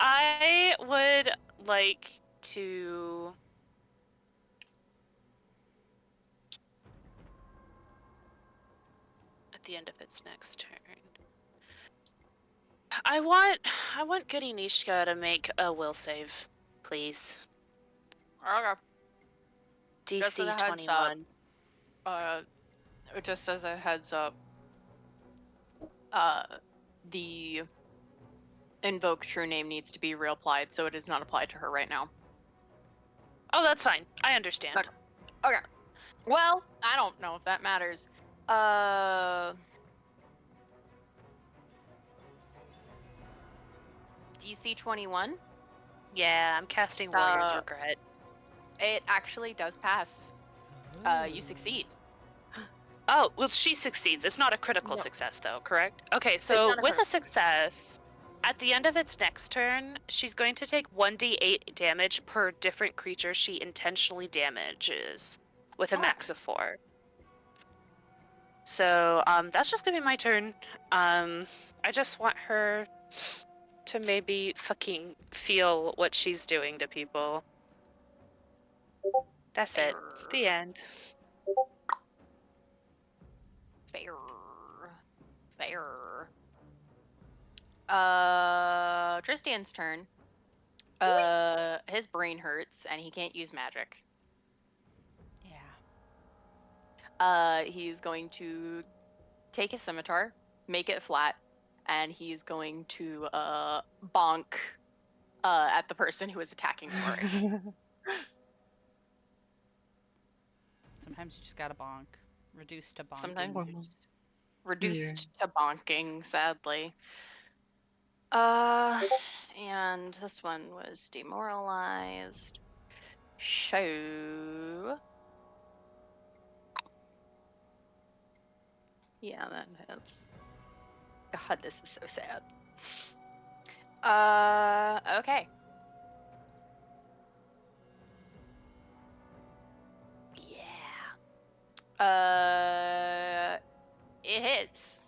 I would like to. At the end of its next turn. I want Goody Nishka to make a will save, please. Okay. Just as a DC heads 21. Just as a heads up, the invoke true name needs to be reapplied, so it is not applied to her right now. Oh, that's fine. I understand. Okay. Well, I don't know if that matters. DC 21. Yeah, I'm casting Warrior's Uh, Regret. It actually does pass. You succeed. Oh, well, she succeeds. It's not a critical No. success, though, correct? Okay, so not a with crit. a success, at the end of its next turn, she's going to take 1d8 damage per different creature she intentionally damages with a Oh. max of 4. So, that's just gonna be my turn. I just want her to maybe fucking feel what she's doing to people. That's it. The end. Fair. Tristan's turn. His brain hurts and he can't use magic. Yeah. He's going to take his scimitar, make it flat, and he's going to bonk at the person who is attacking Rory. Sometimes you just gotta bonk. Reduced to bonking. Sometimes Bonk. you're just reduced to bonking, sadly. And this one was demoralized. So yeah, that hits. God, this is so sad. Okay. Yeah. It hits.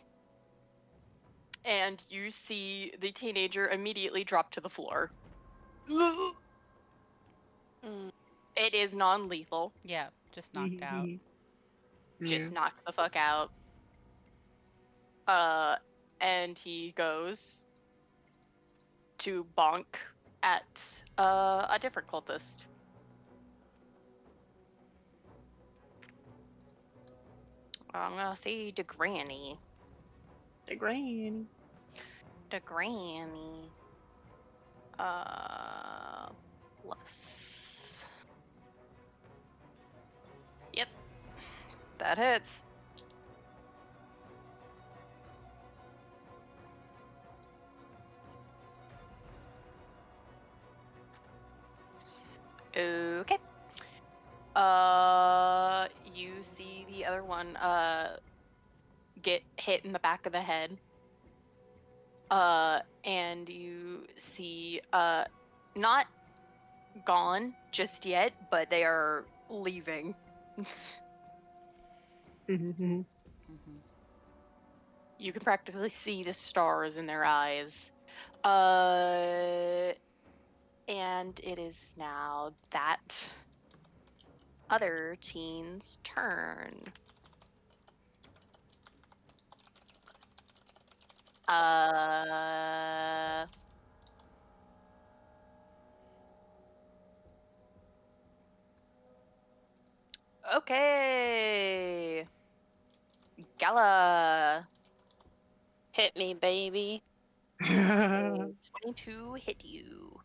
And you see the teenager immediately drop to the floor. Mm. It is non-lethal. Yeah, just knocked out. Just knocked the fuck out. And he goes to bonk at a different cultist. I'm gonna say DeGranny. DeGranny. DeGranny. Plus. Yep. That hits. Okay. You see the other one get hit in the back of the head. And you see not gone just yet, but they are leaving. Mm-hmm. You can practically see the stars in their eyes. And it is now that other teen's turn. Okay. Gala. Hit me, baby. 22 hit you.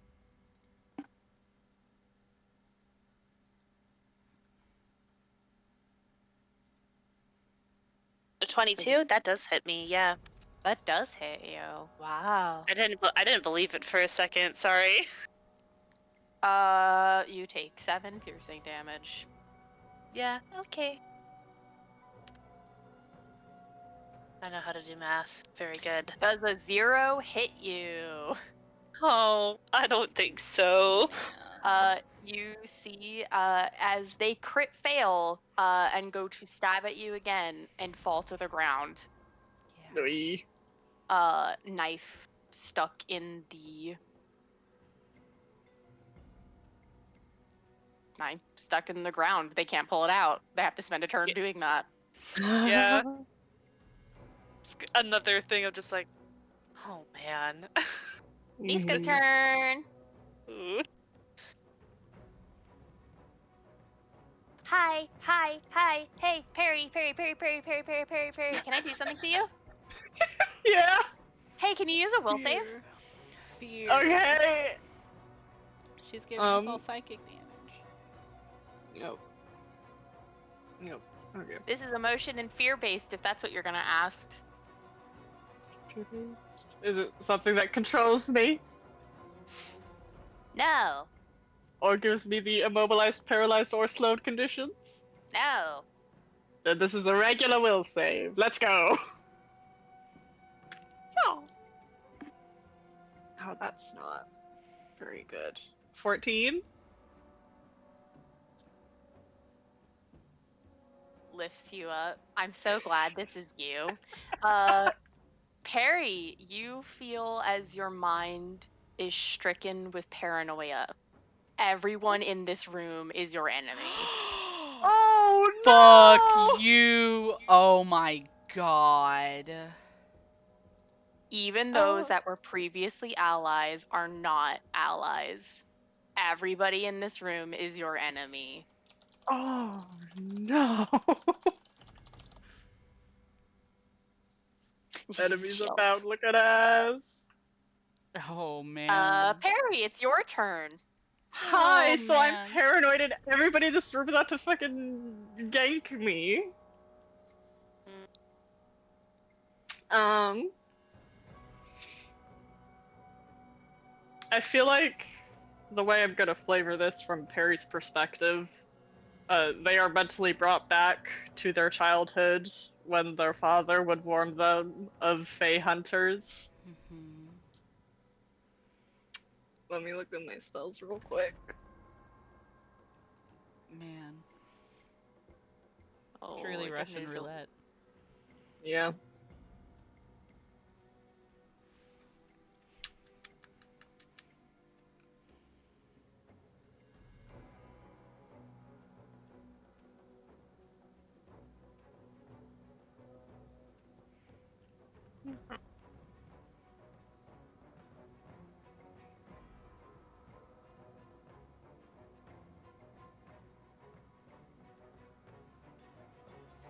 The 22, that does hit me. Yeah. That does hit you. Wow. I didn't believe it for a second. Sorry. You take 7 piercing damage. Yeah. Okay. I know how to do math. Very good. Does a 0 hit you? Oh, I don't think so. You see, as they crit fail, and go to stab at you again and fall to the ground. Yeah. Knife stuck in the... Knife stuck in the ground. They can't pull it out. They have to spend a turn doing that. Yeah. It's another thing of just like, oh man. Niska's turn. Ooh. Hi, hey, Perry. Can I do something for you? Yeah. Hey, can you use a will save? Fear. Okay. She's giving us all psychic damage. Nope. Okay. This is emotion and fear based, if that's what you're gonna ask. Is it something that controls me? No, Or gives me the immobilized, paralyzed, or slowed conditions? no. Then this is a regular will save. Let's go! Oh, that's not very good. 14? Lifts you up. I'm so glad this is you. Perry, you feel as your mind is stricken with paranoia. Everyone in this room is your enemy. Oh Fuck you! Oh my god. Even those Oh. that were previously allies are not allies. Everybody in this room is your enemy. Oh no! Enemies Shield. abound. Look at us. Oh man. Perry, it's your turn. Hi. Oh, So I'm man. paranoid, and everybody in this room is out to fucking gank me. I feel like the way I'm gonna flavor this from Perry's perspective, they are mentally brought back to their childhood when their father would warn them of Fey hunters. Mhm. Let me look at my spells real quick. Man. Oh, Truly Russian Demizu. roulette. Yeah.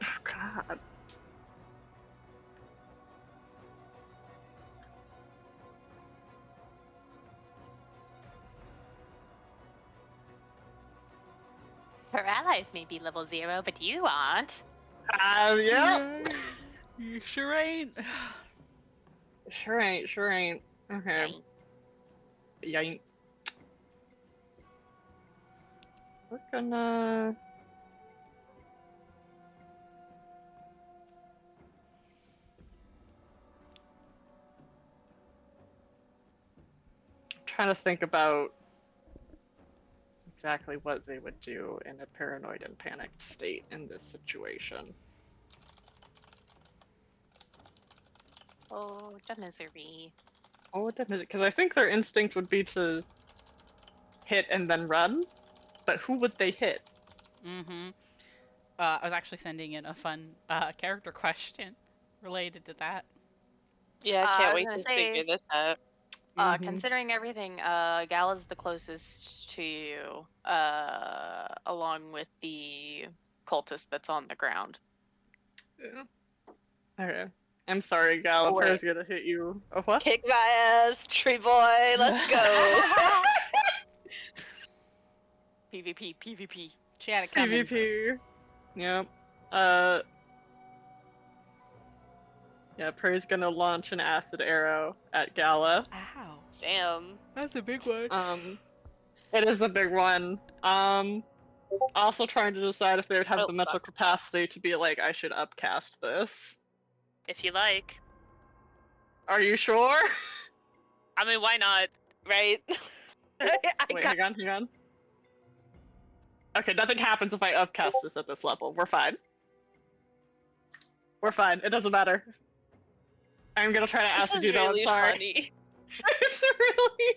Oh god. Her allies may be level 0, but you aren't. Yeah. You sure ain't. Sure ain't, sure ain't. Okay. Right. Yank. We're gonna... trying to think about exactly what they would do in a paranoid and panicked state in this situation. Oh, Demisery. What would that because I think their instinct would be to hit and then run, but who would they hit? Mm-hmm. I was actually sending in a fun character question related to that. Yeah, I I can't was wait gonna to say, figure this out. considering everything, Gala's the closest to you, along with the cultist that's on the ground. Yeah. Okay. I'm sorry, Gallagher's gonna hit you. Oh, what? Kick my ass, tree boy. Let's go. PvP, PvP. She had it coming. PvP. Yep. Yeah, Prey's gonna launch an acid arrow at Gala. Ow. Sam. That's a big one. It is a big one. Also trying to decide if they would have Oh, the mental fuck. capacity to be like, I should upcast this. If you like. Are you sure? I mean, why not? Right? Wait, hang on. Okay, nothing happens if I upcast this at this level. We're fine. We're fine. It doesn't matter. I'm gonna try to This acid is you though, really I'm sorry. funny. It's really...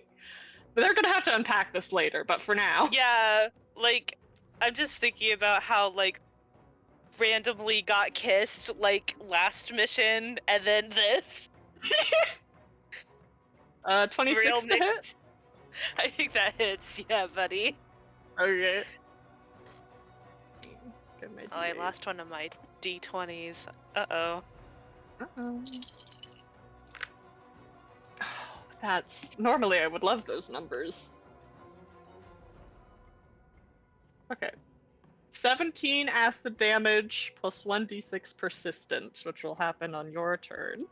They're gonna have to unpack this later, but for now... Yeah, like, I'm just thinking about how, like, randomly got kissed, like, last mission, and then this. 26 Real to hit? mixed. I think that hits, yeah, buddy. Okay. Get my Oh, I D8s. lost one of my D20s. Uh-oh. Uh-oh. That's... Normally I would love those numbers. Okay. 17 acid damage plus 1d6 persistent, which will happen on your turn.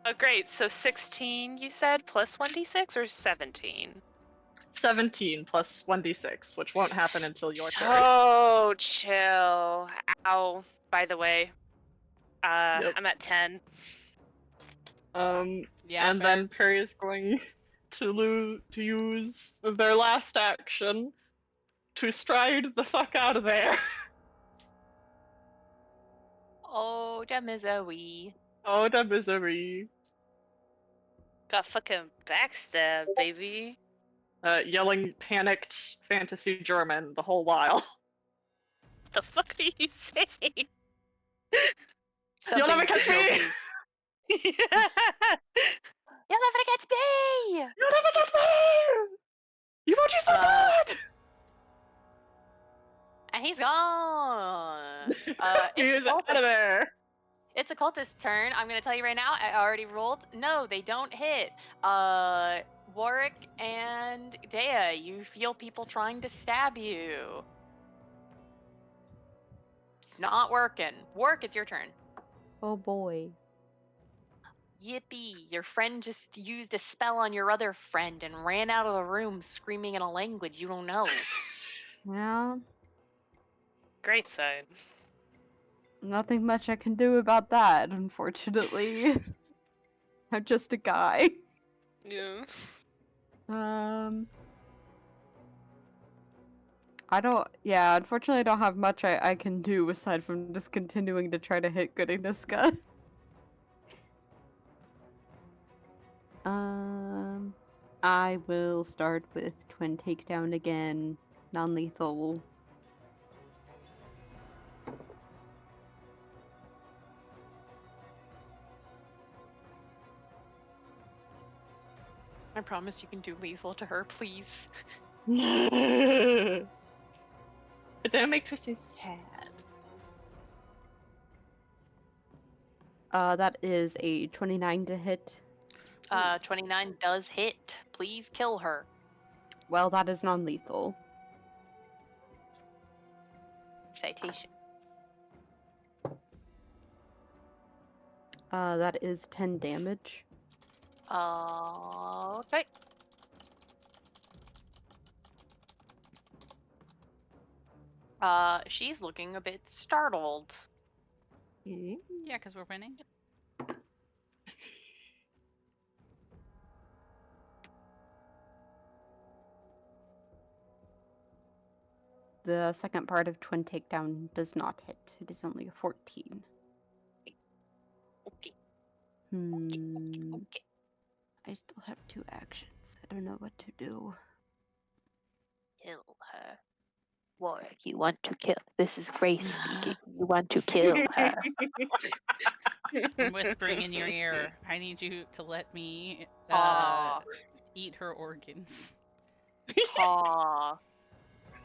Oh, great. So 16, you said, plus 1d6 or 17? 17 plus 1d6, which won't happen until your turn. So chill. Ow. By the way, Yep. I'm at 10. Yeah, and fair. then Perry is going to use their last action to stride the fuck out of there. Oh, Demisery. Oh, the misery. Got fucking backstab, baby. Yelling panicked fantasy German the whole while. What the fuck are you saying? You'll never catch me! guilty. You'll never catch me! You'll never catch me! You want you so bad! And he's gone. He is out of there. It's a cultist's turn. I'm gonna tell you right now. I already rolled. No, they don't hit. Warwick and Dea, you feel people trying to stab you. It's not working. Warwick, it's your turn. Oh boy. Yippee! Your friend just used a spell on your other friend and ran out of the room screaming in a language you don't know. Well, Great sign. nothing much I can do about that, unfortunately. I'm just a guy. Yeah. Unfortunately I don't have much I can do aside from just continuing to try to hit Goodiniska. I will start with Twin Takedown again, non-lethal. I promise you can do lethal to her, please. But don't make Tristan sad. That is a 29 to hit. 29 does hit. Please kill her. Well, that is non-lethal. Citation. That is 10 damage. Okay. She's looking a bit startled. Mm. Yeah, because we're winning. The second part of Twin Takedown does not hit. It is only a 14. Okay. Hmm. Okay. I still have 2 actions. I don't know what to do. Kill her. Warwick, you want to kill. This is Grace speaking. You want to kill her. I'm whispering in your ear. I need you to let me Aw. eat her organs. Aw.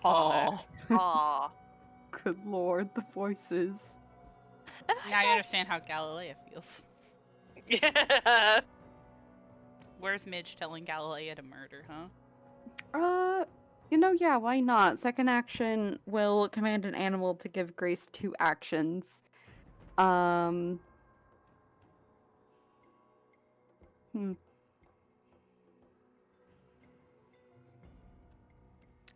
Aww. Aw. Good lord, the voices. Now you understand how Galilea feels. Yeah. Where's Midge telling Galilea to murder, huh? Yeah, why not? Second action will command an animal to give Grace 2 actions.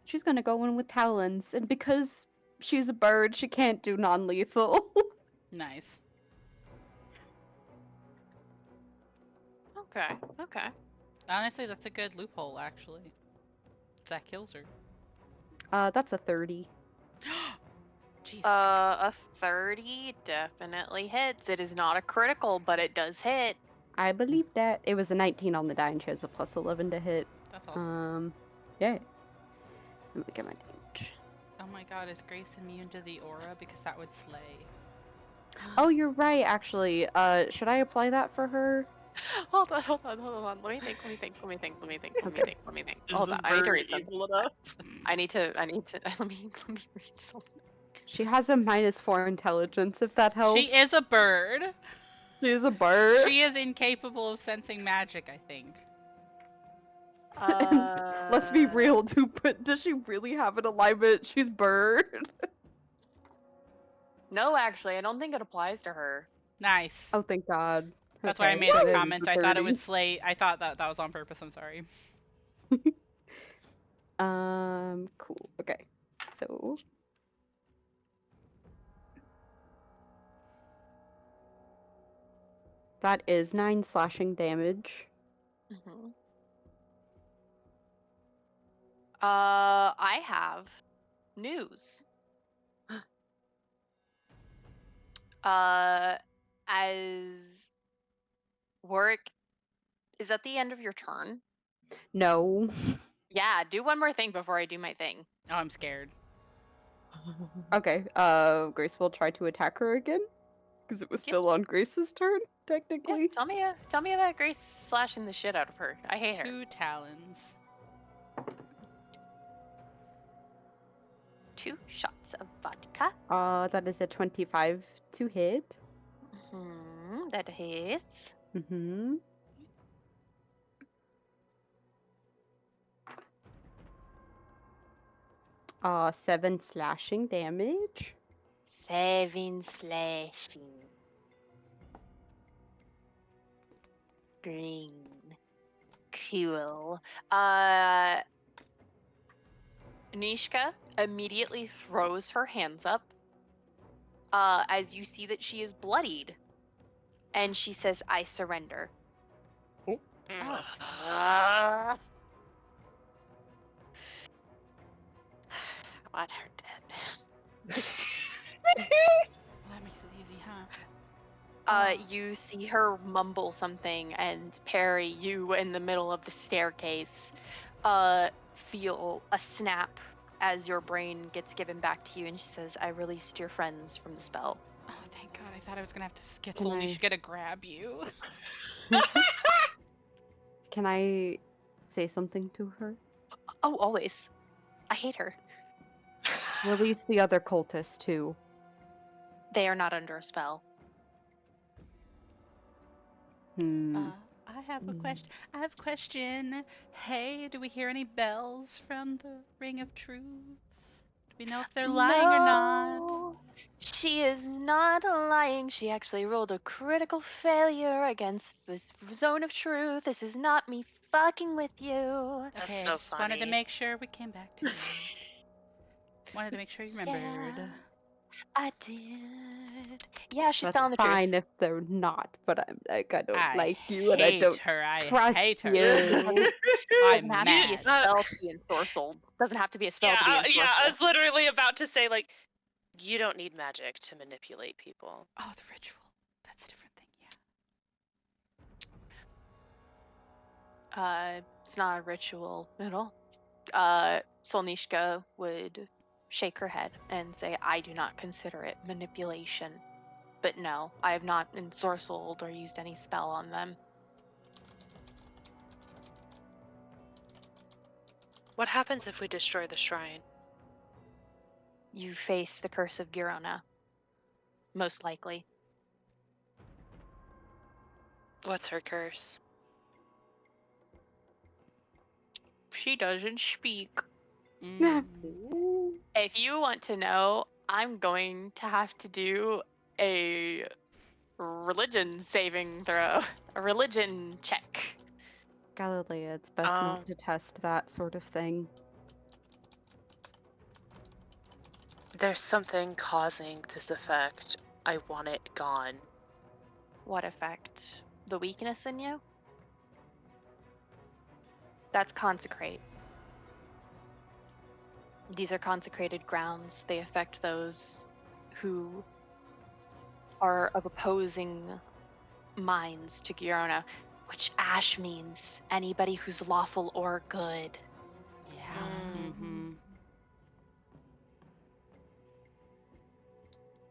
She's gonna go in with talons, and because she's a bird, she can't do non-lethal. Nice. Okay. Okay. Honestly, that's a good loophole, actually. That kills her. That's a 30. Jesus. A 30 definitely hits. It is not a critical, but it does hit. I believe that. It was a 19 on the die, and she has a plus 11 to hit. That's awesome. Yeah. Let me get my damage. Oh my god, is Grace immune to the aura? Because that would slay. Oh, you're right, actually. Should I apply that for her? Hold on. Let me think. Is Hold this on. I need to bird read something. evil enough? I need to. Let me read something. She has a -4 intelligence, if that helps. She is a bird. She is a bird. She is incapable of sensing magic, I think. Let's be real, does she really have an alignment? She's bird. No, actually, I don't think it applies to her. Nice. Oh, thank God. That's why I Okay, made that that is comment. a I thought it 30. would slay. I thought that was on purpose. I'm sorry. Cool. Okay. So that is 9 slashing damage. Mm-hmm. I have news. As Warwick, is that the end of your turn? No. Yeah, do one more thing before I do my thing. Oh, I'm scared. Okay. Grace will try to attack her again. Because it was Yes. still on Grace's turn, Yeah, technically. tell me about Grace slashing the shit out of her. I hate her. 2 talons. 2 shots of vodka. That is a 25 to hit. That hits. Mm-hmm. Uh, 7 slashing damage. 7 slashing. Green. Cool. Nishka immediately throws her hands up as you see that she is bloodied. And she says, I surrender. Oh. I want her dead. Well, that makes it easy, huh? You see her mumble something, and Perry, you in the middle of the staircase, feel a snap as your brain gets given back to you, and she says, I released your friends from the spell. Oh, thank God. I thought I was gonna have to get Can I- Solnishka to grab you. Can I say something to her? Oh, always. I hate her. Release the other cultists too. They are not under a spell. I have a question. I have a question. Hey, do we hear any bells from the Ring of Truth? Do we know if they're lying or not? No, she is not lying. She actually rolled a critical failure against this zone of truth. This is not me fucking with you. That's Okay, I so just wanted to funny. make sure we came back to you. Wanted to make sure you remembered. Yeah, I did. Yeah, she's That's telling the fine truth. if they're not, but I'm like, I don't I like you and I hate don't her. I trust hate her. you. I'm Doesn't have to be a mad. spell to be ensorcelled. Doesn't have to be a spell to be ensorcelled. Yeah, I was literally about to say, like, you don't need magic to manipulate people. Oh, the ritual. That's a different thing, yeah. It's not a ritual at all. Solnishka would shake her head and say, I do not consider it manipulation. But no, I have not ensorcelled or used any spell on them. What happens if we destroy the shrine? You face the curse of Girona. Most likely. What's her curse? She doesn't speak. Mm. If you want to know, I'm going to have to do a religion saving throw. A religion check. Galilea, it's best not to test that sort of thing. There's something causing this effect. I want it gone. What effect? The weakness in you? That's consecrate. These are consecrated grounds. They affect those who are of opposing minds to Girona, which Ash means anybody who's lawful or good. Yeah. Mm-hmm.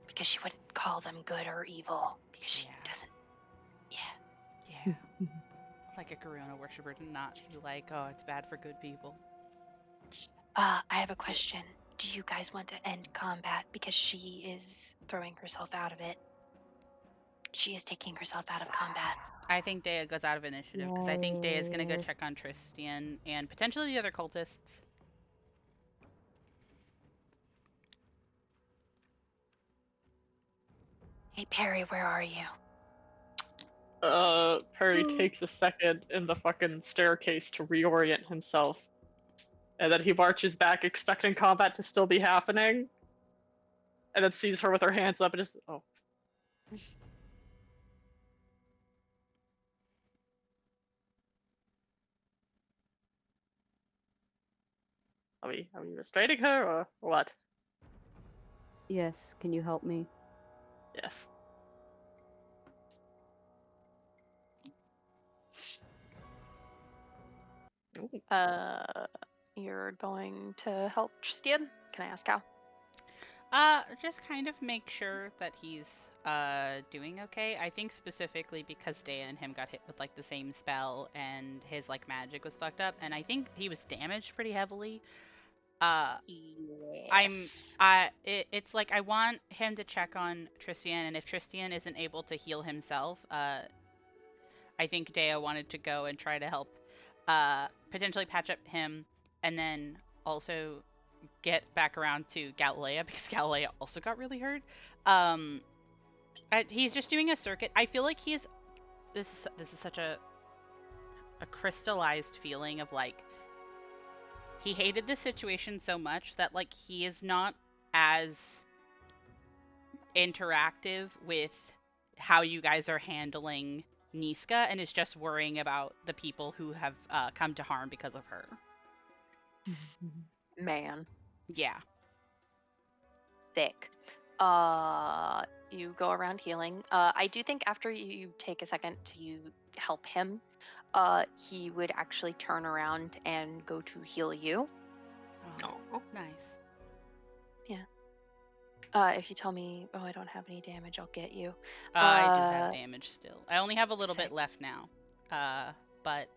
Because she wouldn't call them good or evil. Because she doesn't. Yeah. Like a Corona worshiper to not be like, oh, it's bad for good people. I have a question. Do you guys want to end combat? Because she is throwing herself out of it. She is taking herself out of combat. I think Dea goes out of initiative because I think Dea is going to go check on Tristan and potentially the other cultists. Hey, Perry, where are you? Perry takes a second in the fucking staircase to reorient himself. And then he marches back, expecting combat to still be happening. And then sees her with her hands up and just, oh. Are we restraining her, or what? Yes, can you help me? Yes. You're going to help Tristan? Can I ask how? Just kind of make sure that he's doing okay. I think specifically because Dea and him got hit with like the same spell and his like magic was fucked up, and I think he was damaged pretty heavily. Uh, Yes. it's like I want him to check on Tristian, and if Tristian isn't able to heal himself, I think Dea wanted to go and try to help, potentially patch up him, and then also get back around to Galilea because Galilea also got really hurt. Um, he's just doing a circuit. I feel like he's this is such a crystallized feeling of like he hated this situation so much that like he is not as interactive with how you guys are handling Niska and is just worrying about the people who have come to harm because of her. Man. Yeah. Sick. You go around healing. I do think after you take a second to help him, he would actually turn around and go to heal you. Oh, nice. If you tell me, oh, I don't have any damage, I'll get you. I do have damage still. I only have a little Sick. bit left now. But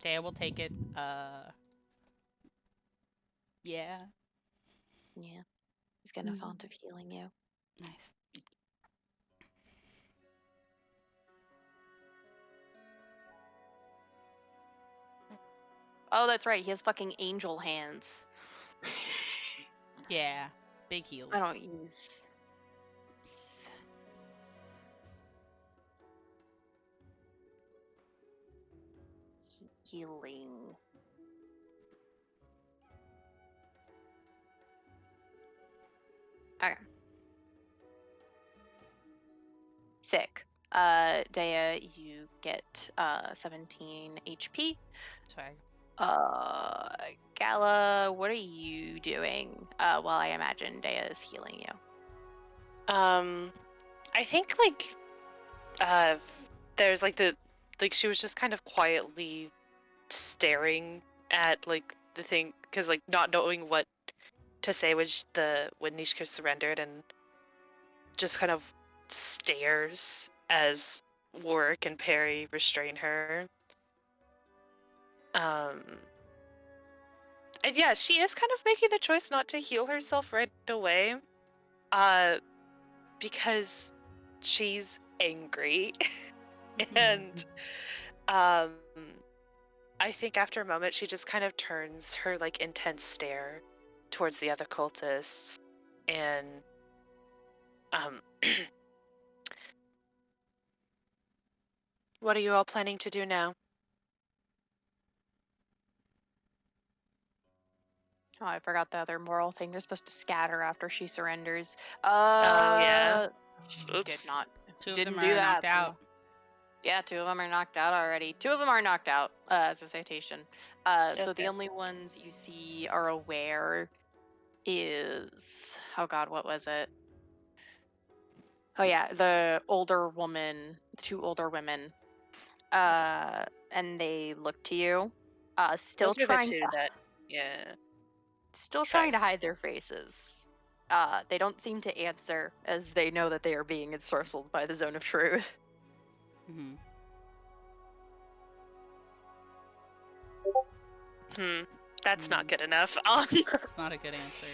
Dea will take it. Yeah. Yeah. He's got a font of healing you. Nice. Oh, that's right. He has fucking angel hands. Yeah. Big heals. I don't use. Healing. Okay. Sick. Dea, you get 17 HP. Sorry. Gala, what are you doing? While I imagine Dea is healing you. I think like there's like she was just kind of quietly staring at like the thing because like not knowing what to say when Nishka surrendered, and just kind of stares as Warwick and Perry restrain her. And yeah, she is kind of making the choice not to heal herself right away. Because she's angry. And I think after a moment she just kind of turns her like intense stare towards the other cultists and what are you all planning to do now? Oh, I forgot the other moral thing. They're supposed to scatter after she surrenders. Oh yeah. Did Oops. not. Two of Didn't them do are that. knocked out. Yeah, 2 of them are knocked out already. 2 of them are knocked out, as a citation. So the Okay. only ones you see are aware is... Oh god, what was it? Oh yeah, the older woman, the 2 older women. And they look to you. Still Those are the trying two to... that yeah. Still Sorry. trying to hide their faces. They don't seem to answer, as they know that they are being ensorcelled by the Zone of Truth. That's not good enough. It's not a good answer.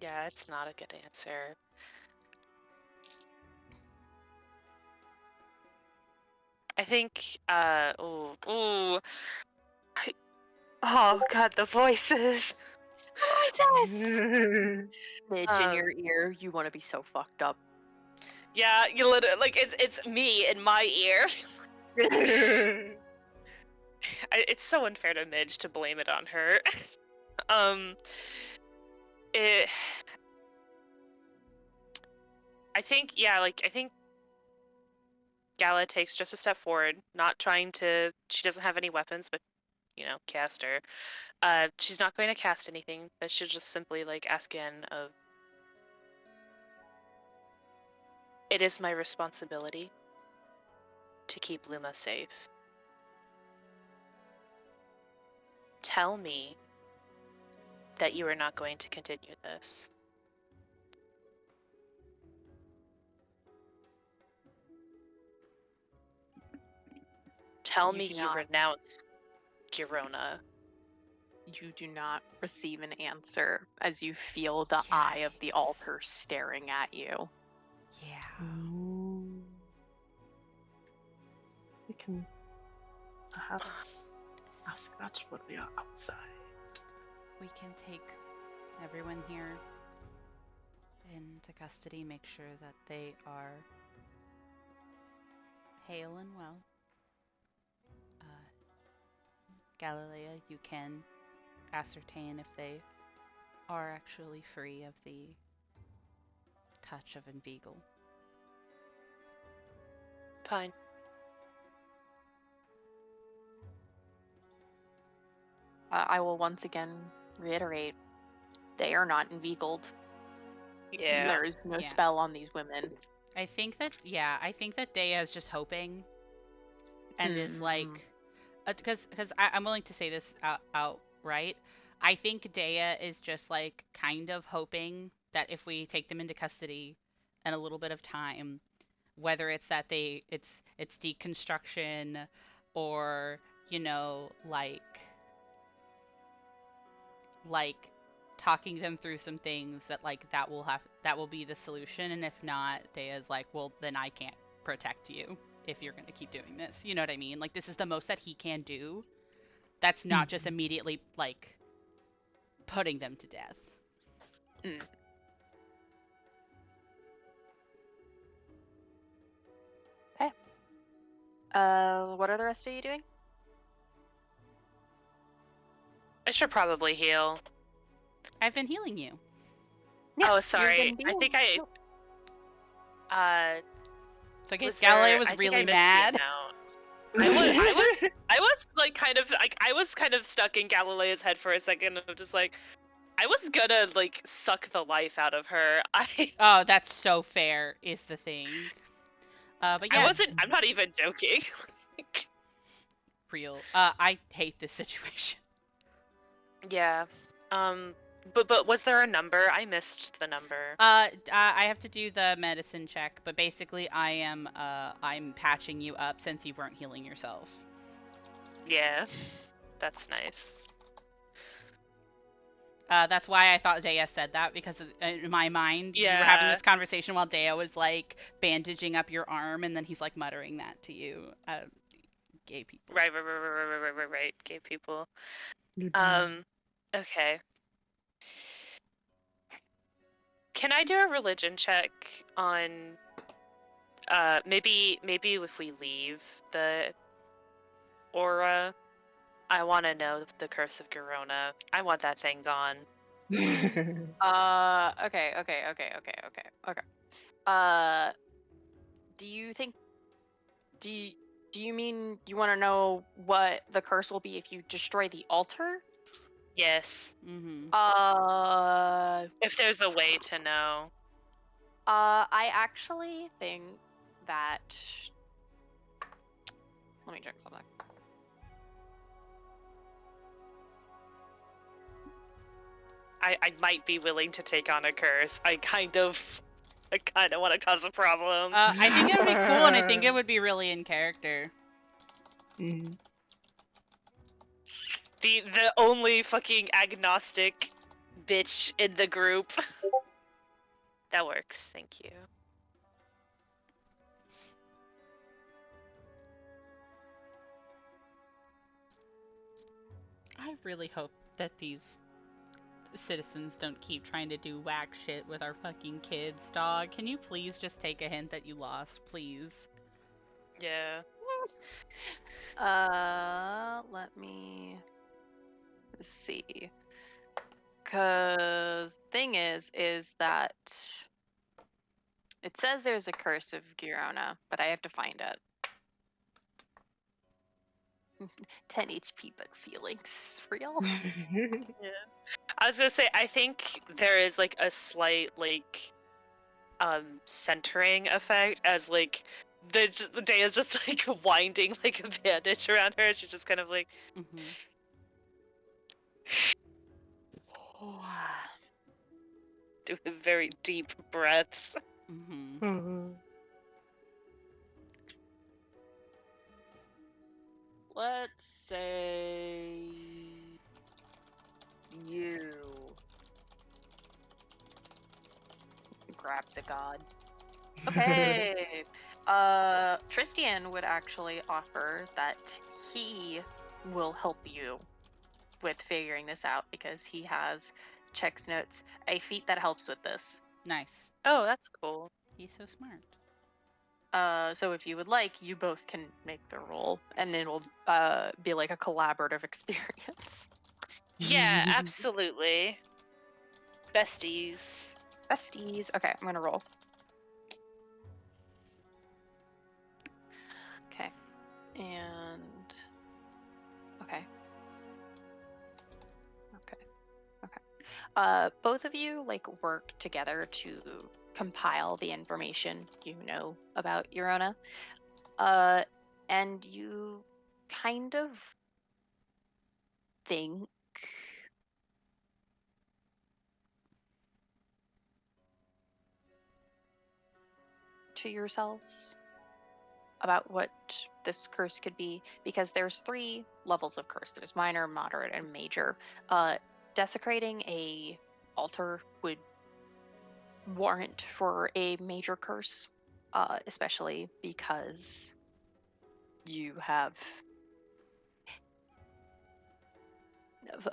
Yeah, it's not a good answer. I think oh god, the voices. Midge in your ear, you want to be so fucked up. Yeah, you literally like it's me in my ear. It's so unfair to Midge to blame it on her. I think Gala takes just a step forward, not trying to. She doesn't have any weapons, but cast her. She's not going to cast anything, but she'll just simply like ask in of. It is my responsibility to keep Luma safe. tell me that you are not going to continue this. Tell You me do you not. renounce Girona. You do not receive an answer as you feel the eye of the Yikes. altar staring at you. Yeah. We can perhaps ask that when we are outside. We can take everyone here into custody, make sure that they are hale and well. Galilea, you can ascertain if they are actually free of the touch of Inveigle. Fine. I will once again reiterate, they are not inveigled. Yeah. There is no Yeah. spell on these women. I think that Dea is just hoping and is like, because I'm willing to say this outright. I think Dea is just like kind of hoping that if we take them into custody and a little bit of time, whether it's that it's deconstruction or, you know, like talking them through some things that that will be the solution. And if not, Dea's like, well, then I can't protect you if you're going to keep doing this. You know what I mean? Like, this is the most that he can do. That's not just immediately like putting them to death. Okay. What are the rest of you doing? I should probably heal. I've been healing you. Yeah, Oh, you've sorry. been I think healed. So I guess Was Galilea there- was I think really I missed the mad. amount. I was like I was kind of stuck in Galilea's head for a second of just like I was gonna like suck the life out of her. Oh, that's so fair is the thing. But yeah, I'm not even joking. real. I hate this situation. Yeah. But was there a number? I missed the number. I have to do the medicine check, but basically I'm patching you up since you weren't healing yourself. Yeah. That's nice. That's why I thought Dea said that, because in my mind, you were having this conversation while Dea was like bandaging up your arm, and then he's like muttering that to you. Gay people. Right. Gay people. Okay. Can I do a religion check on maybe if we leave the aura? I want to know the curse of Girona. I want that thing gone. Okay. Do you mean you want to know what the curse will be if you destroy the altar? Yes. Mm-hmm. If there's a way to know. I actually think that. Let me check something. I might be willing to take on a curse. I kind of want to cause a problem. I think it would be cool, and I think it would be really in character. Mm-hmm. The only fucking agnostic bitch in the group. That works. Thank you. I really hope that these citizens don't keep trying to do whack shit with our fucking kids, dog. Can you please just take a hint that you lost, please? Yeah. Let me see. Cause thing is that it says there's a curse of Girona, but I have to find it. 10 HP, but feelings real. Yeah. I was gonna say, I think there is like a slight like centering effect as like the day is just like winding like a bandage around her. She's just kind of like, Doing very deep breaths. Mm-hmm. Let's say you grabs a god. Okay. Tristian would actually offer that he will help you with figuring this out because he has checks notes a feat that helps with this. Nice. Oh, that's cool. He's so smart. So if you would like, you both can make the roll, and it'll be like a collaborative experience. Yeah, absolutely. Besties. Besties. Okay, I'm gonna roll. Okay, and okay. Both of you like work together to compile the information you know about Eurona. And you kind of think to yourselves about what this curse could be, because there's 3 levels of curse. There's minor, moderate, and major. Desecrating a altar would warrant for a major curse, especially because you have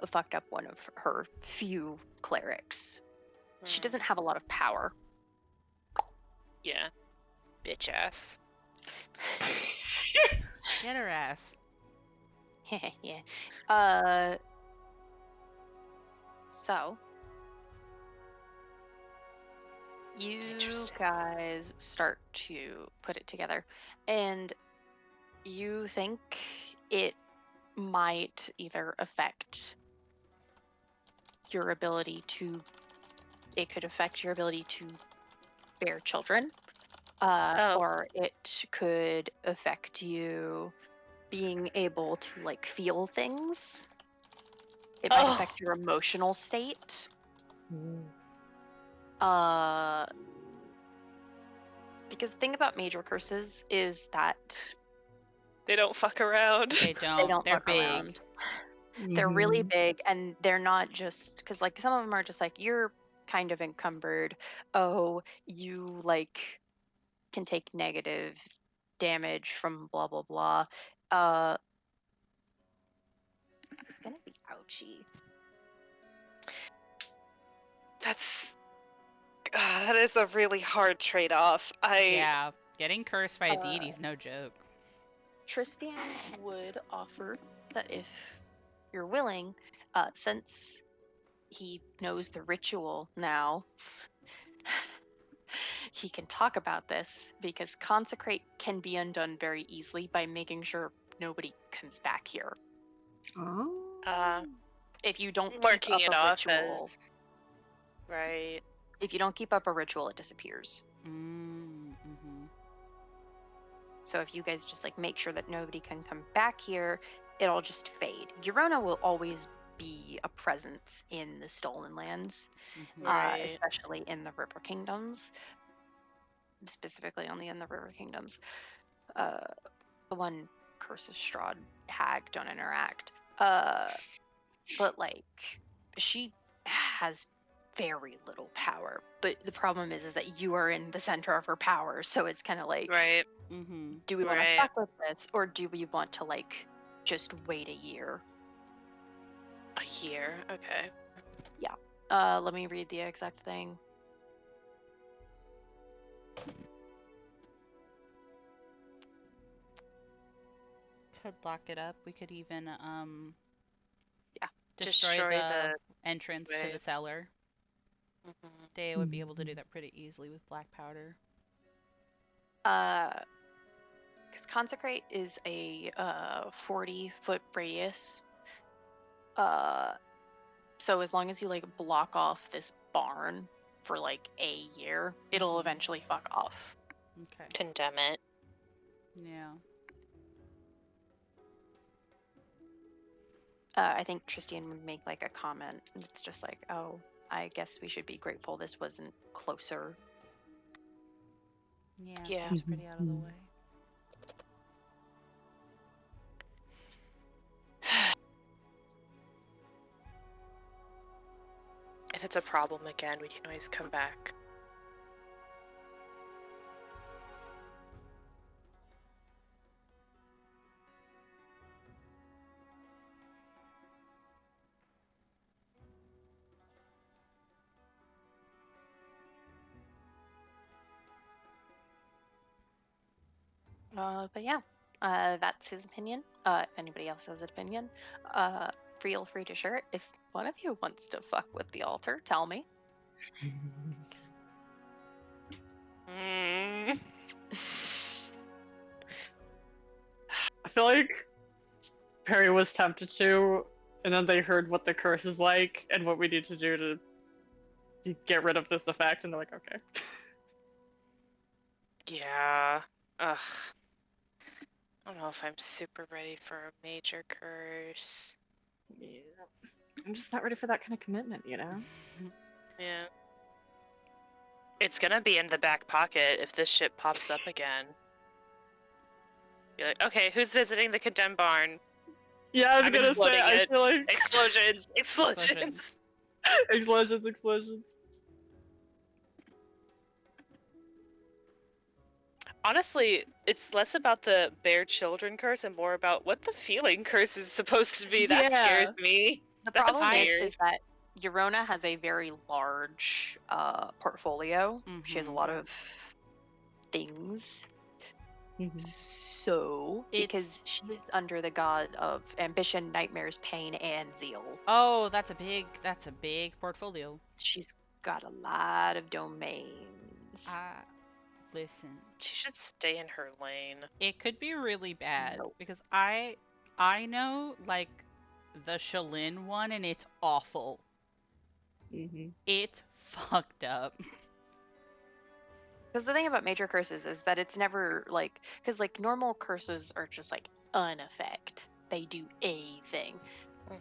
fucked up one of her few clerics. She doesn't have a lot of power. Yeah. Bitch ass. Get her ass. yeah. So you Interesting. guys start to put it together, and you think it might either affect your ability to. It could affect your ability to bear children, Oh. or it could affect you being able to like feel things. It might affect your emotional state. Because the thing about major curses is that They don't fuck around. They don't. They're fuck big. around. They're really big, and they're not just because like some of them are just like you're kind of encumbered. Oh, you like can take negative damage from blah blah blah. It's gonna be ouchy. That is a really hard trade-off. Yeah, getting cursed by a deity is no joke. Tristian would offer that if you're willing, since he knows the ritual now, he can talk about this because consecrate can be undone very easily by making sure nobody comes back here. If you don't marking keep it up a off ritual, as right. if you don't keep up a ritual, it disappears. Mm-hmm. So if you guys just like make sure that nobody can come back here, it'll just fade. Eurona will always be a presence in the Stolen Lands, Right. especially in the River Kingdoms. Specifically only in the River Kingdoms. The one Curse of Strahd hag don't interact. But like she has very little power. But the problem is that you are in the center of her power, so it's kind of like, Right. Mm-hmm. do we want to Right. fuck with this, or do we want to like just wait a year? A year. Okay. Let me read the exact thing. Could lock it up. We could even Yeah. destroy the the entrance to the right. cellar. Mhm. They would be able to do that pretty easily with black powder. Because Consecrate is a 40-foot radius. So as long as you like block off this barn for like a year, it'll eventually fuck off. Okay. Condemn it. Yeah. I think Tristian would make like a comment. And it's just like, oh, I guess we should be grateful this wasn't closer. Yeah, it Yeah. seems pretty out of the way. If it's a problem again, we can always come back. But yeah, that's his opinion. If anybody else has an opinion, feel free to share it. If one of you wants to fuck with the altar, tell me. Mm. I feel like Perry was tempted to, and then they heard what the curse is like and what we need to do to get rid of this effect, and they're like, okay. Yeah. Ugh. I don't know if I'm super ready for a major curse. Yeah. I'm just not ready for that kind of commitment, you know? Yeah. It's gonna be in the back pocket if this shit pops up again. Be like, okay, who's visiting the condemned barn? Yeah, I was I'm gonna say, exploding I it. feel like... Explosions! Explosions! Explosions. explosions, explosions. Honestly, it's less about the bear children curse and more about what the feeling curse is supposed to be. That Yeah. scares me. The That's problem weird. is that Eurona has a very large portfolio. She has a Mhm. lot of things. Mhm. So, because she is under the god of ambition, nightmares, pain, and zeal, Oh, that's a big portfolio. she's got a lot of domains. Listen, She should stay in her lane. it could be really bad Nope. because I know like the Shalin one and it's awful. Mhm. It's fucked up. Because the thing about major curses is that it's never like, because like normal curses are just like an effect. They do a thing.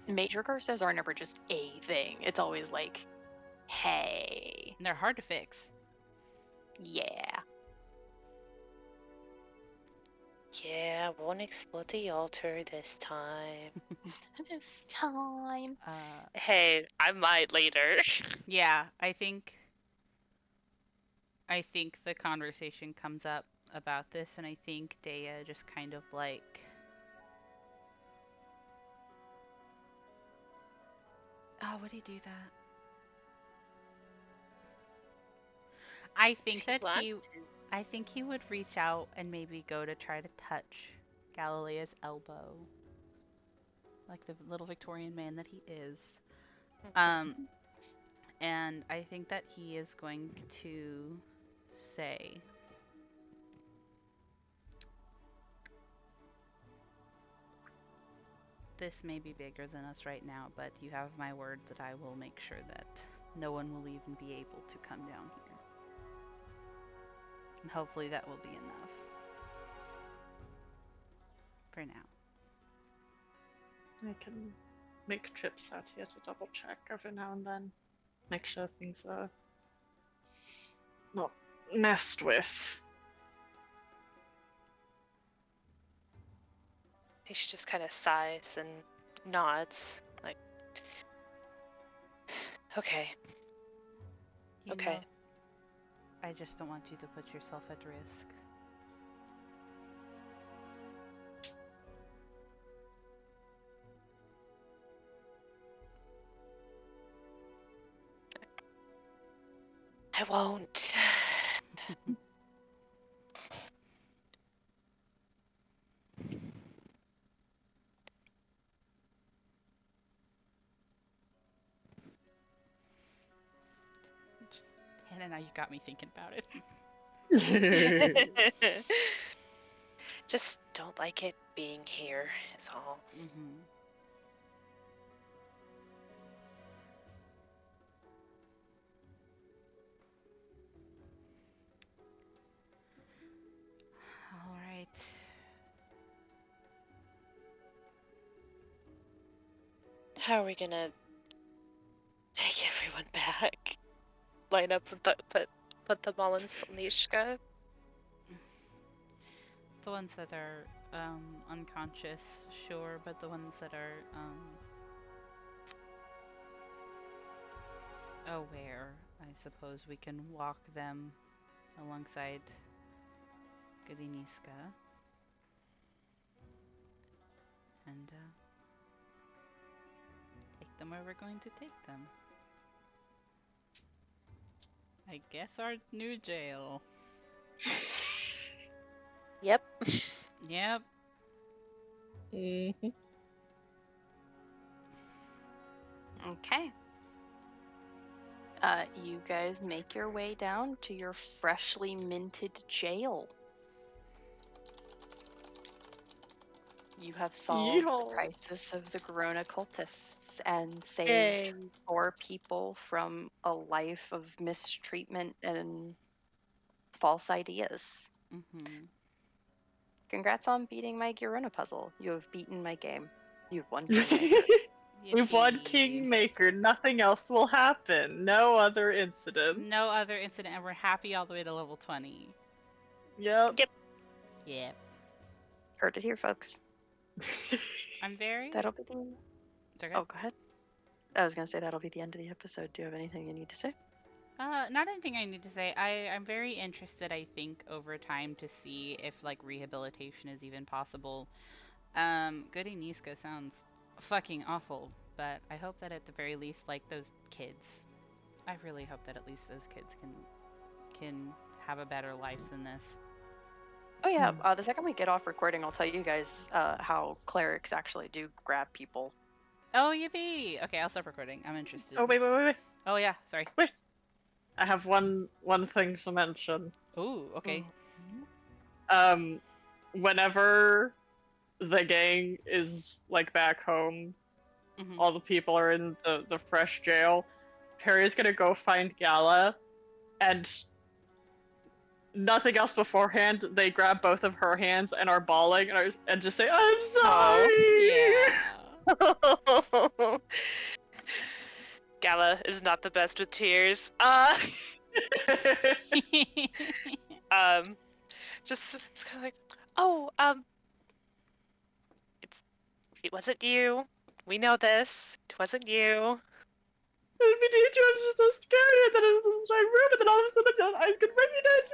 Major curses are never just a thing. It's always like, hey, And they're hard to fix. yeah. Yeah, won't explode the altar this time. This time. Hey, I might later. Yeah, I think the conversation comes up about this, and I think Dea just kind of like, oh, would he do that? I think that I think he would reach out and maybe go to try to touch Galilea's elbow, like the little Victorian man that he is. And I think that he is going to say, this may be bigger than us right now, but you have my word that I will make sure that no one will even be able to come down here. And hopefully that will be enough. For now. I can make trips out here to double check every now and then. Make sure things are not messed with. He should just kind of sighs and nods, like, okay. You Okay. know, I just don't want you to put yourself at risk. I won't. Hannah, now you got me thinking about it. Just don't like it being here, is all. Mm-hmm. All right. How are we gonna take everyone back? Line up with put them all in Solnishka? The ones that are unconscious, sure, but the ones that are aware, I suppose we can walk them alongside Godiniska. And take them where we're going to take them. I guess our new jail. Yep. Yep. Mhm. Okay. You guys make your way down to your freshly minted jail. You have solved the Yeehaw. crisis of the Corona cultists and saved Yay. 4 people from a life of mistreatment and false ideas. Mm-hmm. Congrats on beating my Girona puzzle. You have beaten my game. You've won Kingmaker. We've won Yippee. Kingmaker. Nothing else will happen. No other incidents. No other incident, and we're happy all the way to level 20. Yep. Yep. Yep. Heard it here, folks. I'm very... That'll be the... It's okay. Oh, go ahead. I was going to say that'll be the end of the episode. Do you have anything you need to say? Not anything I need to say. I'm very interested, I think, over time to see if, like, rehabilitation is even possible. Goody Niska sounds fucking awful, but I hope that at the very least, like, those kids, I really hope that at least those kids can have a better life than this. Oh, yeah. The second we get off recording, I'll tell you guys how clerics actually do grab people. Oh, yippee! Okay, I'll stop recording. I'm interested. Oh, wait. Oh, yeah, sorry. I have one thing to mention. Ooh, okay. Whenever the gang is like back home, Mhm. all the people are in the fresh jail. Perry's gonna go find Gala, and nothing else beforehand. They grab both of her hands and are bawling, and just say, "I'm sorry." Yeah. Gala is not the best with tears. Just it's kind of like, oh, it wasn't you. We know this. It wasn't you. Demetra was just so scary, and then it was in my room, and then all of a sudden I could recognize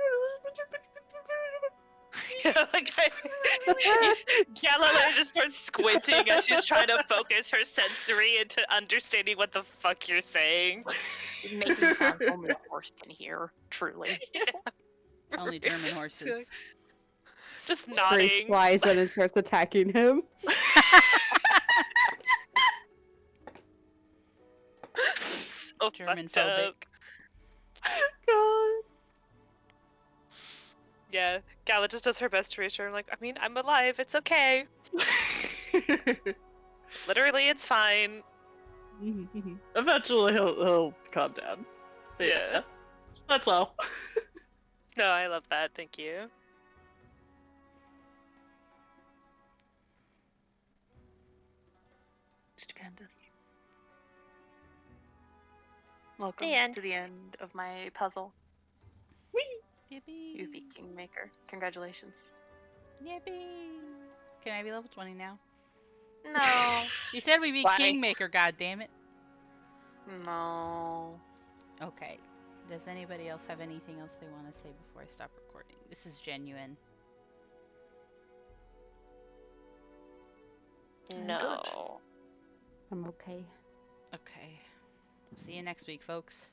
Gala just starts squinting as she's trying to focus her sensory into understanding what the fuck you're saying. Making sounds only a horse can hear, truly. Only German horses. Just Grace nodding. flies in and starts attacking him. So German fucked up. phobic. God. Yeah, Gala just does her best to reassure him, like, I mean, I'm alive, it's okay. Literally, it's fine. Eventually he'll calm down. But yeah, that's all. No, I love that, thank you. Stupendous. Welcome The end. to the end of my puzzle. Yippee. You beat Kingmaker. Congratulations. Yippee. Can I be level 20 now? No. You said we beat Why? Kingmaker, goddammit. No. Okay. Does anybody else have anything else they want to say before I stop recording? This is genuine. No. I'm okay. Okay. See you next week, folks.